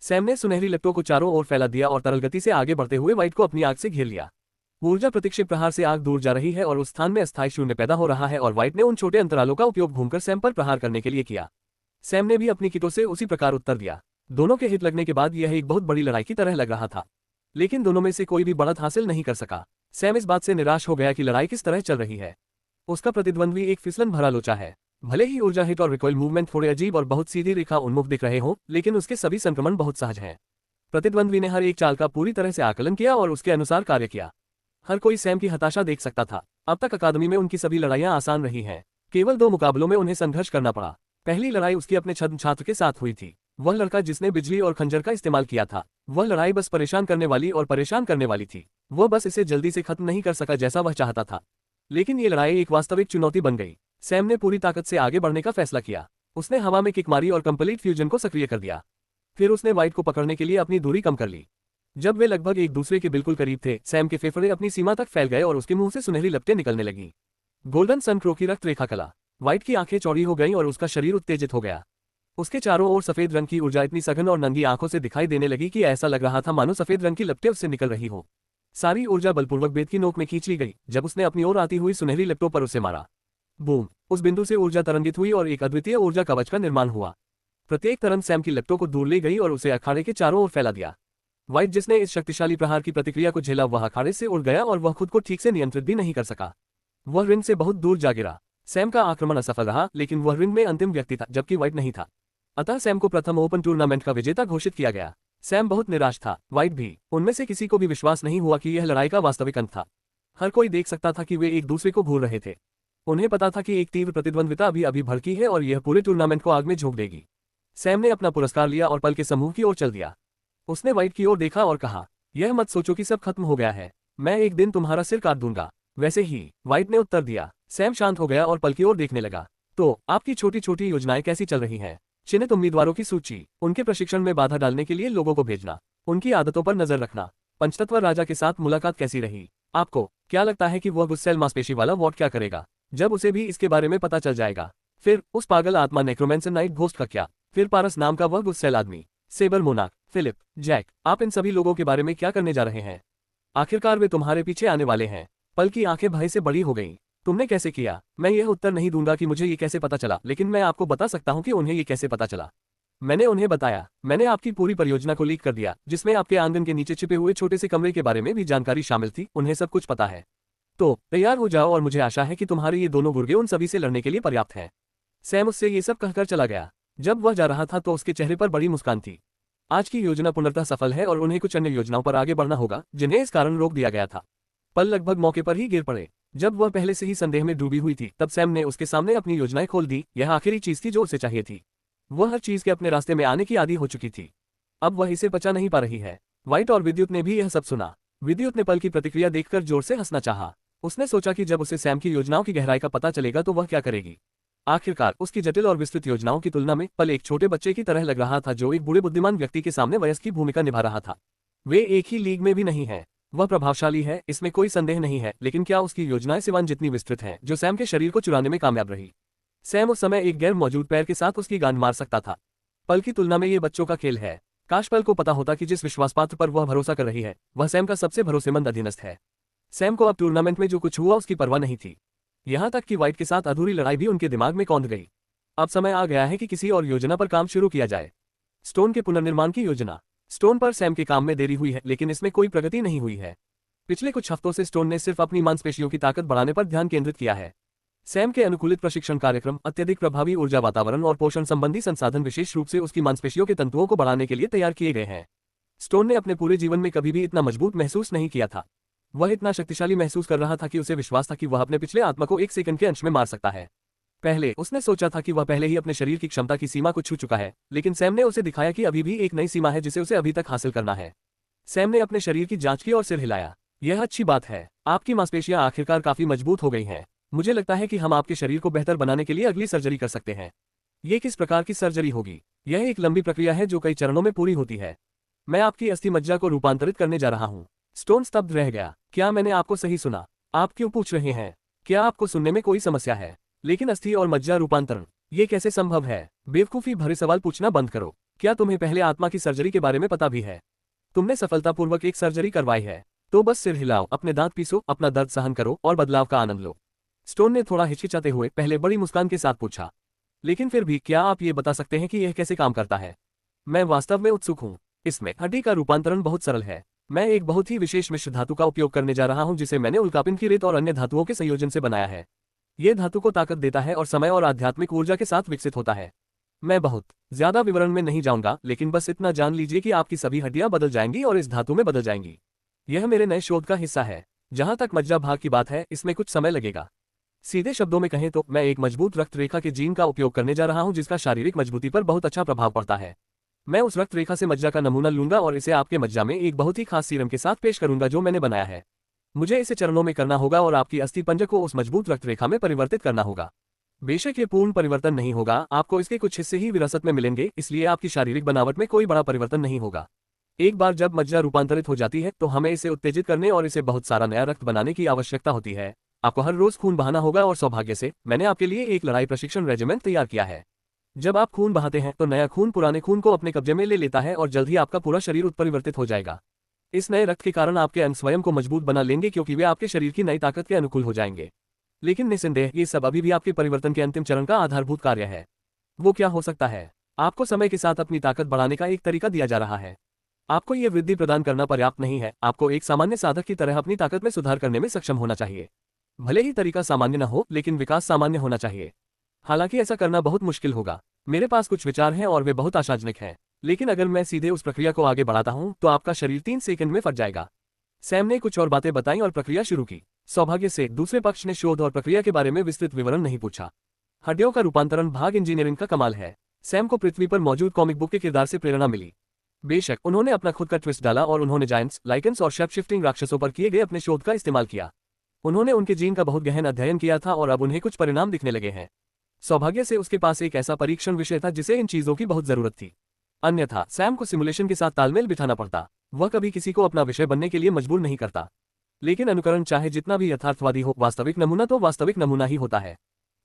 सैम ने सुनहरी लपटों को चारों ओर फैला दिया और तरल गति से आगे बढ़ते हुए व्हाइट को अपनी आग से घेर लिया। ऊर्जा प्रतिक्षेप प्रहार से आग दूर जा रही है और उस स्थान में अस्थायी शून्य पैदा हो रहा है और व्हाइट ने उन छोटे अंतरालों का उपयोग घूमकर सैम पर प्रहार करने के लिए किया। सैम ने भी अपनी किटों से उसी प्रकार उत्तर दिया। दोनों के हिट लगने के बाद यह एक बहुत बड़ी लड़ाई की तरह लग रहा था, लेकिन दोनों में से कोई भी बढ़त हासिल नहीं कर सका। सैम इस बात से निराश हो गया कि लड़ाई किस तरह चल रही है। उसका प्रतिद्वंद्वी एक फिसलन भरा लोचा है। भले ही ऊर्जा हिट और रिकॉइल मूवमेंट थोड़े अजीब और बहुत सीधी रेखा उन्मुख दिख रहे हों, लेकिन उसके सभी संक्रमण बहुत सहज हैं। प्रतिद्वंद्वी ने हर एक चाल का पूरी तरह से आकलन किया और उसके अनुसार कार्य किया। हर कोई सैम की हताशा देख सकता था। अब तक अकादमी में उनकी सभी लड़ाइयां आसान रही हैं। केवल 2 मुकाबलों में उन्हें संघर्ष करना पड़ा। पहली लड़ाई उसकी अपने छद्म छात्र के साथ हुई थी। वह लड़का जिसने बिजली और खंजर का इस्तेमाल किया था। वह लड़ाई बस परेशान करने वाली और परेशान करने वाली थी। वह बस इसे जल्दी से खत्म नहीं कर सका जैसा वह चाहता था। लेकिन ये लड़ाई एक वास्तविक चुनौती बन गई। सैम ने पूरी ताकत से आगे बढ़ने का फैसला किया। उसने हवा में किक मारी और कंप्लीट फ्यूजन को सक्रिय कर दिया। फिर उसने व्हाइट को पकड़ने के लिए अपनी दूरी कम कर ली। जब वे लगभग एक दूसरे के बिल्कुल करीब थे, सैम के फेफड़े अपनी सीमा तक फैल गए और उसके मुंह से सुनहरी लपटें निकलने लगी। गोल्डन सन क्रो की रक्त रेखा कला। व्हाइट की आंखें चौड़ी हो गईं और उसका शरीर उत्तेजित हो गया। उसके चारों ओर सफेद रंग की ऊर्जा इतनी सघन और नंगी आंखों से दिखाई देने लगी कि ऐसा लग रहा था मानो सफेद रंग की लपटें उससे निकल रही हो। सारी ऊर्जा बलपूर्वक बेत की नोक में खींच ली गई जब उसने अपनी ओर आती हुई सुनहरी लपटों पर उसे मारा। बूम! उस बिंदु से ऊर्जा तरंगित हुई और एक अद्वितीय ऊर्जा कवच का निर्माण हुआ। प्रत्येक तरंग सैम की लपटों को दूर ले गई और उसे अखाड़े के चारों ओर फैला दिया। व्हाइट जिसने इस शक्तिशाली प्रहार की प्रतिक्रिया को झेला वह अखाड़े से उड़ गया और वह खुद को ठीक से नियंत्रित भी नहीं कर सका। वह रिंग से बहुत दूर जा गिरा। सैम का आक्रमण असफल रहा लेकिन वह रिंग में अंतिम व्यक्ति था जबकि व्हाइट नहीं था। अतः सैम को प्रथम ओपन टूर्नामेंट का विजेता घोषित किया गया। सैम बहुत निराश था, व्हाइट भी। उनमें से किसी को भी विश्वास नहीं हुआ कि यह लड़ाई का वास्तविक अंत था। हर कोई देख सकता था कि वे एक दूसरे को घूर रहे थे। उन्हें पता था कि एक तीव्र प्रतिद्वंद्विता अभी अभी भड़की है और यह पूरे टूर्नामेंट को आग में झोंक देगी। सैम ने अपना पुरस्कार लिया और पल के समूह की ओर चल दिया। उसने व्हाइट की ओर देखा और कहा, यह मत सोचो कि सब खत्म हो गया है, मैं एक दिन तुम्हारा सिर काट दूंगा। वैसे ही, व्हाइट ने उत्तर दिया। सैम शांत हो गया और पल की ओर देखने लगा। तो आपकी छोटी छोटी योजनाएं कैसी चल रही हैं? चयनित उम्मीदवारों की सूची, उनके प्रशिक्षण में बाधा डालने के लिए लोगों को भेजना, उनकी आदतों पर नजर रखना, पंचतत्व राजा के साथ मुलाकात कैसी रही? आपको क्या लगता है कि वह गुस्सेल मांसपेशी वाला वॉट क्या करेगा जब उसे भी इसके बारे में पता चल जाएगा? फिर उस पागल आत्मा नेक्रोमेंसर नाइट घोस्ट का क्या? फिर पारस नाम का वह गुस्सेल आदमी, सेबर मोनाक, फिलिप, जैक, आप इन सभी लोगों के बारे में क्या करने जा रहे हैं? आखिरकार वे तुम्हारे पीछे आने वाले हैं। पल की आंखें भय से बड़ी हो गईं। तुमने कैसे किया? मैं यह उत्तर नहीं दूंगा कि मुझे ये कैसे पता चला, लेकिन मैं आपको बता सकता हूं कि उन्हें ये कैसे पता चला। मैंने उन्हें बताया। मैंने आपकी पूरी परियोजना को लीक कर दिया, जिसमें आपके आंगन के नीचे छिपे हुए छोटे से कमरे के बारे में भी जानकारी शामिल थी। उन्हें सब कुछ पता है। तो तैयार हो जाओ और मुझे आशा है कि तुम्हारे ये दोनों गुर्गे उन सभी से लड़ने के लिए पर्याप्त हैं। सैम उससे ये सब कहकर चला गया। जब वह जा रहा था तो उसके चेहरे पर बड़ी मुस्कान थी। आज की योजना पूर्णतः सफल है और उन्हें कुछ अन्य योजनाओं पर आगे बढ़ना होगा जिन्हें इस कारण रोक दिया गया था। पल लगभग मौके पर ही गिर पड़े। जब वह पहले से ही संदेह में डूबी हुई थी तब सैम ने उसके सामने अपनी योजनाएं खोल दी। यह आखिरी चीज थी जो उसे चाहिए थी। वह हर चीज के अपने रास्ते में आने की आदी हो चुकी थी। अब वह इसे बचा नहीं पा रही है। व्हाइट और विद्युत ने भी यह सब सुना। विद्युत ने पल की प्रतिक्रिया देखकर जोर से हंसना चाहा। उसने सोचा कि जब उसे सैम की योजनाओं की गहराई का पता चलेगा तो वह क्या करेगी। आखिरकार उसकी जटिल और विस्तृत योजनाओं की तुलना में पल एक छोटे बच्चे की तरह लग रहा था जो एक बूढ़े बुद्धिमान व्यक्ति के सामने वयस्क की भूमिका निभा रहा था। वे एक ही लीग में भी नहीं है। वह प्रभावशाली है, इसमें कोई संदेह नहीं है, लेकिन क्या उसकी योजनाएं सिवान जितनी विस्तृत हैं जो सैम के शरीर को चुराने में कामयाब रही? सैम उस समय एक गैर मौजूद पैर के साथ उसकी गांड मार सकता था। पल की तुलना में ये बच्चों का खेल है। काश पल को पता होता कि जिस विश्वासपात्र पर वह भरोसा कर रही है वह सैम का सबसे भरोसेमंद अधीनस्थ है। सैम को अब टूर्नामेंट में जो कुछ हुआ उसकी परवाह नहीं थी। यहां तक कि व्हाइट के साथ अधूरी लड़ाई भी उनके दिमाग में कौंध गई। अब समय आ गया है कि किसी और योजना पर काम शुरू किया जाए। स्टोन के पुनर्निर्माण की योजना। स्टोन पर सैम के काम में देरी हुई है, लेकिन इसमें कोई प्रगति नहीं हुई है। पिछले कुछ हफ्तों से स्टोन ने सिर्फ अपनी मांसपेशियों की ताकत बढ़ाने पर ध्यान केंद्रित किया है। सैम के अनुकूलित प्रशिक्षण कार्यक्रम, अत्यधिक प्रभावी ऊर्जा वातावरण और पोषण संबंधी संसाधन विशेष रूप से उसकी मांसपेशियों के तंतुओं को बढ़ाने के लिए तैयार किए गए हैं। स्टोन ने अपने पूरे जीवन में कभी भी इतना मजबूत महसूस नहीं किया था। वह इतना शक्तिशाली महसूस कर रहा था कि उसे विश्वास था कि वह अपने पिछले आत्मा को 1 सेकंड के अंश में मार सकता है। पहले उसने सोचा था कि वह पहले ही अपने शरीर की क्षमता की सीमा को छू चुका है, लेकिन सैम ने उसे दिखाया कि अभी भी एक नई सीमा है जिसे उसे अभी तक हासिल करना है। सैम ने अपने शरीर की जांच की और सिर हिलाया। यह अच्छी बात है, आपकी मांसपेशियां आखिरकार काफी मजबूत हो गई हैं। मुझे लगता है कि हम आपके शरीर को बेहतर बनाने के लिए अगली सर्जरी कर सकते हैं। ये किस प्रकार की सर्जरी होगी? यह एक लंबी प्रक्रिया है जो कई चरणों में पूरी होती है। मैं आपकी अस्थि मज्जा को रूपांतरित करने जा रहा हूँ। स्टोन स्तब्ध रह गया। क्या मैंने आपको सही सुना? आप क्यों पूछ रहे हैं? क्या आपको सुनने में कोई समस्या है? लेकिन अस्थि और मज्जा रूपांतरण, ये कैसे संभव है? बेवकूफी भरे सवाल पूछना बंद करो। क्या तुम्हें पहले आत्मा की सर्जरी के बारे में पता भी है? तुमने सफलतापूर्वक एक सर्जरी करवाई है, तो बस सिर हिलाओ, अपने दांत पीसो, अपना दर्द सहन करो और बदलाव का आनंद लो। स्टोन ने थोड़ा हिचकिचाते हुए पहले बड़ी मुस्कान के साथ पूछा, लेकिन फिर भी क्या आप ये बता सकते हैं कि यह कैसे काम करता है? मैं वास्तव में उत्सुक हूँ। इसमें हड्डी का रूपांतरण बहुत सरल है। मैं एक बहुत ही विशेष मिश्र धातु का उपयोग करने जा रहा हूँ जिसे मैंने उल्कापिंड की रेत और अन्य धातुओं के संयोजन से बनाया है। ये धातु को ताकत देता है और समय और आध्यात्मिक ऊर्जा के साथ विकसित होता है। मैं बहुत ज्यादा विवरण में नहीं जाऊंगा, लेकिन बस इतना जान लीजिए कि आपकी सभी हड्डियां बदल जाएंगी और इस धातु में बदल जाएंगी। यह मेरे नए शोध का हिस्सा है। जहां तक मज्जा भाग की बात है, इसमें कुछ समय लगेगा। सीधे शब्दों में कहें तो मैं एक मजबूत रक्त रेखा के जीन का उपयोग करने जा रहा हूं जिसका शारीरिक मजबूती पर बहुत अच्छा प्रभाव पड़ता है। मैं उस रक्त रेखा से मज्जा का नमूना लूंगा और इसे आपके मज्जा में एक बहुत ही खास सीरम के साथ पेश करूंगा जो मैंने बनाया है। मुझे इसे चरणों में करना होगा और आपकी अस्थि पंजर को उस मजबूत रक्त रेखा में परिवर्तित करना होगा। बेशक ये पूर्ण परिवर्तन नहीं होगा, आपको इसके कुछ हिस्से ही विरासत में मिलेंगे, इसलिए आपकी शारीरिक बनावट में कोई बड़ा परिवर्तन नहीं होगा। एक बार जब मज्जा रूपांतरित हो जाती है तो हमें इसे उत्तेजित करने और इसे बहुत सारा नया रक्त बनाने की आवश्यकता होती है। आपको हर रोज खून बहाना होगा और सौभाग्य से मैंने आपके लिए एक लड़ाई प्रशिक्षण रेजिमेंट तैयार किया है। जब आप खून बहाते हैं तो नया खून पुराने खून को अपने कब्जे में ले लेता है और जल्द ही आपका पूरा शरीर उत्परिवर्तित हो जाएगा। इस नए रक्त के कारण आपके अंग स्वयं को मजबूत बना लेंगे क्योंकि वे आपके शरीर की नई ताकत के अनुकूल हो जाएंगे। लेकिन निस्संदेह ये सब अभी भी आपके परिवर्तन के अंतिम चरण का आधारभूत कार्य है। वो क्या हो सकता है? आपको समय के साथ अपनी ताकत बढ़ाने का एक तरीका दिया जा रहा है। आपको ये वृद्धि प्रदान करना पर्याप्त नहीं है, आपको एक सामान्य साधक की तरह अपनी ताकत में सुधार करने में सक्षम होना चाहिए। भले ही तरीका सामान्य न हो, लेकिन विकास सामान्य होना चाहिए। हालांकि ऐसा करना बहुत मुश्किल होगा। मेरे पास कुछ विचार हैं और वे बहुत आशाजनक हैं, लेकिन अगर मैं सीधे उस प्रक्रिया को आगे बढ़ाता हूं तो आपका शरीर 3 सेकंड में फट जाएगा। सैम ने कुछ और बातें बताई और प्रक्रिया शुरू की। सौभाग्य से दूसरे पक्ष ने शोध और प्रक्रिया के बारे में विस्तृत विवरण नहीं पूछा। हड्डियों का रूपांतरण भाग इंजीनियरिंग का कमाल है। सैम को पृथ्वी पर मौजूद कॉमिक बुक के किरदार से प्रेरणा मिली। बेशक उन्होंने अपना खुद का ट्विस्ट डाला और उन्होंने जायंट्स, लाइकेंस और शेप शिफ्टिंग राक्षसों पर किए गए अपने शोध का इस्तेमाल किया। उन्होंने उनके जीन का बहुत गहन अध्ययन किया था और अब उन्हें कुछ परिणाम दिखने लगे हैं। सौभाग्य से उसके पास एक ऐसा परीक्षण विषय था जिसे इन चीजों की बहुत जरूरत थी। अन्यथा सैम को सिमुलेशन के साथ तालमेल बिठाना पड़ता। वह कभी किसी को अपना विषय बनने के लिए मजबूर नहीं करता। लेकिन अनुकरण चाहे जितना भी यथार्थवादी हो, वास्तविक नमूना तो वास्तविक नमूना ही होता है।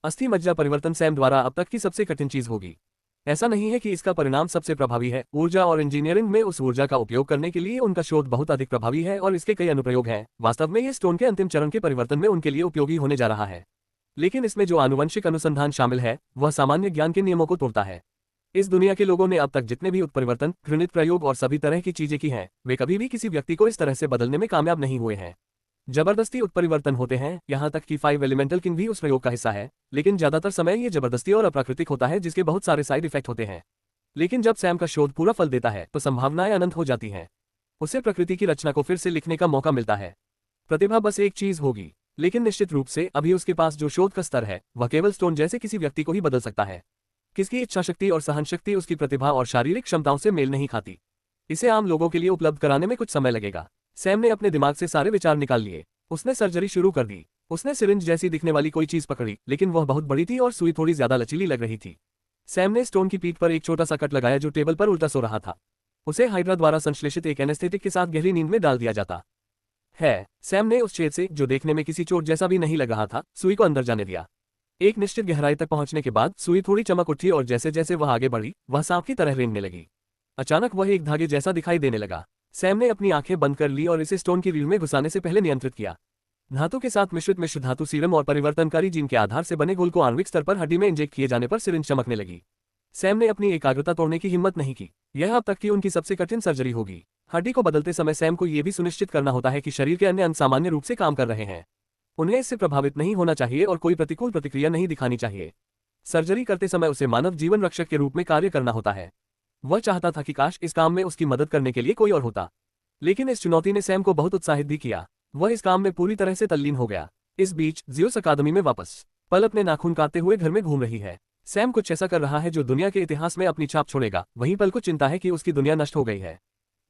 अस्थि मज्जा परिवर्तन सैम द्वारा अब तक की सबसे कठिन चीज होगी। ऐसा नहीं है कि इसका परिणाम सबसे प्रभावी है। ऊर्जा और इंजीनियरिंग में उस ऊर्जा का उपयोग करने के लिए उनका शोध बहुत अधिक प्रभावी है और इसके कई अनुप्रयोग हैं। वास्तव में ये स्टोन के अंतिम चरण के परिवर्तन में उनके लिए उपयोगी होने जा रहा है। लेकिन इसमें जो आनुवंशिक अनुसंधान शामिल है वह सामान्य ज्ञान के नियमों को तोड़ता है। इस दुनिया के लोगों ने अब तक जितने भी उत्परिवर्तन, घृणित प्रयोग और सभी तरह की चीजें की हैं, वे कभी भी किसी व्यक्ति को इस तरह से बदलने में कामयाब नहीं हुए हैं। जबरदस्ती उत्परिवर्तन होते हैं, यहाँ तक कि 5 एलिमेंटल किंग भी उस प्रयोग का हिस्सा है, लेकिन ज्यादातर समय ये जबरदस्ती और अप्राकृतिक होता है जिसके बहुत सारे साइड इफेक्ट होते हैं। लेकिन जब सैम का शोध पूरा फल देता है तो संभावनाएं अनंत हो जाती हैं। उसे प्रकृति की रचना को फिर से लिखने का मौका मिलता है। प्रतिभा बस एक चीज होगी, लेकिन निश्चित रूप से अभी उसके पास जो शोध का स्तर है वह केवल स्टोन जैसे किसी व्यक्ति को ही बदल सकता है। किसकी इच्छाशक्ति और सहनशक्ति उसकी प्रतिभा और शारीरिक क्षमताओं से मेल नहीं खाती। इसे आम लोगों के लिए उपलब्ध कराने में कुछ समय लगेगा। सैम ने अपने दिमाग से सारे विचार निकाल लिए। उसने सर्जरी शुरू कर दी। उसने सिरिंज जैसी दिखने वाली कोई चीज पकड़ी, लेकिन वह बहुत बड़ी थी और सुई थोड़ी ज्यादा लचीली लग रही थी। सैम ने स्टोन की पीठ पर एक छोटा सा कट लगाया जो टेबल पर उल्टा सो रहा था। उसे हाइड्रा द्वारा संश्लेषित एक एनेस्थेटिक के साथ गहरी नींद में डाल दिया जाता है। सैम ने उस छेद से, जो देखने में किसी चोट जैसा भी नहीं लग रहा था, सुई को अंदर जाने दिया। एक निश्चित गहराई तक पहुंचने के बाद सुई थोड़ी चमक उठी और जैसे जैसे वह आगे बढ़ी वह सांप की तरह रेंगने लगी। अचानक वह एक धागे जैसा दिखाई देने लगा। सैम ने अपनी आंखें बंद कर ली और इसे स्टोन की रील में घुसाने से पहले नियंत्रित किया। धातु के साथ मिश्रित मिश्र धातु सीरम और परिवर्तनकारी जीन के आधार से बने घोल को आणविक स्तर पर हड्डी में इंजेक्ट किए जाने पर सिरिंज चमकने लगी। सैम ने अपनी एकाग्रता तोड़ने की हिम्मत नहीं की। यह अब तक की उनकी सबसे कठिन सर्जरी होगी। हड्डी को बदलते समय सैम को यह भी सुनिश्चित करना होता है कि शरीर के अन्य अंग सामान्य रूप से काम कर रहे हैं। उन्हें इससे प्रभावित नहीं होना चाहिए और कोई प्रतिकूल प्रतिक्रिया नहीं दिखानी चाहिए। सर्जरी करते समय उसे मानव जीवन रक्षक के रूप में कार्य करना होता है। वह चाहता था कि काश इस काम में उसकी मदद करने के लिए कोई और होता। लेकिन इस चुनौती ने सैम को बहुत उत्साहित भी किया। वह इस काम में पूरी तरह से तल्लीन हो गया। इस बीच ज़ियोस अकादमी में वापस पल अपने नाखून काटते हुए घर में घूम रही है। सैम कुछ ऐसा कर रहा है जो दुनिया के इतिहास में अपनी छाप छोड़ेगा। वहीं पल को चिंता है कि उसकी दुनिया नष्ट हो गई है।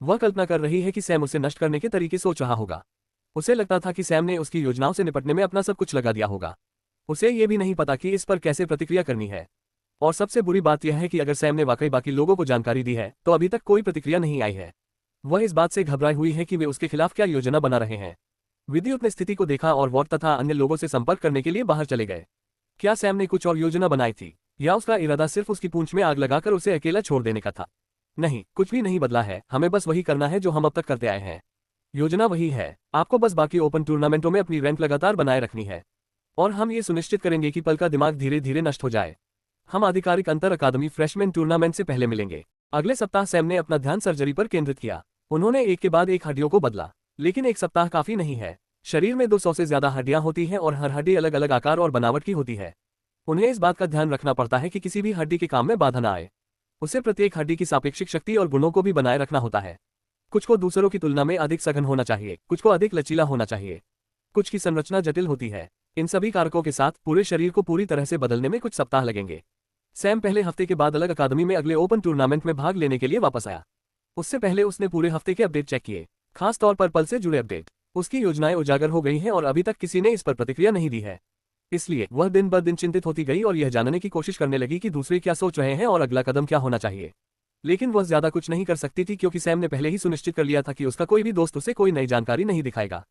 वह कल्पना कर रही है कि सैम उसे नष्ट करने के तरीके सोच रहा होगा। उसे लगता था कि सैम ने उसकी योजनाओं से निपटने में अपना सब कुछ लगा दिया होगा। उसे ये भी नहीं पता कि इस पर कैसे प्रतिक्रिया करनी है। और सबसे बुरी बात यह है कि अगर सैम ने वाकई बाकी लोगों को जानकारी दी है तो अभी तक कोई प्रतिक्रिया नहीं आई है। वह इस बात से घबराई हुई है कि वे उसके खिलाफ क्या योजना बना रहे हैं। विद्युत ने स्थिति को देखा और वॉर्ड तथा अन्य लोगों से संपर्क करने के लिए बाहर चले गए। क्या सैम ने कुछ और योजना बनाई थी, या उसका इरादा सिर्फ उसकी पूंछ में आग लगाकर उसे अकेला छोड़ देने का था? नहीं, कुछ भी नहीं बदला है। हमें बस वही करना है जो हम अब तक करते आए हैं। योजना वही है। आपको बस बाकी ओपन टूर्नामेंटों में अपनी रैंक लगातार बनाए रखनी है। और हम ये सुनिश्चित करेंगे कि पल का दिमाग धीरे धीरे नष्ट हो जाए। हम आधिकारिक अंतर अकादमी फ्रेशमैन टूर्नामेंट से पहले मिलेंगे। अगले सप्ताह सैम ने अपना ध्यान सर्जरी पर केंद्रित किया। उन्होंने एक के बाद एक हड्डियों को बदला, लेकिन एक सप्ताह काफी नहीं है। शरीर में 200 से ज्यादा हड्डियां होती हैं और हर हड्डी अलग अलग आकार और बनावट की होती है। उन्हें इस बात का ध्यान रखना पड़ता है कि किसी भी हड्डी के काम में बाधा न आए। उसे प्रत्येक हड्डी की सापेक्षिक शक्ति और गुणों को भी बनाए रखना होता है। कुछ को दूसरों की तुलना में अधिक सघन होना चाहिए, कुछ को अधिक लचीला होना चाहिए, कुछ की संरचना जटिल होती है। इन सभी कारकों के साथ पूरे शरीर को पूरी तरह से बदलने में कुछ सप्ताह लगेंगे। सैम पहले हफ्ते के बाद अलग अकादमी में अगले ओपन टूर्नामेंट में भाग लेने के लिए वापस आया। उससे पहले उसने पूरे हफ्ते के अपडेट चेक किए, खास तौर पर पल से जुड़े अपडेट। उसकी योजनाएं उजागर हो गई हैं और अभी तक किसी ने इस पर प्रतिक्रिया नहीं दी है। इसलिए वह दिन ब दिन चिंतित होती गई और यह जानने की कोशिश करने लगी कि दूसरे क्या सोच रहे हैं और अगला कदम क्या होना चाहिए। लेकिन वह ज्यादा कुछ नहीं कर सकती थी क्योंकि सैम ने पहले ही सुनिश्चित कर लिया था कि उसका कोई भी दोस्त उसे कोई नई जानकारी नहीं दिखाएगा।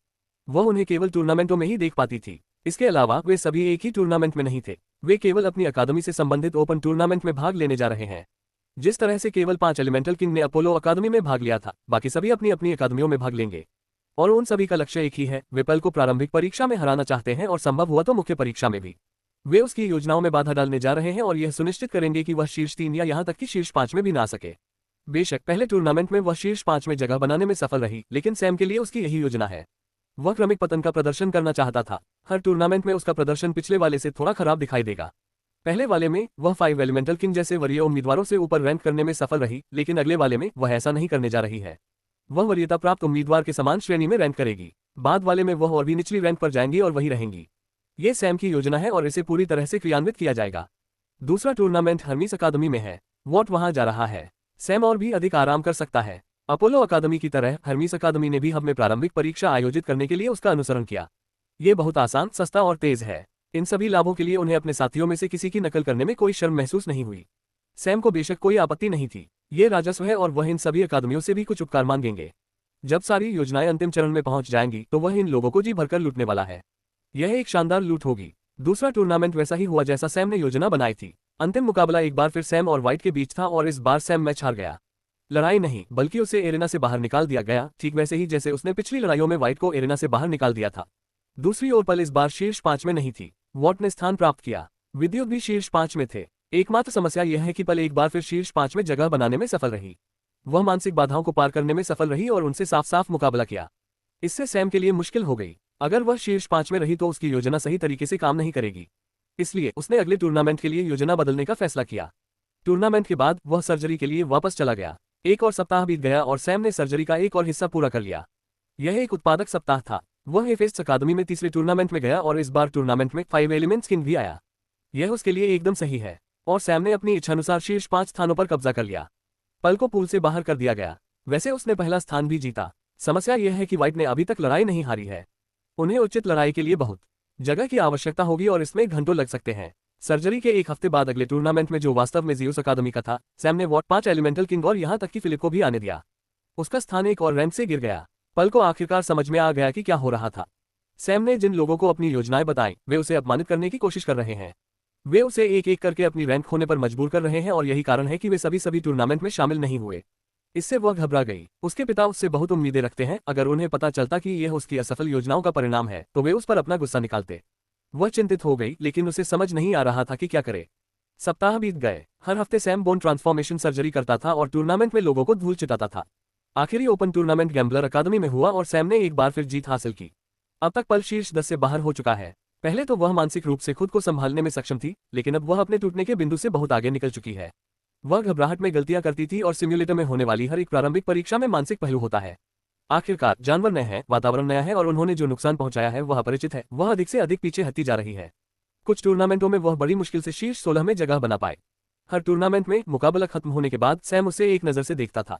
वह उन्हें केवल टूर्नामेंटों में ही देख पाती थी। इसके अलावा वे सभी एक ही टूर्नामेंट में नहीं थे। वे केवल अपनी अकादमी से संबंधित ओपन टूर्नामेंट में भाग लेने जा रहे हैं। जिस तरह से केवल 5 एलिमेंटल किंग ने अपोलो अकादमी में भाग लिया था, बाकी सभी अपनी अपनी अकादमियों में भाग लेंगे। और उन सभी का लक्ष्य एक ही है, वे पल को प्रारंभिक परीक्षा में हराना चाहते हैं और संभव हुआ तो मुख्य परीक्षा में भी। वे उसकी योजनाओं में बाधा डालने जा रहे हैं और यह सुनिश्चित करेंगे कि वह शीर्ष 3 या यहां तक कि शीर्ष 5 में भी ना सके। बेशक पहले टूर्नामेंट में वह शीर्ष 5 में जगह बनाने में सफल रही, लेकिन सैम के लिए उसकी यही योजना है। वह क्रमिक पतन का प्रदर्शन करना चाहता था। हर टूर्नामेंट में उसका प्रदर्शन पिछले वाले से थोड़ा खराब दिखाई देगा। पहले वाले में वह 5 एलिमेंटल किंग जैसे वरीय उम्मीदवारों से ऊपर रैंक करने में सफल रही, लेकिन अगले वाले में वह ऐसा नहीं करने जा रही है। वह वरीयता प्राप्त उम्मीदवार के समान श्रेणी में रैंक करेगी। बाद वाले में वह और भी निचली रैंक पर जाएंगी और वही रहेंगी। ये सैम की योजना है और इसे पूरी तरह से क्रियान्वित किया जाएगा। दूसरा टूर्नामेंट हर्मीस अकादमी में है। वॉट वहां जा रहा है। सैम और भी अधिक आराम कर सकता है। अपोलो अकादमी की तरह हर्मीस अकादमी ने भी हब में प्रारंभिक परीक्षा आयोजित करने के लिए उसका अनुसरण किया। ये बहुत आसान, सस्ता और तेज है। इन सभी लाभों के लिए उन्हें अपने साथियों में से किसी की नकल करने में कोई शर्म महसूस नहीं हुई। सैम को बेशक कोई आपत्ति नहीं थी। ये राजस्व है और वह इन सभी अकादमियों से भी कुछ उपकार मांगेंगे। जब सारी योजनाएं अंतिम चरण में पहुंच जाएंगी तो वह इन लोगों को जी भरकर लूटने वाला है। यह एक शानदार लूट होगी। दूसरा टूर्नामेंट वैसा ही हुआ जैसा सैम ने योजना बनाई थी। अंतिम मुकाबला एक बार फिर सैम और व्हाइट के बीच था और इस बार सैम मैच हार गया। लड़ाई नहीं, बल्कि उसे एरेना से बाहर निकाल दिया गया, ठीक वैसे ही जैसे उसने पिछली लड़ाइयों में व्हाइट को एरेना से बाहर निकाल दिया था। दूसरी ओर पल इस बार शीर्ष 5 में नहीं थी। वॉट ने स्थान प्राप्त किया। विद्युत भी शीर्ष 5 में थे। एकमात्र समस्या यह है कि पल एक बार फिर शीर्ष 5 में जगह बनाने में सफल रही। वह मानसिक बाधाओं को पार करने में सफल रही और उनसे साफ साफ मुकाबला किया। इससे सैम के लिए मुश्किल हो गई। अगर वह शीर्ष 5 में रही तो उसकी योजना सही तरीके से काम नहीं करेगी। इसलिए उसने अगले टूर्नामेंट के लिए योजना बदलने का फैसला किया। टूर्नामेंट के बाद वह सर्जरी के लिए वापस चला गया। एक और सप्ताह बीत गया और सैम ने सर्जरी का एक और हिस्सा पूरा कर लिया। यह एक उत्पादक सप्ताह था। वह एफएस अकादमी में तीसरे टूर्नामेंट में गया और इस बार टूर्नामेंट में 5 एलिमेंट्स किंग भी आया। यह उसके लिए एकदम सही है और सैम ने अपनी इच्छानुसार शीर्ष 5 स्थानों पर कब्जा कर लिया। पल को पूल से बाहर कर दिया गया। वैसे उसने पहला स्थान भी जीता। समस्या यह है कि व्हाइट ने अभी तक लड़ाई नहीं हारी है। उन्हें उचित लड़ाई के लिए बहुत जगह की आवश्यकता होगी और इसमें घंटों लग सकते हैं। सर्जरी के एक हफ्ते बाद अगले टूर्नामेंट में, जो वास्तव में जियोस अकादमी का था, सैम ने वॉट 5 एलिमेंटल किंग और यहां तक कि फिलिप को भी आने दिया। उसका स्थान एक और रैंक से गिर गया। पल को आखिरकार समझ में आ गया कि क्या हो रहा था। सैम ने जिन लोगों को अपनी योजनाएं बताई, वे उसे अपमानित करने की कोशिश कर रहे हैं। वे उसे एक एक करके अपनी रैंक खोने पर मजबूर कर रहे हैं और यही कारण है कि वे सभी टूर्नामेंट में शामिल नहीं हुए। इससे वह घबरा गई। उसके पिता उससे बहुत उम्मीदें रखते हैं। अगर उन्हें पता चलता कि यह उसकी असफल योजनाओं का परिणाम है तो वे उस पर अपना गुस्सा निकालते। वह चिंतित हो गई, लेकिन उसे समझ नहीं आ रहा था कि क्या करे। सप्ताह बीत गए। हर हफ्ते सैम बोन ट्रांसफॉर्मेशन सर्जरी करता था और टूर्नामेंट में लोगों को धूल चिताता था। आखिरी ओपन टूर्नामेंट गैम्बलर अकादमी में हुआ और सैम ने एक बार फिर जीत हासिल की। अब तक पल शीर्ष 10 से बाहर हो चुका है। पहले तो वह मानसिक रूप से खुद को संभालने में सक्षम थी, लेकिन अब वह अपने टूटने के बिंदु से बहुत आगे निकल चुकी है। वह घबराहट में गलतियां करती थी और सिम्युलेटर में होने वाली हर एक प्रारंभिक परीक्षा में मानसिक पहलू होता है। आखिरकार जानवर नए हैं, वातावरण नया है और उन्होंने जो नुकसान पहुंचाया है वह अपरिचित है। वह अधिक से अधिक पीछे हटती जा रही है। कुछ टूर्नामेंटों में वह बड़ी मुश्किल से शीर्ष 16 में जगह बना पाए। हर टूर्नामेंट में मुकाबला खत्म होने के बाद सैम उसे एक नजर से देखता था,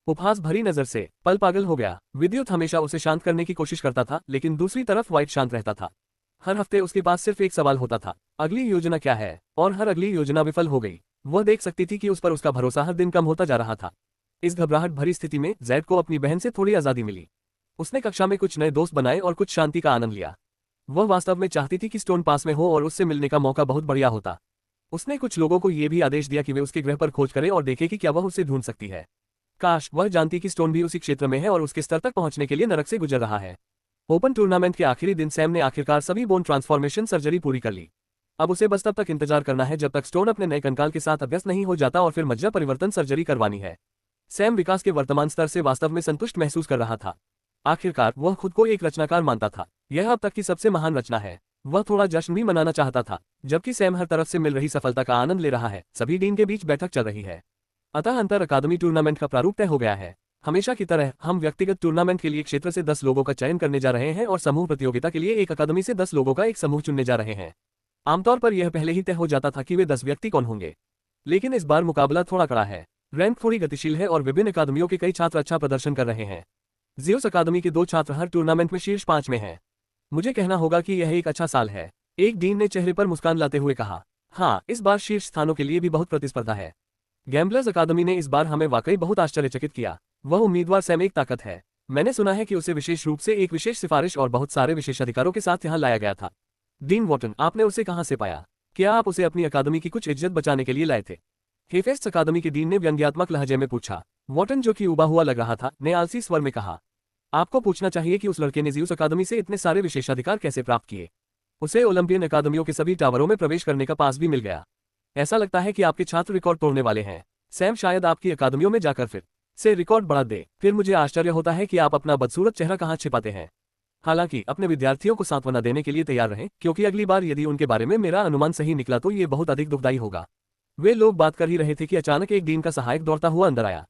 उपहास भरी नजर से। पल पागल हो गया। विद्युत हमेशा उसे शांत करने की कोशिश करता था, लेकिन दूसरी तरफ व्हाइट शांत रहता था। हर हफ्ते उसके पास सिर्फ एक सवाल होता था, अगली योजना क्या है, और हर अगली योजना विफल हो गई। वह देख सकती थी कि उस पर उसका भरोसा हर दिन कम होता जा रहा था। इस घबराहट भरी स्थिति में जैड को अपनी बहन से थोड़ी आजादी मिली। उसने कक्षा में कुछ नए दोस्त बनाए और कुछ शांति का आनंद लिया। वह वास्तव में चाहती थी कि स्टोन पास में हो और उससे मिलने का मौका बहुत बढ़िया होता। उसने कुछ लोगों को यह भी आदेश दिया कि वे उसके ग्रह पर खोज करें और देखें कि क्या वह उसे ढूंढ सकती है। काश वह जानती कि स्टोन भी उसी क्षेत्र में है और उसके स्तर तक पहुंचने के लिए नरक से गुजर रहा है। ओपन टूर्नामेंट के आखिरी दिन सैम ने आखिरकार सभी बोन ट्रांसफॉर्मेशन सर्जरी पूरी कर ली। अब उसे बस तब तक इंतजार करना है जब तक स्टोन अपने नए कंकाल के साथ अभ्यस्त नहीं हो जाता और फिर मज्जा परिवर्तन सर्जरी करवानी है। सैम विकास के वर्तमान स्तर से वास्तव में संतुष्ट महसूस कर रहा था। आखिरकार वह खुद को एक रचनाकार मानता था। यह अब तक की सबसे महान रचना है। वह थोड़ा जश्न भी मनाना चाहता था। जबकि सैम हर तरफ से मिल रही सफलता का आनंद ले रहा है, सभी डीन के बीच बैठक चल रही है। अतः अंतर अकादमी टूर्नामेंट का प्रारूप तय हो गया है। हमेशा की तरह हम व्यक्तिगत टूर्नामेंट के लिए क्षेत्र से 10 लोगों का चयन करने जा रहे हैं और समूह प्रतियोगिता के लिए एक अकादमी से 10 लोगों का एक समूह चुनने जा रहे हैं। आमतौर पर यह पहले ही तय हो जाता था कि वे 10 व्यक्ति कौन होंगे, लेकिन इस बार मुकाबला थोड़ा कड़ा है। रैंक थोड़ी गतिशील है और विभिन्न अकादमियों के कई छात्र अच्छा प्रदर्शन कर रहे हैं। जियोस अकादमी के 2 छात्र हर टूर्नामेंट में शीर्ष 5 में हैं। मुझे कहना होगा कि यह एक अच्छा साल है, एक डीन ने चेहरे पर मुस्कान लाते हुए कहा। हाँ, इस बार शीर्ष स्थानों के लिए भी बहुत प्रतिस्पर्धा है। गैम्बलर्स अकादमी ने इस बार हमें वाकई बहुत आश्चर्यचकित किया। वह उम्मीदवार सैम एक ताकत है। मैंने सुना है कि उसे विशेष रूप से एक विशेष सिफारिश और बहुत सारे विशेषाधिकारों के साथ यहाँ लाया गया था। डीन वॉटन, आपने उसे कहाँ से पाया? क्या आप उसे अपनी अकादमी की कुछ इज्जत बचाने के लिए लाए थे? हेफेस्ट्स अकादमी के डीन ने व्यंग्यात्मक लहजे में पूछा। वॉर्टन, जो कि उबा हुआ लग रहा था, ने आलसी स्वर में कहा, आपको पूछना चाहिए कि उस लड़के ने ज़्यूस अकादमी से इतने सारे विशेषाधिकार कैसे प्राप्त किए। उसे ओलंपियन अकादमियों के सभी टावरों में प्रवेश करने का पास भी मिल गया। ऐसा लगता है कि आपके छात्र रिकॉर्ड तोड़ने वाले हैं। सैम शायद आपकी अकादमियों में जाकर फिर से रिकॉर्ड बढ़ा दे। फिर मुझे आश्चर्य होता है कि आप अपना बदसूरत चेहरा कहाँ छिपाते हैं। हालांकि अपने विद्यार्थियों को सांत्वना देने के लिए तैयार रहें, क्योंकि अगली बार यदि उनके बारे में मेरा अनुमान सही निकला तो ये बहुत अधिक दुखदायी होगा। वे लोग बात कर ही रहे थे कि अचानक एक डीन का सहायक दौड़ता हुआ अंदर आया।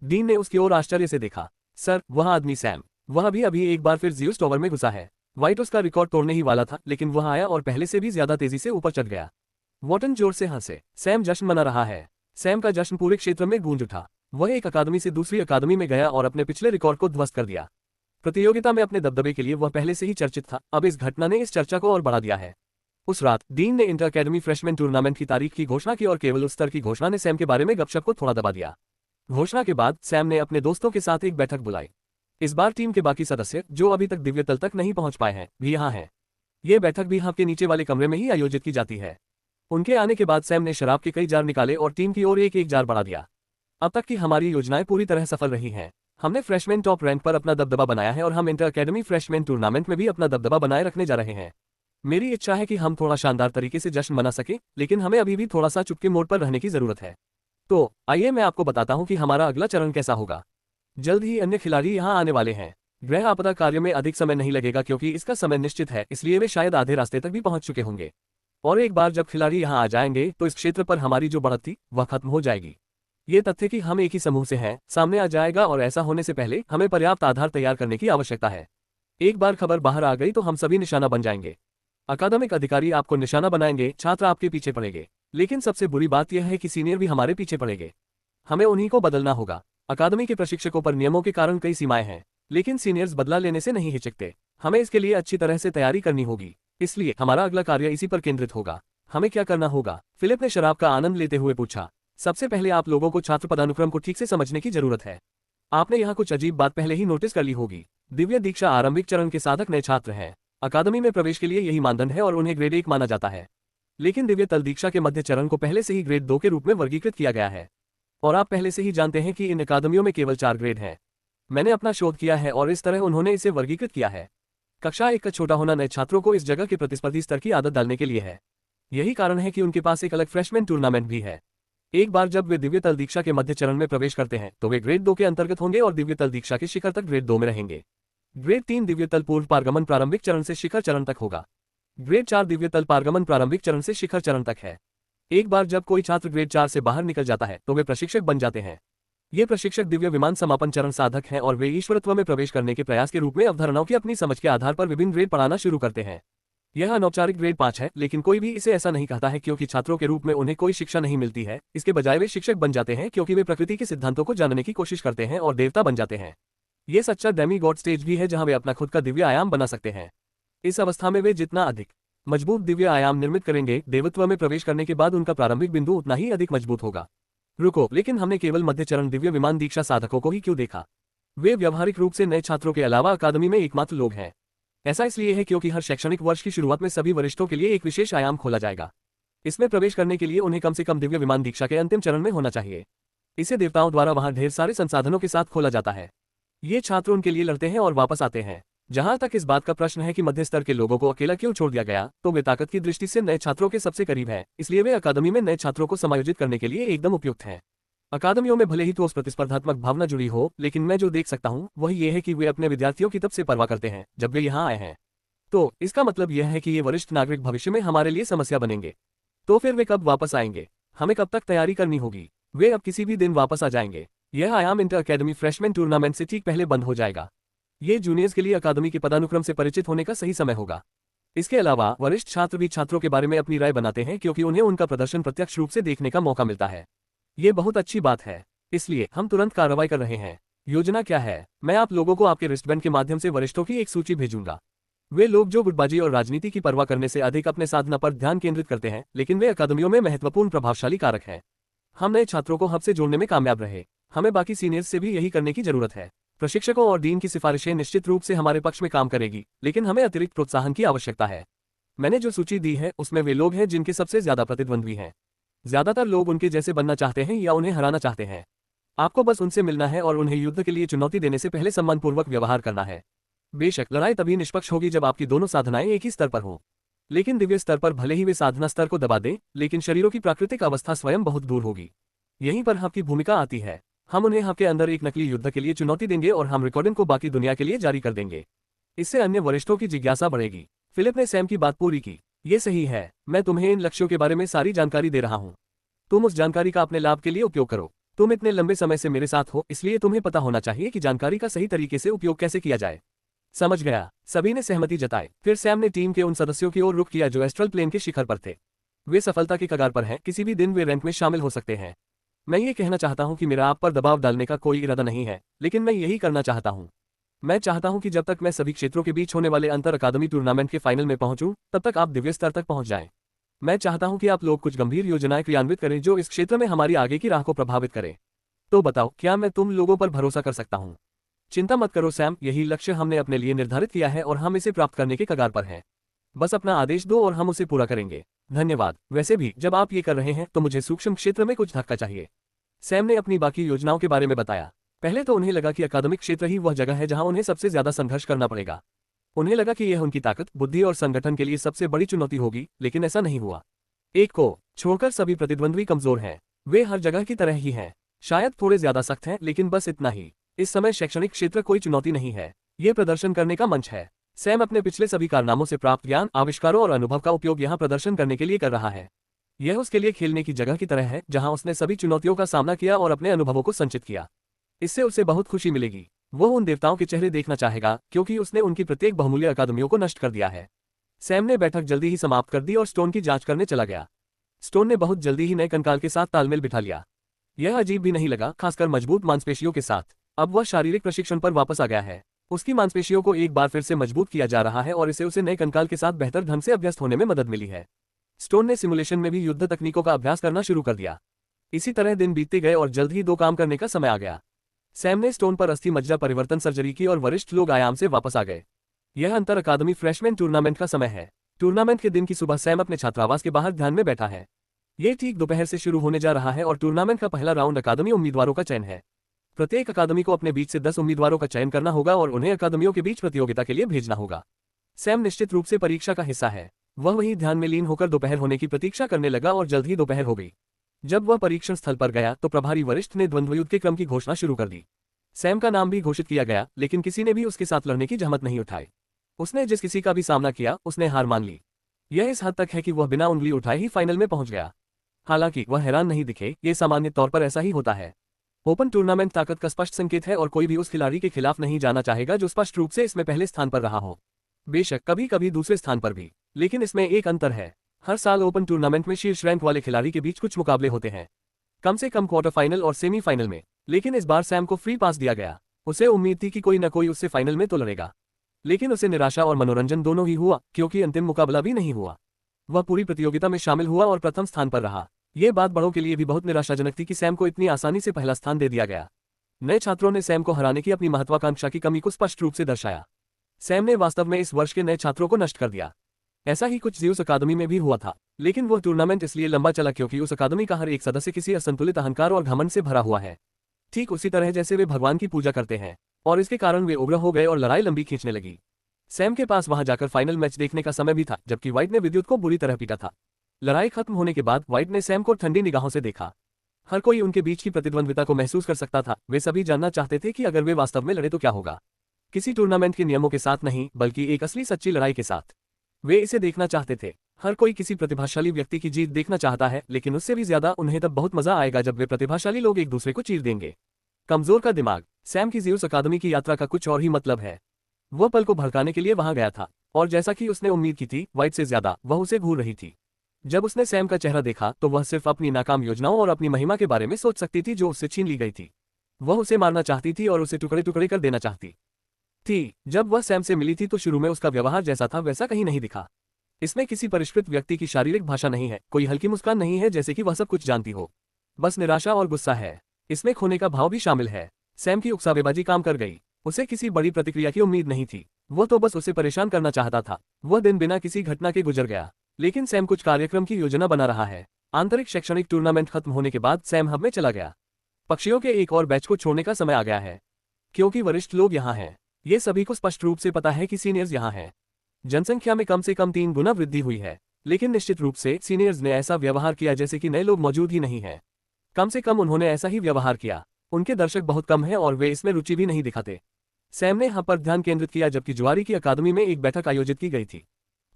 डीन ने उसकी ओर आश्चर्य से देखा। सर, वह आदमी सैम, वह भी अभी एक बार फिर ज़्यूस टॉवर में घुसा है। व्हाइट उसका रिकॉर्ड तोड़ने ही वाला था, लेकिन वह आया और पहले से भी ज्यादा तेजी से ऊपर चढ़ गया। वॉर्टन जोर से हंसे। सैम जश्न मना रहा है। सैम का जश्न पूरे क्षेत्र में गूंज उठा। वह एक अकादमी से दूसरी अकादमी में गया और अपने पिछले रिकॉर्ड को ध्वस्त कर दिया। प्रतियोगिता में अपने दबदबे के लिए वह पहले से ही चर्चित था। अब इस घटना ने इस चर्चा को और बढ़ा दिया है। उस रात डीन ने इंटर अकेडमी फ्रेशमैन टूर्नामेंट की तारीख की घोषणा की और केवल उस स्तर की घोषणा ने सैम के बारे में गपशप को थोड़ा दबा दिया। घोषणा के बाद सैम ने अपने दोस्तों के साथ एक बैठक बुलाई। इस बार टीम के बाकी सदस्य, जो अभी तक दिव्य तल तक नहीं पहुंच पाए हैं, भी यहाँ हैं। ये बैठक भी हब के नीचे वाले कमरे में ही आयोजित की जाती है। उनके आने के बाद सैम ने शराब के कई जार निकाले और टीम की ओर एक एक जार बढ़ा दिया। अब तक की हमारी योजनाएं पूरी तरह सफल रही हैं। हमने फ्रेशमैन टॉप रैंक पर अपना दबदबा बनाया है और हम इंटर अकेडमी फ्रेशमैन टूर्नामेंट में भी अपना दबदबा बनाए रखने जा रहे हैं। मेरी इच्छा है कि हम थोड़ा शानदार तरीके से जश्न मना सके, लेकिन हमें अभी भी थोड़ा सा चुपके मोड पर रहने की जरूरत है। तो आइए मैं आपको बताता हूं कि हमारा अगला चरण कैसा होगा। जल्द ही अन्य खिलाड़ी यहां आने वाले हैं। गृह आपदा कार्य में अधिक समय नहीं लगेगा क्योंकि इसका समय निश्चित है, इसलिए वे शायद आधे रास्ते तक भी पहुंच चुके होंगे। और एक बार जब खिलाड़ी यहां आ जाएंगे तो इस क्षेत्र पर हमारी जो बढ़त थी वह खत्म हो जाएगी। ये तथ्य कि हम एक ही समूह से हैं सामने आ जाएगा और ऐसा होने से पहले हमें पर्याप्त आधार तैयार करने की आवश्यकता है। एक बार खबर बाहर आ गई तो हम सभी निशाना बन जाएंगे। अकादमिक अधिकारी आपको निशाना बनाएंगे, छात्र आपके पीछे पड़ेंगे, लेकिन सबसे बुरी बात यह है कि सीनियर भी हमारे पीछे पड़ेंगे। हमें उन्हीं को बदलना होगा। अकादमी के प्रशिक्षकों पर नियमों के कारण कई सीमाएं हैं, लेकिन सीनियर्स बदला लेने से नहीं हिचकते। हमें इसके लिए अच्छी तरह से तैयारी करनी होगी, इसलिए हमारा अगला कार्य इसी पर केंद्रित होगा। हमें क्या करना होगा? फिलिप ने शराब का आनंद लेते हुए पूछा। सबसे पहले आप लोगों को छात्र पदानुक्रम को ठीक से समझने की जरूरत है। आपने यहाँ कुछ अजीब बात पहले ही नोटिस कर ली होगी। दिव्य दीक्षा आरंभिक चरण के साधक नए छात्र हैं। अकादमी में प्रवेश के लिए यही मानदंड है और उन्हें ग्रेड 1 माना जाता है। लेकिन दिव्य तल दीक्षा के मध्य चरण को पहले से ही ग्रेड 2 के रूप में वर्गीकृत किया गया है। और आप पहले से ही जानते हैं कि इन अकादमियों में केवल 4 ग्रेड हैं। मैंने अपना शोध किया है और इस तरह उन्होंने इसे वर्गीकृत किया है। कक्षा 1 का छोटा होना नए छात्रों को इस जगह के प्रतिस्पर्धी स्तर की आदत डालने के लिए है। यही कारण है कि उनके पास एक अलग फ्रेशमैन टूर्नामेंट भी है। एक बार जब वे दिव्य तल दीक्षा के मध्य चरण में प्रवेश करते हैं तो वे ग्रेड 2 के अंतर्गत होंगे और दिव्य तल दीक्षा के शिखर तक ग्रेड 2 में रहेंगे। ग्रेड 3 दिव्य तल पूर्व पारगमन प्रारंभिक चरण से शिखर चरण तक होगा। ग्रेड 4 दिव्य तल पारगमन प्रारंभिक चरण से शिखर चरण तक है। एक बार जब कोई छात्र ग्रेड 4 से बाहर निकल जाता है तो वे प्रशिक्षक बन जाते हैं। ये प्रशिक्षक दिव्य विमान समापन चरण साधक हैं और वे ईश्वरत्व में प्रवेश करने के प्रयास के रूप में अवधारणाओं की अपनी समझ के आधार पर विभिन्न ग्रेड पढ़ाना शुरू करते हैं। यह अनौपचारिक ग्रेड 5 है, लेकिन कोई भी इसे ऐसा नहीं कहता है क्योंकि छात्रों के रूप में उन्हें कोई शिक्षा नहीं मिलती है। इसके बजाय वे शिक्षक बन जाते हैं क्योंकि वे प्रकृति के सिद्धांतों को जानने की कोशिश करते हैं और देवता बन जाते हैं। ये सच्चा डेमी गॉड स्टेज भी है जहां वे अपना खुद का दिव्य आयाम बना सकते हैं। इस अवस्था में वे जितना अधिक मजबूत दिव्य आयाम निर्मित करेंगे, देवत्व में प्रवेश करने के बाद उनका प्रारंभिक बिंदु उतना ही अधिक मजबूत होगा। रुको, लेकिन हमने केवल मध्य चरण दिव्य विमान दीक्षा साधकों को ही क्यों देखा? वे व्यावहारिक रूप से नए छात्रों के अलावा अकादमी में एकमात्र लोग हैं। ऐसा इसलिए है क्योंकि हर शैक्षणिक वर्ष की शुरुआत में सभी वरिष्ठों के लिए एक विशेष आयाम खोला जाएगा। इसमें प्रवेश करने के लिए उन्हें कम से कम दिव्य विमान दीक्षा के अंतिम चरण में होना चाहिए। इसे देवताओं द्वारा वहां ढेर सारे संसाधनों के साथ खोला जाता है। ये छात्र उनके लिए लड़ते हैं और वापस आते हैं। जहां तक इस बात का प्रश्न है कि मध्य स्तर के लोगों को अकेला क्यों छोड़ दिया गया, तो वे ताकत की दृष्टि से नए छात्रों के सबसे करीब हैं, इसलिए वे अकादमी में नए छात्रों को समायोजित करने के लिए एकदम उपयुक्त हैं। अकादमियों में भले ही ठोस प्रतिस्पर्धात्मक भावना जुड़ी हो, लेकिन मैं जो देख सकता हूं वह ये है कि वे अपने विद्यार्थियों की तब से परवाह करते हैं जब वे यहाँ आए हैं। तो इसका मतलब यह है कि ये वरिष्ठ नागरिक भविष्य में हमारे लिए समस्या बनेंगे। तो फिर वे कब वापस आएंगे? हमें कब तक तैयारी करनी होगी? वे अब किसी भी दिन वापस आ जाएंगे। यह आयाम इंटर अकेडमी फ्रेशमैन टूर्नामेंट से ठीक पहले बंद हो जाएगा। ये जूनियर्स के लिए अकादमी के पदानुक्रम से परिचित होने का सही समय होगा। इसके अलावा वरिष्ठ छात्र भी छात्रों के बारे में अपनी राय बनाते हैं क्योंकि उन्हें उनका प्रदर्शन प्रत्यक्ष रूप से देखने का मौका मिलता है। ये बहुत अच्छी बात है, इसलिए हम तुरंत कार्रवाई कर रहे हैं। योजना क्या है? मैं आप लोगों को आपके रिस्टबैंड के माध्यम से वरिष्ठों की एक सूची भेजूंगा। वे लोग जो गुटबाजी और राजनीति की परवाह करने से अधिक अपने साधना पर ध्यान केंद्रित करते हैं, लेकिन वे अकादमियों में महत्वपूर्ण प्रभावशाली कारक हैं। हम नए छात्रों को हब से जोड़ने में कामयाब रहे। हमें बाकी सीनियर्स से भी यही करने की जरूरत है। प्रशिक्षकों और डीन की सिफारिशें निश्चित रूप से हमारे पक्ष में काम करेगी, लेकिन हमें अतिरिक्त प्रोत्साहन की आवश्यकता है। मैंने जो सूची दी है उसमें वे लोग हैं जिनके सबसे ज्यादा प्रतिद्वंद्वी हैं। ज्यादातर लोग उनके जैसे बनना चाहते हैं या उन्हें हराना चाहते हैं। आपको बस उनसे मिलना है और उन्हें युद्ध के लिए चुनौती देने से पहले सम्मानपूर्वक व्यवहार करना है। बेशक लड़ाई तभी निष्पक्ष होगी जब आपकी दोनों साधनाएं एक ही स्तर पर हों। लेकिन दिव्य स्तर पर भले ही वे साधना स्तर को दबा दें, लेकिन शरीरों की प्राकृतिक अवस्था स्वयं बहुत दूर होगी। यहीं पर आपकी भूमिका आती है। हम उन्हें आपके अंदर एक नकली युद्ध के लिए चुनौती देंगे और हम रिकॉर्डिंग को बाकी दुनिया के लिए जारी कर देंगे। इससे अन्य वरिष्ठों की जिज्ञासा बढ़ेगी। फिलिप ने सैम की बात पूरी की। ये सही है, मैं तुम्हें इन लक्ष्यों के बारे में सारी जानकारी दे रहा हूँ। तुम उस जानकारी का अपने लाभ के लिए उपयोग करो। तुम इतने लंबे समय से मेरे साथ हो, इसलिए तुम्हें पता होना चाहिए कि जानकारी का सही तरीके से उपयोग कैसे किया जाए। समझ गया। सभी ने सहमति जताई। फिर सैम ने टीम के उन सदस्यों की ओर रुख किया जो एस्ट्रल प्लेन के शिखर पर थे। वे सफलता के कगार पर हैं, किसी भी दिन वे रैंक में शामिल हो सकते हैं। मैं ये कहना चाहता हूं कि मेरा आप पर दबाव डालने का कोई इरादा नहीं है, लेकिन मैं यही करना चाहता हूं। मैं चाहता हूं कि जब तक मैं सभी क्षेत्रों के बीच होने वाले अंतर अकादमी टूर्नामेंट के फाइनल में पहुंचूं, तब तक आप दिव्य स्तर तक पहुंच जाएं। मैं चाहता हूं कि आप लोग कुछ गंभीर योजनाएं क्रियान्वित करें जो इस क्षेत्र में हमारी आगे की राह को प्रभावित करें। तो बताओ, क्या मैं तुम लोगों पर भरोसा कर सकता हूं? चिंता मत करो सैम, यही लक्ष्य हमने अपने लिए निर्धारित किया है और हम इसे प्राप्त करने के कगार पर हैं। बस अपना आदेश दो और हम उसे पूरा करेंगे। धन्यवाद। वैसे भी जब आप ये कर रहे हैं तो मुझे सूक्ष्म क्षेत्र में कुछ धक्का चाहिए। सैम ने अपनी बाकी योजनाओं के बारे में बताया। पहले तो उन्हें लगा कि अकादमिक क्षेत्र ही वह जगह है जहां उन्हें सबसे ज्यादा संघर्ष करना पड़ेगा। उन्हें लगा कि यह उनकी ताकत, बुद्धि और संगठन के लिए सबसे बड़ी चुनौती होगी, लेकिन ऐसा नहीं हुआ। एक को छोड़कर सभी प्रतिद्वंद्वी कमजोर हैं। वे हर जगह की तरह ही हैं। शायद थोड़े ज्यादा सख्त हैं, लेकिन बस इतना ही। इस समय शैक्षणिक क्षेत्र कोई चुनौती नहीं है, ये प्रदर्शन करने का मंच है। सैम अपने पिछले सभी कारनामों से प्राप्त ज्ञान, आविष्कारों और अनुभव का उपयोग यहाँ प्रदर्शन करने के लिए कर रहा है। यह उसके लिए खेलने की जगह की तरह है जहां उसने सभी चुनौतियों का सामना किया और अपने अनुभवों को संचित किया। इससे उसे बहुत खुशी मिलेगी। वो उन देवताओं के चेहरे देखना चाहेगा, क्योंकि उसने उनकी प्रत्येक बहुमूल्य अकादमियों को नष्ट कर दिया है। सैम ने बैठक जल्दी ही समाप्त कर दी और स्टोन की जांच करने चला गया। स्टोन ने बहुत जल्दी ही नए कंकाल के साथ तालमेल बिठा लिया। यह अजीब भी नहीं लगा, खासकर मजबूत मांसपेशियों के साथ। अब वह शारीरिक प्रशिक्षण पर वापस आ गया है। उसकी मांसपेशियों को एक बार फिर से मजबूत किया जा रहा है और इसे उसे नए कंकाल के साथ बेहतर ढंग से अभ्यस्त होने में मदद मिली है। स्टोन ने सिमुलेशन में भी युद्ध तकनीकों का अभ्यास करना शुरू कर दिया। इसी तरह दिन बीतते गए और जल्द ही दो काम करने का समय आ गया। सैम ने स्टोन पर अस्थि मज्जा परिवर्तन सर्जरी की और वरिष्ठ लोग आयाम से वापस आ गए। यह अंतर अकादमी फ्रेशमैन टूर्नामेंट का समय है। टूर्नामेंट के दिन की सुबह सैम अपने छात्रावास के बाहर ध्यान में बैठा है। ये ठीक दोपहर से शुरू होने जा रहा है और टूर्नामेंट का पहला राउंड अकादमी उम्मीदवारों का चयन है। प्रत्येक अकादमी को अपने बीच से 10 उम्मीदवारों का चयन करना होगा और उन्हें अकादमियों के बीच प्रतियोगिता के लिए भेजना होगा। सैम निश्चित रूप से परीक्षा का हिस्सा है। वह वही ध्यान में लीन होकर दोपहर होने की प्रतीक्षा करने लगा और जल्द ही दोपहर हो गई। जब वह परीक्षण स्थल पर गया तो प्रभारी वरिष्ठ ने द्वंद्वयुद्ध के क्रम की घोषणा शुरू कर दी। सैम का नाम भी घोषित किया गया, लेकिन किसी ने भी उसके साथ लड़ने की जहमत नहीं उठाई। उसने जिस किसी का भी सामना किया, उसने हार मान ली। यह इस हद तक है कि वह बिना उंगली उठाए ही फाइनल में पहुंच गया। हालांकि वह हैरान नहीं दिखे, ये सामान्य तौर पर ऐसा ही होता है। ओपन टूर्नामेंट ताकत का स्पष्ट संकेत है और कोई भी उस खिलाड़ी के खिलाफ नहीं जाना चाहेगा जो स्पष्ट रूप से इसमें पहले स्थान पर रहा हो। बेशक कभी कभी दूसरे स्थान पर भी, लेकिन इसमें एक अंतर है। हर साल ओपन टूर्नामेंट में शीर्ष रैंक वाले खिलाड़ी के बीच कुछ मुकाबले होते हैं, कम से कम क्वार्टर फाइनल और सेमीफाइनल में। लेकिन इस बार सैम को फ्री पास दिया गया। उसे उम्मीद थी कि कोई न कोई उससे फाइनल में तो लड़ेगा, लेकिन उसे निराशा और मनोरंजन दोनों ही हुआ, क्योंकि अंतिम मुकाबला भी नहीं हुआ। वह पूरी प्रतियोगिता में शामिल हुआ और प्रथम स्थान पर रहा। ये बात बड़ों के लिए भी बहुत निराशाजनक थी कि सैम को इतनी आसानी से पहला स्थान दे दिया गया। नए छात्रों ने सैम को हराने की अपनी महत्वाकांक्षा की कमी को स्पष्ट रूप से दर्शाया। सैम ने वास्तव में इस वर्ष के नए छात्रों को नष्ट कर दिया। ऐसा ही कुछ ज़्यूस अकादमी में भी हुआ था, लेकिन वह टूर्नामेंट इसलिए लंबा चला क्योंकि उस अकादमी का हर एक सदस्य किसी असंतुलित अहंकार और घमंड से भरा हुआ है, ठीक उसी तरह जैसे वे भगवान की पूजा करते हैं, और इसके कारण वे उग्र हो गए और लड़ाई लंबी खींचने लगी। सैम के पास वहां जाकर फाइनल मैच देखने का समय भी था, जबकि व्हाइट ने विद्युत को बुरी तरह पीटा था। लड़ाई खत्म होने के बाद व्हाइट ने सैम को ठंडी निगाहों से देखा। हर कोई उनके बीच की प्रतिद्वंद्विता को महसूस कर सकता था। वे सभी जानना चाहते थे कि अगर वे वास्तव में लड़े तो क्या होगा। किसी टूर्नामेंट के नियमों के साथ नहीं, बल्कि एक असली सच्ची लड़ाई के साथ। वे इसे देखना चाहते थे। हर कोई किसी प्रतिभाशाली व्यक्ति की जीत देखना चाहता है, लेकिन उससे भी ज्यादा उन्हें तब बहुत मजा आएगा जब वे प्रतिभाशाली लोग एक दूसरे को चीर देंगे। कमजोर का दिमाग। सैम की ज़्यूस अकादमी की यात्रा का कुछ और ही मतलब है। वह पल को भड़काने के लिए वहां गया था, और जैसा कि उसने उम्मीद की थी, व्हाइट से ज्यादा वह उसे घूर रही थी। जब उसने सैम का चेहरा देखा तो वह सिर्फ अपनी नाकाम योजनाओं और अपनी महिमा के बारे में सोच सकती थी जो उससे छीन ली गई थी। वह उसे मारना चाहती थी और उसे टुकड़े टुकड़े कर देना चाहती थी। जब वह सैम से मिली थी तो शुरू में उसका व्यवहार जैसा था वैसा कहीं नहीं दिखा। इसमें किसी परिष्कृत व्यक्ति की शारीरिक भाषा नहीं है, कोई हल्की मुस्कान नहीं है जैसे कि वह सब कुछ जानती हो। बस निराशा और गुस्सा है। इसमें खोने का भाव भी शामिल है। सैम की उकसावेबाजी काम कर गई। उसे किसी बड़ी प्रतिक्रिया की उम्मीद नहीं थी। वो तो बस उसे परेशान करना चाहता था। वह दिन बिना किसी घटना के गुजर गया, लेकिन सैम कुछ कार्यक्रम की योजना बना रहा है। आंतरिक शैक्षणिक टूर्नामेंट खत्म होने के बाद सैम हब में चला गया। पक्षियों के एक और बैच को छोड़ने का समय आ गया है, क्योंकि वरिष्ठ लोग यहाँ हैं। ये सभी को स्पष्ट रूप से पता है कि सीनियर्स यहाँ हैं। जनसंख्या में कम से कम 3 गुना वृद्धि हुई है, लेकिन निश्चित रूप से सीनियर्स ने ऐसा व्यवहार किया जैसे कि नए लोग मौजूद ही नहीं हैं। कम से कम उन्होंने ऐसा ही व्यवहार किया। उनके दर्शक बहुत कम हैं और वे इसमें रुचि भी नहीं दिखाते। सैम ने यहाँ पर ध्यान केंद्रित किया जबकि जुआरी की अकादमी में एक बैठक आयोजित की गई थी।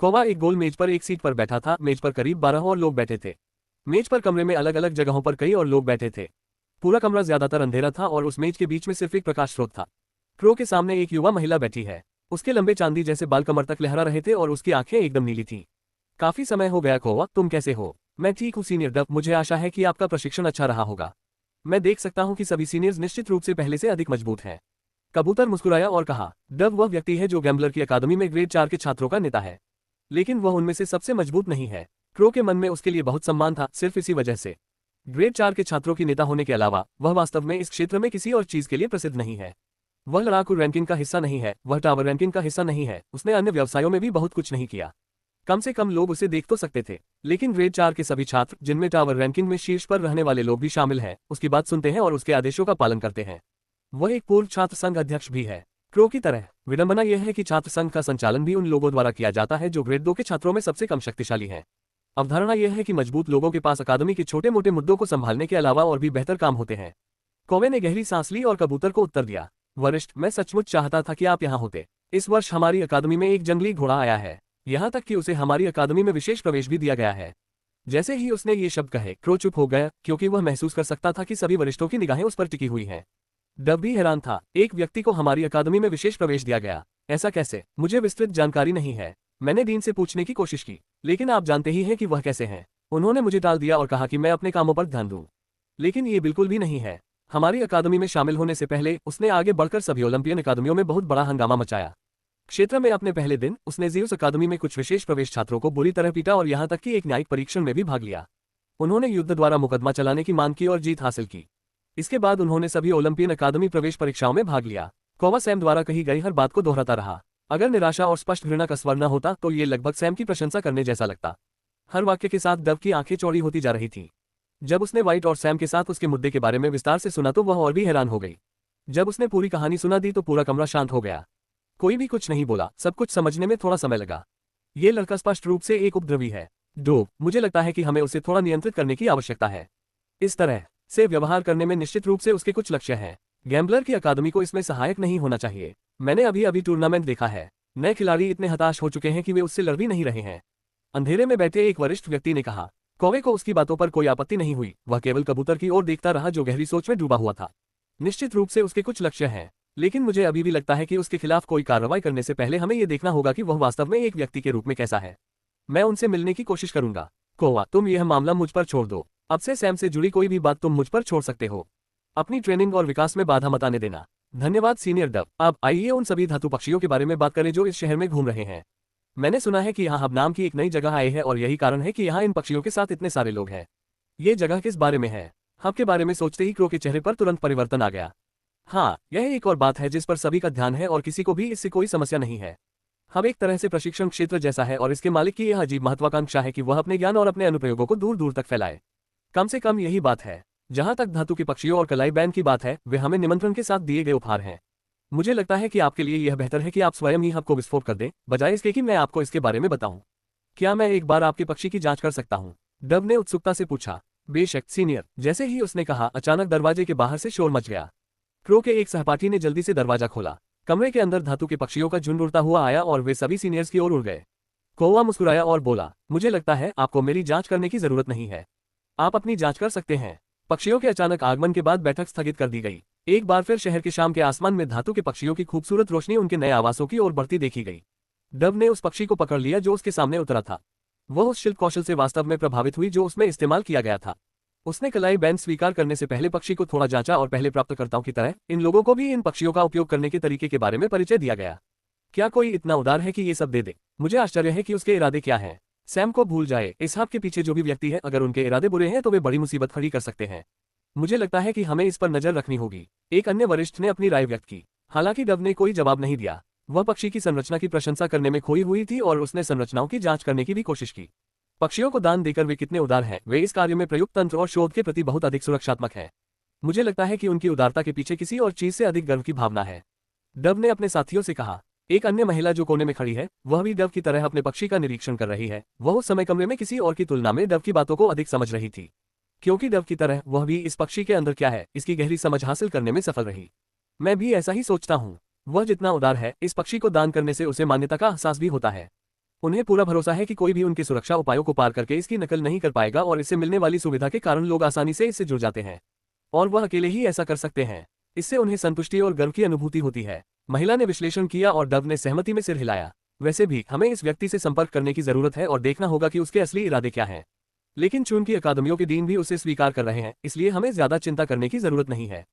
कोवा एक गोल मेज पर एक सीट पर बैठा था। मेज पर करीब 12 और लोग बैठे थे। मेज पर कमरे में अलग अलग जगहों पर कई और लोग बैठे थे। पूरा कमरा ज्यादातर अंधेरा था और उस मेज के बीच में सिर्फ एक प्रकाश स्रोत था। क्रो के सामने एक युवा महिला बैठी है। उसके लंबे चांदी जैसे बाल कमर तक लहरा रहे थे और उसकी आंखें एकदम नीली थीं। काफी समय हो गया कोवा, तुम कैसे हो? मैं ठीक हूँ सीनियर डव, मुझे आशा है कि आपका प्रशिक्षण अच्छा रहा होगा। मैं देख सकता हूँ कि सभी सीनियर्स निश्चित रूप से पहले से अधिक मजबूत हैं। कबूतर मुस्कुराया और कहा, डव वह व्यक्ति है जो गैम्बलर की अकादमी में ग्रेड 4 के छात्रों का नेता है, लेकिन वह उनमें से सबसे मजबूत नहीं है। क्रो के मन में उसके लिए बहुत सम्मान था, सिर्फ इसी वजह से। ग्रेड 4 के छात्रों की नेता होने के अलावा वह वास्तव में इस क्षेत्र में किसी और चीज के लिए प्रसिद्ध नहीं है। वह लड़ाकू रैंकिंग का हिस्सा नहीं है, वह टावर रैंकिंग का हिस्सा नहीं है। उसने अन्य व्यवसायों में भी बहुत कुछ नहीं किया। कम से कम लोग उसे देख तो सकते थे, लेकिन ग्रेड 4 के सभी छात्र, जिनमें टावर रैंकिंग में शीर्ष पर रहने वाले लोग भी शामिल हैं, उसकी बात सुनते हैं और उसके आदेशों का पालन करते हैं। वह एक पूर्व छात्र संघ अध्यक्ष भी है। क्रो की तरह विडंबना यह है कि छात्र संघ का संचालन भी उन लोगों द्वारा किया जाता है जो ग्रेड 2 के छात्रों में सबसे कम शक्तिशाली हैं। अवधारणा यह है कि मजबूत लोगों के पास अकादमी के छोटे मोटे मुद्दों को संभालने के अलावा और भी बेहतर काम होते हैं। कोवे ने गहरी सांस ली और कबूतर को उत्तर दिया, वरिष्ठ, मैं सचमुच चाहता था कि आप यहाँ होते। इस वर्ष हमारी अकादमी में एक जंगली घोड़ा आया है, यहाँ तक कि उसे हमारी अकादमी में विशेष प्रवेश भी दिया गया है। जैसे ही उसने ये शब्द कहे, क्रो चुप हो गया, क्योंकि वह महसूस कर सकता था कि सभी वरिष्ठों की निगाहें उस पर टिकी हुई हैं। डव भी हैरान था, एक व्यक्ति को हमारी अकादमी में विशेष प्रवेश दिया गया, ऐसा कैसे? मुझे विस्तृत जानकारी नहीं है। मैंने डीन से पूछने की कोशिश की, लेकिन आप जानते ही हैं कि वह कैसे हैं। उन्होंने मुझे टाल दिया और कहा कि मैं अपने कामों पर ध्यान दूं। लेकिन ये बिल्कुल भी नहीं है। हमारी अकादमी में शामिल होने से पहले उसने आगे बढ़कर सभी ओलंपियन अकादमियों में बहुत बड़ा हंगामा मचाया। क्षेत्र में अपने पहले दिन उसने ज़ीउस अकादमी में कुछ विशेष प्रवेश छात्रों को बुरी तरह पीटा और यहाँ तक कि एक न्यायिक परीक्षण में भी भाग लिया। उन्होंने युद्ध द्वारा मुकदमा चलाने की मांग की और जीत हासिल की। इसके बाद उन्होंने सभी ओलंपियन अकादमी प्रवेश परीक्षाओं में भाग लिया। कोवा सैम द्वारा कही गई हर बात को दोहराता रहा। अगर निराशा और स्पष्ट घृणा का स्वर न होता तो ये लगभग सैम की प्रशंसा करने जैसा लगता। हर वाक्य के साथ डव की आंखें चौड़ी होती जा रही थीं। जब उसने व्हाइट और सैम के साथ उसके मुद्दे के बारे में विस्तार से सुना तो वह और भी हैरान हो गई। जब उसने पूरी कहानी सुना दी तो पूरा कमरा शांत हो गया। कोई भी कुछ नहीं बोला, सब कुछ समझने में थोड़ा समय लगा। ये लड़का स्पष्ट रूप से एक उपद्रवी है। डोव, मुझे लगता है कि हमें उसे थोड़ा नियंत्रित करने की आवश्यकता है। इस तरह से व्यवहार करने में निश्चित रूप से उसके कुछ लक्ष्य हैं। गैम्बलर की अकादमी को इसमें सहायक नहीं होना चाहिए। मैंने अभी अभी टूर्नामेंट देखा है। नए खिलाड़ी इतने हताश हो चुके हैं कि वे उससे लड़ भी नहीं रहे हैं। अंधेरे में बैठे एक वरिष्ठ व्यक्ति ने कहा। कोवे को उसकी बातों पर कोई आपत्ति नहीं हुई। वह केवल कबूतर की ओर देखता रहा जो गहरी सोच में डूबा हुआ था। निश्चित रूप से उसके कुछ लक्ष्य हैं, लेकिन मुझे अभी भी लगता है कि उसके खिलाफ कोई कार्रवाई करने से पहले हमें यह देखना होगा कि वह वास्तव में एक व्यक्ति के रूप में कैसा है। मैं उनसे मिलने की कोशिश करूंगा। कोवा, तुम यह मामला मुझ पर छोड़ दो। अब से सैम से जुड़ी कोई भी बात तुम मुझ पर छोड़ सकते हो। अपनी ट्रेनिंग और विकास में बाधा मत आने देना। धन्यवाद सीनियर डव। अब आइए उन सभी धातु पक्षियों के बारे में बात करें जो इस शहर में घूम रहे हैं। मैंने सुना है कि यहाँ हब नाम की एक नई जगह आई है और यही कारण है कि यहाँ इन पक्षियों के साथ इतने सारे लोग हैं। ये जगह किस बारे में है? हब के बारे में सोचते ही क्रो के चेहरे पर तुरंत परिवर्तन आ गया। हाँ, यह एक और बात है जिस पर सभी का ध्यान है और किसी को भी इससे कोई समस्या नहीं है। हब एक तरह से प्रशिक्षण क्षेत्र जैसा है और इसके मालिक की यह अजीब महत्वाकांक्षा है कि वह अपने ज्ञान और अपने अनुप्रयोगों को दूर दूर तक फैलाए। कम से कम यही बात है। जहां तक धातु के पक्षियों और कलाई बैंड की बात है, वे हमें निमंत्रण के साथ दिए गए उपहार हैं। मुझे लगता है कि आपके लिए यह बेहतर है कि आप स्वयं ही हब को विस्फोट कर दें, बजाय इसके कि मैं आपको इसके बारे में बताऊं। क्या मैं एक बार आपके पक्षी की जांच कर सकता हूं? डव ने उत्सुकता से पूछा। बेशक सीनियर। जैसे ही उसने कहा, अचानक दरवाजे के बाहर से शोर मच गया। क्रो के एक सहपाठी ने जल्दी से दरवाजा खोला। कमरे के अंदर धातु के पक्षियों का झुंड उड़ता हुआ आया और वे सभी सीनियर्स की ओर उड़ गए। कोवा मुस्कुराया और बोला, मुझे लगता है आपको मेरी जांच करने की जरूरत नहीं है। आप अपनी जांच कर सकते हैं। पक्षियों के अचानक आगमन के बाद बैठक स्थगित कर दी गई। एक बार फिर शहर के शाम के आसमान में धातु के पक्षियों की खूबसूरत रोशनी उनके नए आवासों की ओर बढ़ती देखी गई। डव ने उस पक्षी को पकड़ लिया जो उसके सामने उतरा था। वह उस शिल्प कौशल से वास्तव में प्रभावित हुई जो उसमें इस्तेमाल किया गया था। उसने कलाई बैंड स्वीकार करने से पहले पक्षी को थोड़ा जांचा और पहले प्राप्तकर्ताओं की तरह इन लोगों को भी इन पक्षियों का उपयोग करने के तरीके के बारे में परिचय दिया गया। क्या कोई इतना उदार है कि ये सब दे दे? मुझे आश्चर्य है कि उसके इरादे क्या हैं। सैम को भूल जाए। इस हब के पीछे जो भी व्यक्ति है, अगर उनके इरादे बुरे हैं तो वे बड़ी मुसीबत खड़ी कर सकते हैं। मुझे लगता है कि हमें इस पर नजर रखनी होगी। एक अन्य वरिष्ठ ने अपनी राय व्यक्त की। हालांकि डव ने कोई जवाब नहीं दिया। वह पक्षी की संरचना की प्रशंसा करने में खोई हुई थी और उसने संरचनाओं की जांच करने की भी कोशिश की। पक्षियों को दान देकर वे कितने उदार हैं, वे इस कार्य में प्रयुक्त तंत्र और शोध के प्रति बहुत अधिक सुरक्षात्मक हैं। मुझे लगता है कि उनकी उदारता के पीछे किसी और चीज से अधिक गर्व की भावना है। डव ने अपने साथियों से कहा। एक अन्य महिला जो कोने में खड़ी है, वह भी डव की तरह अपने पक्षी का निरीक्षण कर रही है। वह उस समय कमरे में किसी और की तुलना में डव की बातों को अधिक समझ रही थी, क्योंकि डव की तरह वह भी इस पक्षी के अंदर क्या है इसकी गहरी समझ हासिल करने में सफल रही। मैं भी ऐसा ही सोचता हूँ। वह जितना उदार है, इस पक्षी को दान करने से उसे मान्यता का एहसास भी होता है। उन्हें पूरा भरोसा है कि कोई भी उनके सुरक्षा उपायों को पार करके इसकी नकल नहीं कर पाएगा और इससे मिलने वाली सुविधा के कारण लोग आसानी से इससे जुड़ जाते हैं और वह अकेले ही ऐसा कर सकते हैं। इससे उन्हें संतुष्टि और गर्व की अनुभूति होती है। महिला ने विश्लेषण किया और डव ने सहमति में सिर हिलाया। वैसे भी हमें इस व्यक्ति से संपर्क करने की जरूरत है और देखना होगा कि उसके असली इरादे क्या हैं। लेकिन चूंकि अकादमियों के डीन भी उसे स्वीकार कर रहे हैं, इसलिए हमें ज्यादा चिंता करने की जरूरत नहीं है।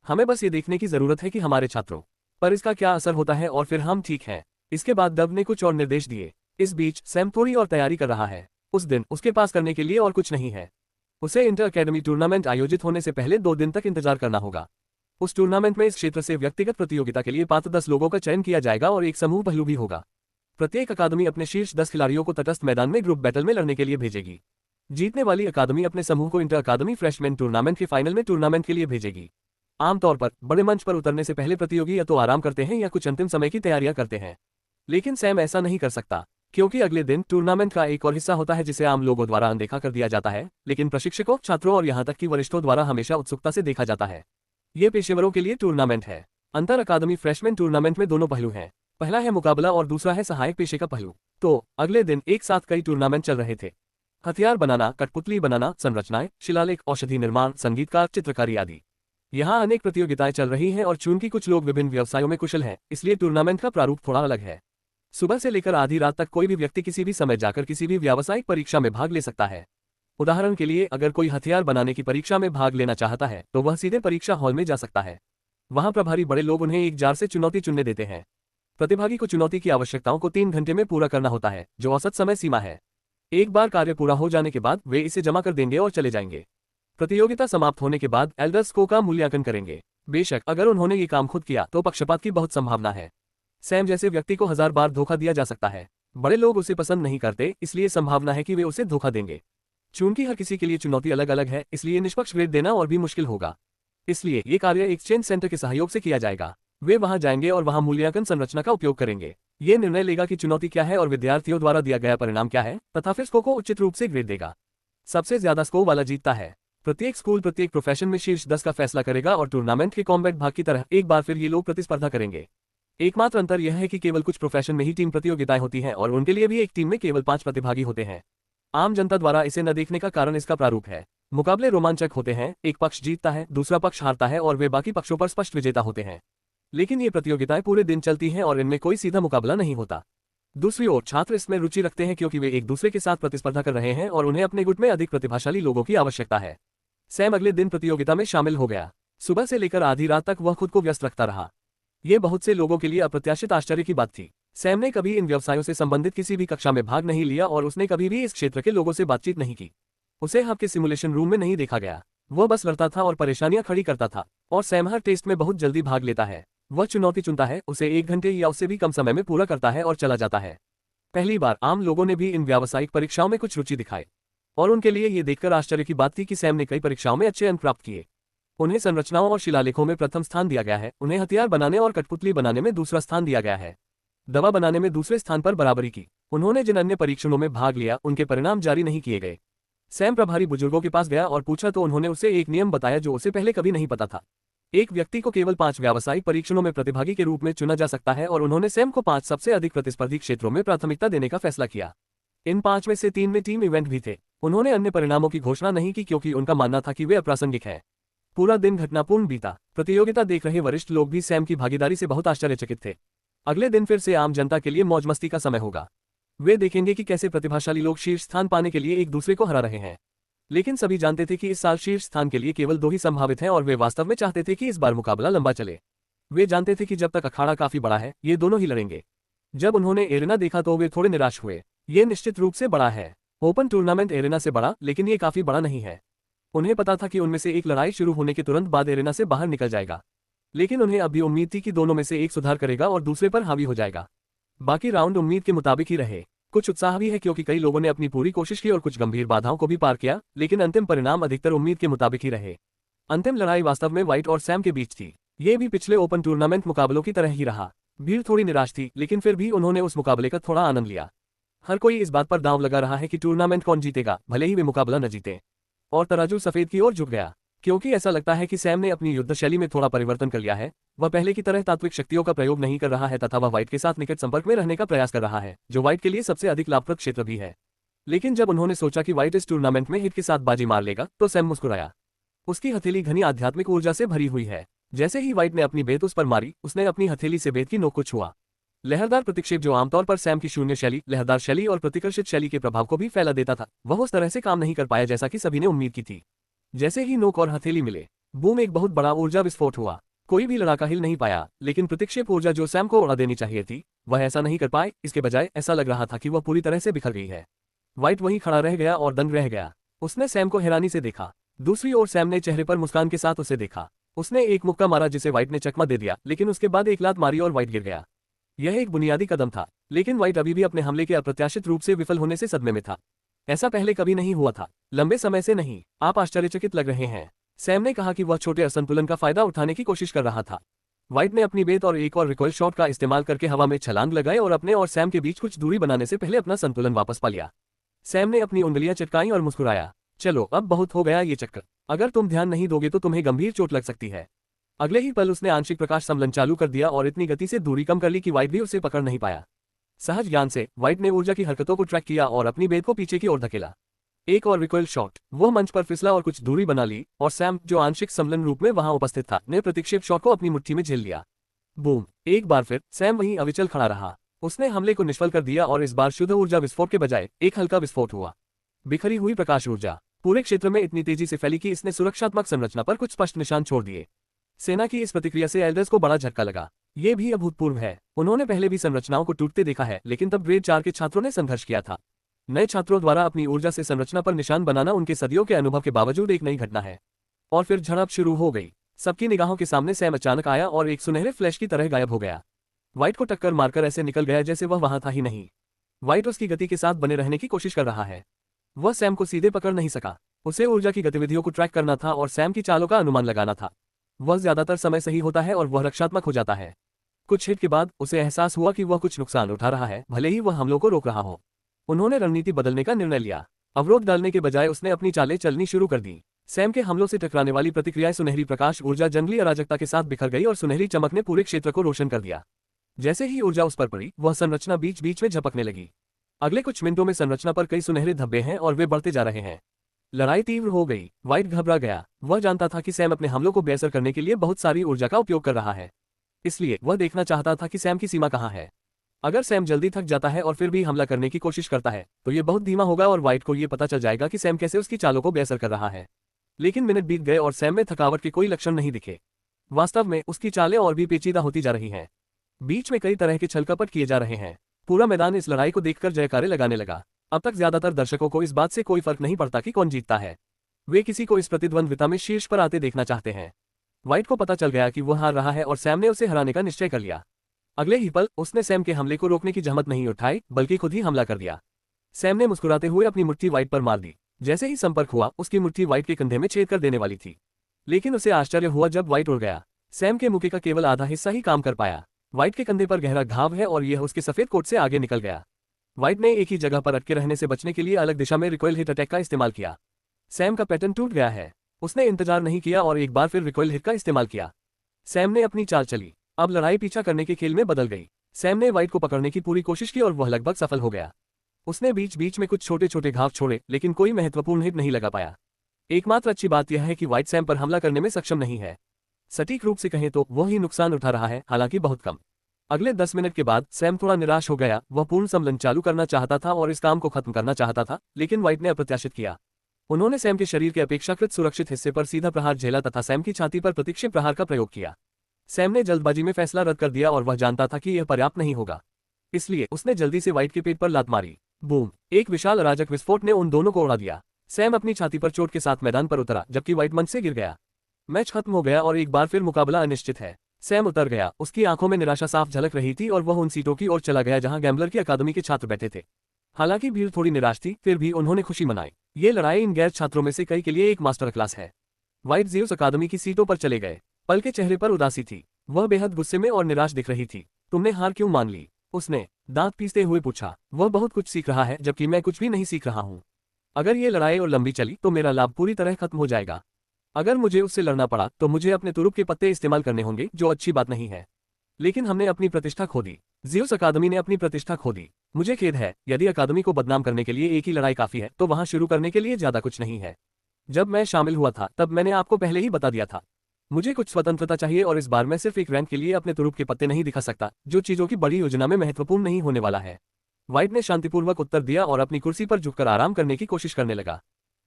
हमें बस ये देखने की जरूरत है कि हमारे छात्रों पर इसका क्या असर होता है और फिर हम ठीक हैं। इसके बाद डव ने कुछ और निर्देश दिए। इस बीच सैम थोड़ी और तैयारी कर रहा है। उस दिन उसके पास करने के लिए और कुछ नहीं है। उसे इंटर अकेडमी टूर्नामेंट आयोजित होने से पहले 2 दिन तक इंतजार करना होगा। उस टूर्नामेंट में इस क्षेत्र से व्यक्तिगत प्रतियोगिता के लिए पात्र 10 लोगों का चयन किया जाएगा और एक समूह पहलू भी होगा। प्रत्येक अकादमी अपने शीर्ष 10 खिलाड़ियों को तटस्थ मैदान में ग्रुप बैटल में लड़ने के लिए भेजेगी। जीतने वाली अकादमी अपने समूह को इंटर अकादमी फ्रेशमैन टूर्नामेंट के फाइनल में टूर्नामेंट के लिए भेजेगी। आमतौर पर बड़े मंच पर उतरने से पहले प्रतियोगी या तो आराम करते हैं या कुछ अंतिम समय की तैयारियां करते हैं। लेकिन सैम ऐसा नहीं कर सकता, क्योंकि अगले दिन टूर्नामेंट का एक और हिस्सा होता है जिसे आम लोगों द्वारा अनदेखा कर दिया जाता है, लेकिन प्रशिक्षकों, छात्रों और यहां तक कि वरिष्ठों द्वारा हमेशा उत्सुकता से देखा जाता है। ये पेशेवरों के लिए टूर्नामेंट है। अंतर अकादमी फ्रेशमैन टूर्नामेंट में दोनों पहलू हैं। पहला है मुकाबला और दूसरा है सहायक पेशे का पहलू। तो अगले दिन एक साथ कई टूर्नामेंट चल रहे थे। हथियार बनाना, कठपुतली बनाना, संरचनाएं, शिलालेख, औषधि निर्माण, संगीतकार, चित्रकारी आदि। यहाँ अनेक प्रतियोगिताएं चल रही हैं और चूंकि कुछ लोग विभिन्न व्यवसायों में कुशल हैं, इसलिए टूर्नामेंट का प्रारूप थोड़ा अलग है। सुबह से लेकर आधी रात तक कोई भी व्यक्ति किसी भी समय जाकर किसी भी व्यावसायिक परीक्षा में भाग ले सकता है। उदाहरण के लिए, अगर कोई हथियार बनाने की परीक्षा में भाग लेना चाहता है तो वह सीधे परीक्षा हॉल में जा सकता है। वहां प्रभारी बड़े लोग उन्हें एक जार से चुनौती चुनने देते हैं। प्रतिभागी को चुनौती की आवश्यकताओं को 3 घंटे में पूरा करना होता है, जो औसत समय सीमा है। एक बार कार्य पूरा हो जाने के बाद वे इसे जमा कर देंगे और चले जाएंगे। प्रतियोगिता समाप्त होने के बाद एल्डर्स को का मूल्यांकन करेंगे। बेशक अगर उन्होंने ये काम खुद किया तो पक्षपात की बहुत संभावना है। सैम जैसे व्यक्ति को 1000 बार धोखा दिया जा सकता है। बड़े लोग उसे पसंद नहीं करते, इसलिए संभावना है कि वे उसे धोखा देंगे। चूंकि हर किसी के लिए चुनौती अलग अलग है, इसलिए निष्पक्ष ग्रेड देना और भी मुश्किल होगा। इसलिए ये कार्य एक्सचेंज सेंटर के सहयोग से किया जाएगा। वे वहां जाएंगे और वहां मूल्यांकन संरचना का उपयोग करेंगे। ये निर्णय लेगा कि चुनौती क्या है और विद्यार्थियों द्वारा दिया गया परिणाम क्या है, तथा फिर स्कोर को उचित रूप से ग्रेड देगा। सबसे ज्यादा स्कोर वाला जीतता है। प्रत्येक स्कूल प्रत्येक प्रोफेशन में शीर्ष 10 का फैसला करेगा और टूर्नामेंट के कॉम्बैट भाग की तरह एक बार फिर ये लोग प्रतिस्पर्धा करेंगे। एकमात्र अंतर यह है कि केवल कुछ प्रोफेशन में ही टीम प्रतियोगिताएं होती हैं और उनके लिए भी एक टीम में केवल 5 प्रतिभागी होते हैं। आम जनता द्वारा इसे न देखने का कारण इसका प्रारूप है। मुकाबले रोमांचक होते हैं, एक पक्ष जीतता है, दूसरा पक्ष हारता है और वे बाकी पक्षों पर स्पष्ट विजेता होते हैं। लेकिन ये प्रतियोगिताएं पूरे दिन चलती हैं और इनमें कोई सीधा मुकाबला नहीं होता। दूसरी ओर छात्र इसमें रुचि रखते हैं क्योंकि वे एक दूसरे के साथ प्रतिस्पर्धा कर रहे हैं और उन्हें अपने गुट में अधिक प्रतिभाशाली लोगों की आवश्यकता है। सैम अगले दिन प्रतियोगिता में शामिल हो गया। सुबह से लेकर आधी रात तक वह खुद को व्यस्त रखता रहा। ये बहुत से लोगों के लिए अप्रत्याशित आश्चर्य की बात थी। सैम ने कभी इन व्यवसायों से संबंधित किसी भी कक्षा में भाग नहीं लिया और उसने कभी भी इस क्षेत्र के लोगों से बातचीत नहीं की। उसे हब के सिमुलेशन रूम में नहीं देखा गया। वह बस लड़ता था और परेशानियां खड़ी करता था। और सैम हर टेस्ट में बहुत जल्दी भाग लेता है। वह चुनौती चुनता है, उसे 1 घंटे या उससे भी कम समय में पूरा करता है और चला जाता है। पहली बार आम लोगों ने भी इन व्यावसायिक परीक्षाओं में कुछ रुचि दिखाई और उनके लिए ये देखकर आश्चर्य की बात थी कि सैम ने कई परीक्षाओं में अच्छे अंक प्राप्त किए। उन्हें संरचनाओं और शिलालेखों में प्रथम स्थान दिया गया है। उन्हें हथियार बनाने और कठपुतली बनाने में दूसरा स्थान दिया गया है। दवा बनाने में दूसरे स्थान पर बराबरी की। उन्होंने जिन अन्य परीक्षणों में भाग लिया उनके परिणाम जारी नहीं किए गए। सैम प्रभारी बुजुर्गों के पास गया और पूछा तो उन्होंने उसे एक नियम बताया जो उसे पहले कभी नहीं पता था। एक व्यक्ति को केवल 5 व्यावसायिक परीक्षणों में प्रतिभागी के रूप में चुना जा सकता है और उन्होंने सैम को 5 सबसे अधिक प्रतिस्पर्धी क्षेत्रों में प्राथमिकता देने का फैसला किया। इन 5 में से 3 में टीम इवेंट भी थे। उन्होंने अन्य परिणामों की घोषणा नहीं की क्योंकि उनका मानना था कि वे अप्रासंगिक हैं। पूरा दिन घटनापूर्ण बीता। प्रतियोगिता देख रहे वरिष्ठ लोग भी सैम की भागीदारी से बहुत आश्चर्यचकित थे। अगले दिन फिर से आम जनता के लिए मौज मस्ती का समय होगा। वे देखेंगे कि कैसे प्रतिभाशाली लोग शीर्ष स्थान पाने के लिए एक दूसरे को हरा रहे हैं। लेकिन सभी जानते थे कि इस साल शीर्ष स्थान के लिए केवल 2 ही संभावित हैं और वे वास्तव में चाहते थे कि इस बार मुकाबला लंबा चले। वे जानते थे कि जब तक अखाड़ा काफी बड़ा है, ये दोनों ही लड़ेंगे। जब उन्होंने एरेना देखा तो वे थोड़े निराश हुए। ये निश्चित रूप से बड़ा है। ओपन टूर्नामेंट एरेना से बड़ा, लेकिन ये काफी बड़ा नहीं है। उन्हें पता था कि उनमें से एक लड़ाई शुरू होने के तुरंत बाद एरेना से बाहर निकल जाएगा। लेकिन उन्हें अब भी उम्मीद थी कि दोनों में से एक सुधार करेगा और दूसरे पर हावी हो जाएगा। बाकी राउंड उम्मीद के मुताबिक ही रहे। कुछ उत्साह भी है क्योंकि कई लोगों ने अपनी पूरी कोशिश की और कुछ गंभीर बाधाओं को भी पार किया, लेकिन अंतिम परिणाम अधिकतर उम्मीद के मुताबिक ही रहे। अंतिम लड़ाई वास्तव में व्हाइट और सैम के बीच थी। ये भी पिछले ओपन टूर्नामेंट मुकाबलों की तरह ही रहा। भीड़ थोड़ी निराश थी, लेकिन फिर भी उन्होंने उस मुकाबले का थोड़ा आनंद लिया। हर कोई इस बात पर दांव लगा रहा है कि टूर्नामेंट कौन जीतेगा, भले ही वे मुकाबला न जीते। और तराजू सफेद की ओर झुक गया, क्योंकि ऐसा लगता है कि सैम ने अपनी युद्ध शैली में थोड़ा परिवर्तन कर लिया है। वह पहले की तरह तात्विक शक्तियों का प्रयोग नहीं कर रहा है तथा वह व्हाइट के साथ निकट संपर्क में रहने का प्रयास कर रहा है, जो व्हाइट के लिए सबसे अधिक लाभप्रद क्षेत्र भी है। लेकिन जब उन्होंने सोचा कि व्हाइट इस टूर्नामेंट में हिट के साथ बाजी मार लेगा, तो सैम मुस्कुराया। उसकी हथेली घनी आध्यात्मिक ऊर्जा से भरी हुई है। जैसे ही व्हाइट ने अपनी बेत उस पर मारी, उसने अपनी हथेली से बेत की नोक को छुआ। लहरदार प्रतिक्षेप, जो आमतौर पर सैम की शून्य शैली, लहरदार शैली और प्रतिकर्षित शैली के प्रभाव को भी फैला देता था, वह उस तरह से काम नहीं कर पाया जैसा कि सभी ने उम्मीद की थी। जैसे ही नोक और हथेली मिले, बूम, एक बहुत बड़ा ऊर्जा विस्फोट हुआ। कोई भी लड़ाका हिल नहीं पाया, लेकिन प्रतिक्षेप ऊर्जा जो सैम को उड़ा देनी चाहिए थी, वह ऐसा नहीं कर पाए। इसके बजाय ऐसा लग रहा था कि वह पूरी तरह से बिखर गई है। व्हाइट वहीं खड़ा रह गया और दंग रह गया। उसने सैम को हैरानी से देखा। दूसरी ओर सैम ने चेहरे पर मुस्कान के साथ उसे देखा। उसने एक मुक्का मारा जिसे व्हाइट ने चकमा दे दिया, लेकिन उसके बाद एक लात मारी और व्हाइट गिर गया। यह एक बुनियादी कदम था, लेकिन व्हाइट अभी भी अपने हमले के अप्रत्याशित रूप से विफल होने से सदमे में था। ऐसा पहले कभी नहीं हुआ था, लंबे समय से नहीं। आप आश्चर्यचकित लग रहे हैं, सैम ने कहा कि वह छोटे असंतुलन का फायदा उठाने की कोशिश कर रहा था। व्हाइट ने अपनी बेत और एक और रिकॉइल शॉट का इस्तेमाल करके हवा में छलांग लगाई और अपने और सैम के बीच कुछ दूरी बनाने से पहले अपना संतुलन वापस पा लिया। सैम ने अपनी उंगलियां चटकाई और मुस्कुराया। चलो, अब बहुत हो गया ये चक्कर। अगर तुम ध्यान नहीं दोगे तो तुम्हें गंभीर चोट लग सकती है। अगले ही पल उसने आंशिक प्रकाश समलन चालू कर दिया और इतनी गति से दूरी कम कर ली कि व्हाइट भी उसे पकड़ नहीं पाया। सहज ज्ञान से व्हाइट ने ऊर्जा की हरकतों को ट्रैक किया और अपनी बेत को पीछे की ओर धकेला। एक और रिकॉइल शॉट, वो मंच पर फिसला और कुछ दूरी बना ली, और सैम, जो आंशिक समलन रूप में वहां उपस्थित था, ने प्रतिक्षेप शॉट को अपनी मुट्ठी में झेल लिया। बूम, एक बार फिर सैम वहीं अविचल खड़ा रहा। उसने हमले को निष्फल कर दिया और इस बार शुद्ध ऊर्जा विस्फोट के बजाय एक हल्का विस्फोट हुआ। बिखरी हुई प्रकाश ऊर्जा पूरे क्षेत्र में इतनी तेजी से फैली कि इसने सुरक्षात्मक संरचना पर कुछ स्पष्ट निशान छोड़ दिए। सेना की इस प्रतिक्रिया से एल्डर्स को बड़ा झटका लगा। ये भी अभूतपूर्व है। उन्होंने पहले भी संरचनाओं को टूटते देखा है, लेकिन तब ग्रेड 4 के छात्रों ने संघर्ष किया था। नए छात्रों द्वारा अपनी ऊर्जा से संरचना पर निशान बनाना उनके सदियों के अनुभव के बावजूद एक नई घटना है। और फिर झड़प शुरू हो गई। सबकी निगाहों के सामने सैम अचानक आया और एक सुनहरे फ्लैश की तरह गायब हो गया। व्हाइट को टक्कर मारकर ऐसे निकल गया जैसे वह वहां था ही नहीं। व्हाइट उसकी गति के साथ बने रहने की कोशिश कर रहा है। वह सैम को सीधे पकड़ नहीं सका। उसे ऊर्जा की गतिविधियों को ट्रैक करना था और सैम की चालों का अनुमान लगाना था। वह ज्यादातर समय सही होता है और वह रक्षात्मक हो जाता है। कुछ हिट के बाद उसे एहसास हुआ कि वह कुछ नुकसान उठा रहा है, भले ही वह हमलों को रोक रहा हो। उन्होंने रणनीति बदलने का निर्णय लिया। अवरोध डालने के बजाय उसने अपनी चालें चलनी शुरू कर दी। सैम के हमलों से टकराने वाली प्रतिक्रियाएं सुनहरी प्रकाश ऊर्जा जंगली अराजकता के साथ बिखर गई और सुनहरी चमक ने पूरे क्षेत्र को रोशन कर दिया। जैसे ही ऊर्जा उस पर पड़ी, वह संरचना बीच बीच में झपकने लगी। अगले कुछ मिनटों में संरचना पर कई सुनहरे धब्बे हैं और वे बढ़ते जा रहे हैं। लड़ाई तीव्र हो गई। व्हाइट घबरा गया। वह जानता था कि सैम अपने हमलों को बेअसर करने के लिए बहुत सारी ऊर्जा का उपयोग कर रहा है, इसलिए वह देखना चाहता था कि सैम की सीमा कहाँ है। अगर सैम जल्दी थक जाता है और फिर भी हमला करने की कोशिश करता है, तो ये बहुत धीमा होगा और व्हाइट को ये पता चल जाएगा कि सैम कैसे उसकी चालों को बेअसर कर रहा है। लेकिन मिनट बीत गए और सैम में थकावट के कोई लक्षण नहीं दिखे। वास्तव में उसकी चालें और भी पेचीदा होती जा रही हैं। बीच में कई तरह के छलकपट किए जा रहे हैं। पूरा मैदान इस लड़ाई को देखकर जयकारे लगाने लगा। अब तक ज्यादातर दर्शकों को इस बात से कोई फर्क नहीं पड़ता कि कौन जीतता है। वे किसी को इस प्रतिद्वंद्विता में शीर्ष पर आते देखना चाहते हैं। व्हाइट को पता चल गया कि वह हार रहा है और सैम ने उसे हराने का निश्चय कर लिया। अगले ही पल उसने सैम के हमले को रोकने की जहमत नहीं उठाई, बल्कि खुद ही हमला कर दिया। सैम ने मुस्कुराते हुए अपनी मुट्ठी व्हाइट पर मार दी। जैसे ही संपर्क हुआ, उसकी मुट्ठी व्हाइट के कंधे में छेद कर देने वाली थी, लेकिन उसे आश्चर्य हुआ जब व्हाइट उड़ गया। सैम के मुक्के का केवल आधा हिस्सा ही काम कर पाया। व्हाइट के कंधे पर गहरा घाव है और यह उसके सफेद कोट से आगे निकल गया। व्हाइट ने एक ही जगह पर अटके रहने से बचने के लिए अलग दिशा में रिकॉइल हिट अटैक का इस्तेमाल किया। सैम का पैटर्न टूट गया है। उसने इंतजार नहीं किया और एक बार फिर रिकॉइल हिट का इस्तेमाल किया। सैम ने अपनी चाल चली। अब लड़ाई पीछा करने के खेल में बदल गई। सैम ने व्हाइट को पकड़ने की पूरी कोशिश की और वह लगभग सफल हो गया। उसने बीच बीच में कुछ छोटे छोटे घाव छोड़े, लेकिन कोई महत्वपूर्ण हिट नहीं लगा पाया। एकमात्र अच्छी बात यह है कि व्हाइट सैम पर हमला करने में सक्षम नहीं है। सटीक रूप से कहें तो वह ही नुकसान उठा रहा है, हालांकि बहुत कम। अगले 10 मिनट के बाद सैम थोड़ा निराश हो गया। वह पूर्ण समलन चालू करना चाहता था और इस काम को खत्म करना चाहता था, लेकिन व्हाइट ने अप्रत्याशित किया। उन्होंने सैम के शरीर के अपेक्षाकृत सुरक्षित हिस्से पर सीधा प्रहार झेला तथा सैम की छाती पर प्रतिक्षेप प्रहार का प्रयोग किया। सैम ने जल्दबाजी में फैसला रद्द कर दिया और वह जानता था कि यह पर्याप्त नहीं होगा, इसलिए उसने जल्दी से व्हाइट के पेट पर लात मारी। बूम! एक विशाल अराजक विस्फोट ने उन दोनों को उड़ा दिया। सैम अपनी छाती पर चोट के साथ मैदान पर उतरा, जबकि व्हाइट मंच से गिर गया। मैच खत्म हो गया और एक बार फिर मुकाबला अनिश्चित है। सैम उतर गया, उसकी आंखों में निराशा साफ झलक रही थी और वह उन सीटों की ओर चला गया जहां गैम्बलर की अकादमी के छात्र बैठे थे। हालांकि भीड़ थोड़ी निराश थी, फिर भी उन्होंने खुशी मनाई। ये लड़ाई इन गैर छात्रों में से कई के लिए एक मास्टर क्लास है। व्हाइट ज़्यूस अकादमी की सीटों पर चले गए। पल के चेहरे पर उदासी थी, वह बेहद गुस्से में और निराश दिख रही थी। तुमने हार क्यों मान ली? उसने दांत पीसते हुए पूछा। वह बहुत कुछ सीख रहा है जबकि मैं कुछ भी नहीं सीख रहा हूँ। अगर ये लड़ाई और लंबी चली तो मेरा लाभ पूरी तरह खत्म हो जाएगा। अगर मुझे उससे लड़ना पड़ा तो मुझे अपने तुरुप के पत्ते इस्तेमाल करने होंगे, जो अच्छी बात नहीं है। लेकिन हमने अपनी प्रतिष्ठा खो दी। ज़्यूस अकादमी ने अपनी प्रतिष्ठा खो दी। मुझे खेद है, यदि अकादमी को बदनाम करने के लिए एक ही लड़ाई काफी है तो वहां शुरू करने के लिए ज्यादा कुछ नहीं है। जब मैं शामिल हुआ था तब मैंने आपको पहले ही बता दिया था। मुझे कुछ स्वतंत्रता चाहिए और इस बार मैं सिर्फ एक रैंक के लिए अपने तुरुप के पत्ते नहीं दिखा सकता, जो चीजों की बड़ी योजना में महत्वपूर्ण नहीं होने वाला है। व्हाइट ने शांतिपूर्वक उत्तर दिया और अपनी कुर्सी पर झुककर आराम करने की कोशिश करने लगा।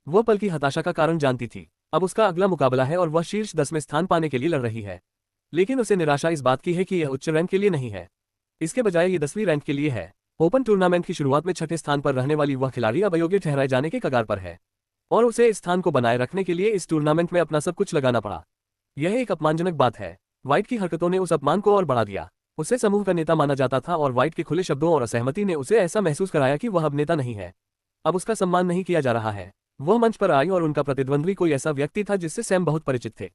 वह पल की हताशा का कारण जानती थी। अब उसका अगला मुकाबला है और वह शीर्ष 10 में स्थान पाने के लिए लड़ रही है। लेकिन उसे निराशा इस बात की है कि यह उच्च रैंक के लिए नहीं है। इसके बजाय ये 10वीं रैंक के लिए है। ओपन टूर्नामेंट की शुरुआत में 6ठे स्थान पर रहने वाली वह खिलाड़ी अब अयोग्य ठहराए जाने के कगार पर है और उसे इस स्थान को बनाए रखने के लिए इस टूर्नामेंट में अपना सब कुछ लगाना पड़ा। यह एक अपमानजनक बात है। व्हाइट की हरकतों ने उस अपमान को और बढ़ा दिया। उसे समूह का नेता माना जाता था और व्हाइट के खुले शब्दों और असहमति ने उसे ऐसा महसूस कराया कि वह अब नेता नहीं है। अब उसका सम्मान नहीं किया जा रहा है। वह मंच पर आई और उनका प्रतिद्वंद्वी कोई ऐसा व्यक्ति था जिससे सैम बहुत परिचित थे।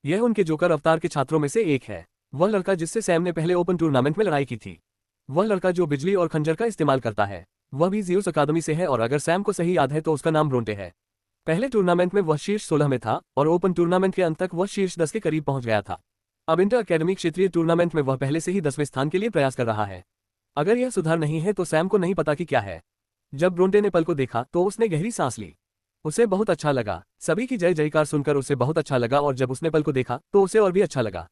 यह उनके जोकर अवतार के छात्रों में से एक है। वह लड़का जिससे सैम ने पहले ओपन टूर्नामेंट में लड़ाई की थी। वह लड़का जो बिजली और खंजर का इस्तेमाल करता है। वह भी ज़्यूस अकादमी से है और अगर सैम को सही याद है तो उसका नाम ब्रोंटे है। पहले टूर्नामेंट में वह शीर्ष 16 में था और ओपन टूर्नामेंट के अंत तक वह शीर्ष 10 के करीब पहुंच गया था। अब इंटर अकेडमी क्षेत्रीय टूर्नामेंट में वह पहले से ही 10वें स्थान के लिए प्रयास कर रहा है। अगर यह सुधार नहीं है तो सैम को नहीं पता कि क्या है। जब ब्रोंटे ने पल को देखा तो उसने गहरी सांस ली। उसे बहुत अच्छा लगा। सभी की जय जयकार सुनकर उसे बहुत अच्छा लगा और जब उसने पल को देखा तो उसे और भी अच्छा लगा।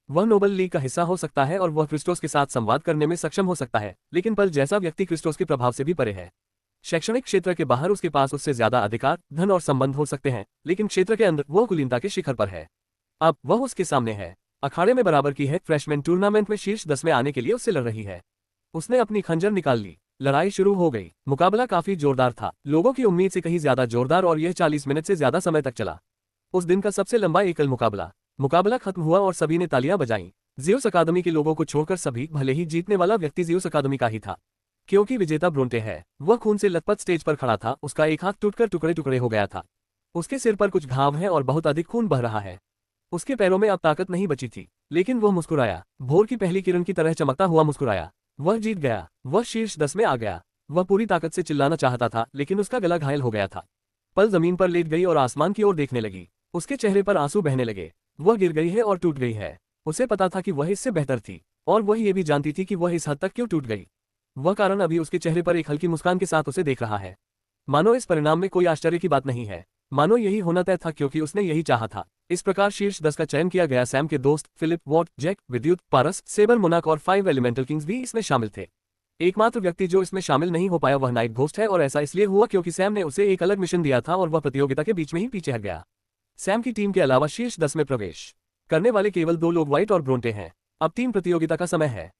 वह नोबल लीग का हिस्सा हो सकता है और वह क्रिस्टोस के साथ संवाद करने में सक्षम हो सकता है, लेकिन पल जैसा व्यक्ति क्रिस्टोस के प्रभाव से भी परे है। शैक्षणिक क्षेत्र के बाहर उसके पास उससे ज्यादा अधिकार, धन और संबंध हो सकते हैं, लेकिन क्षेत्र के अंदर वह कुलीनता के शिखर पर है। अब वह उसके सामने है। अखाड़े में बराबर की है। फ्रेशमैन टूर्नामेंट में शीर्ष 10 में आने के लिए उससे लड़ रही है। उसने अपनी खंजर निकाल ली। लड़ाई शुरू हो गई। मुकाबला काफी जोरदार था, लोगों की उम्मीद से कहीं ज्यादा जोरदार, और यह 40 मिनट से ज्यादा समय तक चला। उस दिन का सबसे लंबा एकल मुकाबला खत्म हुआ और सभी ने तालियां बजाईं। ज़्यूस अकादमी के लोगों को छोड़कर सभी, भले ही जीतने वाला व्यक्ति ज़्यूस अकादमी का ही था, क्योंकि विजेता ब्रोंटे है। वह खून से लथपथ स्टेज पर खड़ा था। उसका एक हाथ टूटकर टुकड़े टुकड़े हो गया था। उसके सिर पर कुछ घाव हैं और बहुत अधिक खून बह रहा है। उसके पैरों में अब ताकत नहीं बची थी, लेकिन वह मुस्कुराया। भोर की पहली किरण की तरह चमकता हुआ मुस्कुराया। वह जीत गया। वह शीर्ष 10 में आ गया। वह पूरी ताकत से चिल्लाना चाहता था, लेकिन उसका गला घायल हो गया था। पल जमीन पर लेट गई और आसमान की ओर देखने लगी। उसके चेहरे पर आंसू बहने लगे। वह गिर गई है और टूट गई है। उसे पता था कि वह इससे बेहतर थी, और वह ये भी जानती थी कि वह इस हद तक क्यों टूट गई। वह कारण अभी उसके चेहरे पर एक हल्की मुस्कान के साथ उसे देख रहा है। मानो इस परिणाम में कोई आश्चर्य की बात नहीं है। मानो यही होना तय था, क्योंकि उसने यही चाहा था। इस प्रकार शीर्ष 10 का चयन किया गया। सैम के दोस्त फिलिप, वॉट, जैक, विद्युत, पारस, सेबर, मोनाक और 5 एलिमेंटल किंग्स भी इसमें शामिल थे। एकमात्र व्यक्ति जो इसमें शामिल नहीं हो पाया वह नाइट घोस्ट है, और ऐसा इसलिए हुआ क्योंकि सैम ने उसे एक अलग मिशन दिया था और वह प्रतियोगिता के बीच में ही पीछे हट गया। सैम की टीम के अलावा शीर्ष 10 में प्रवेश करने वाले केवल 2 लोग व्हाइट और ब्रोंटे हैं। अब टीम प्रतियोगिता का समय है।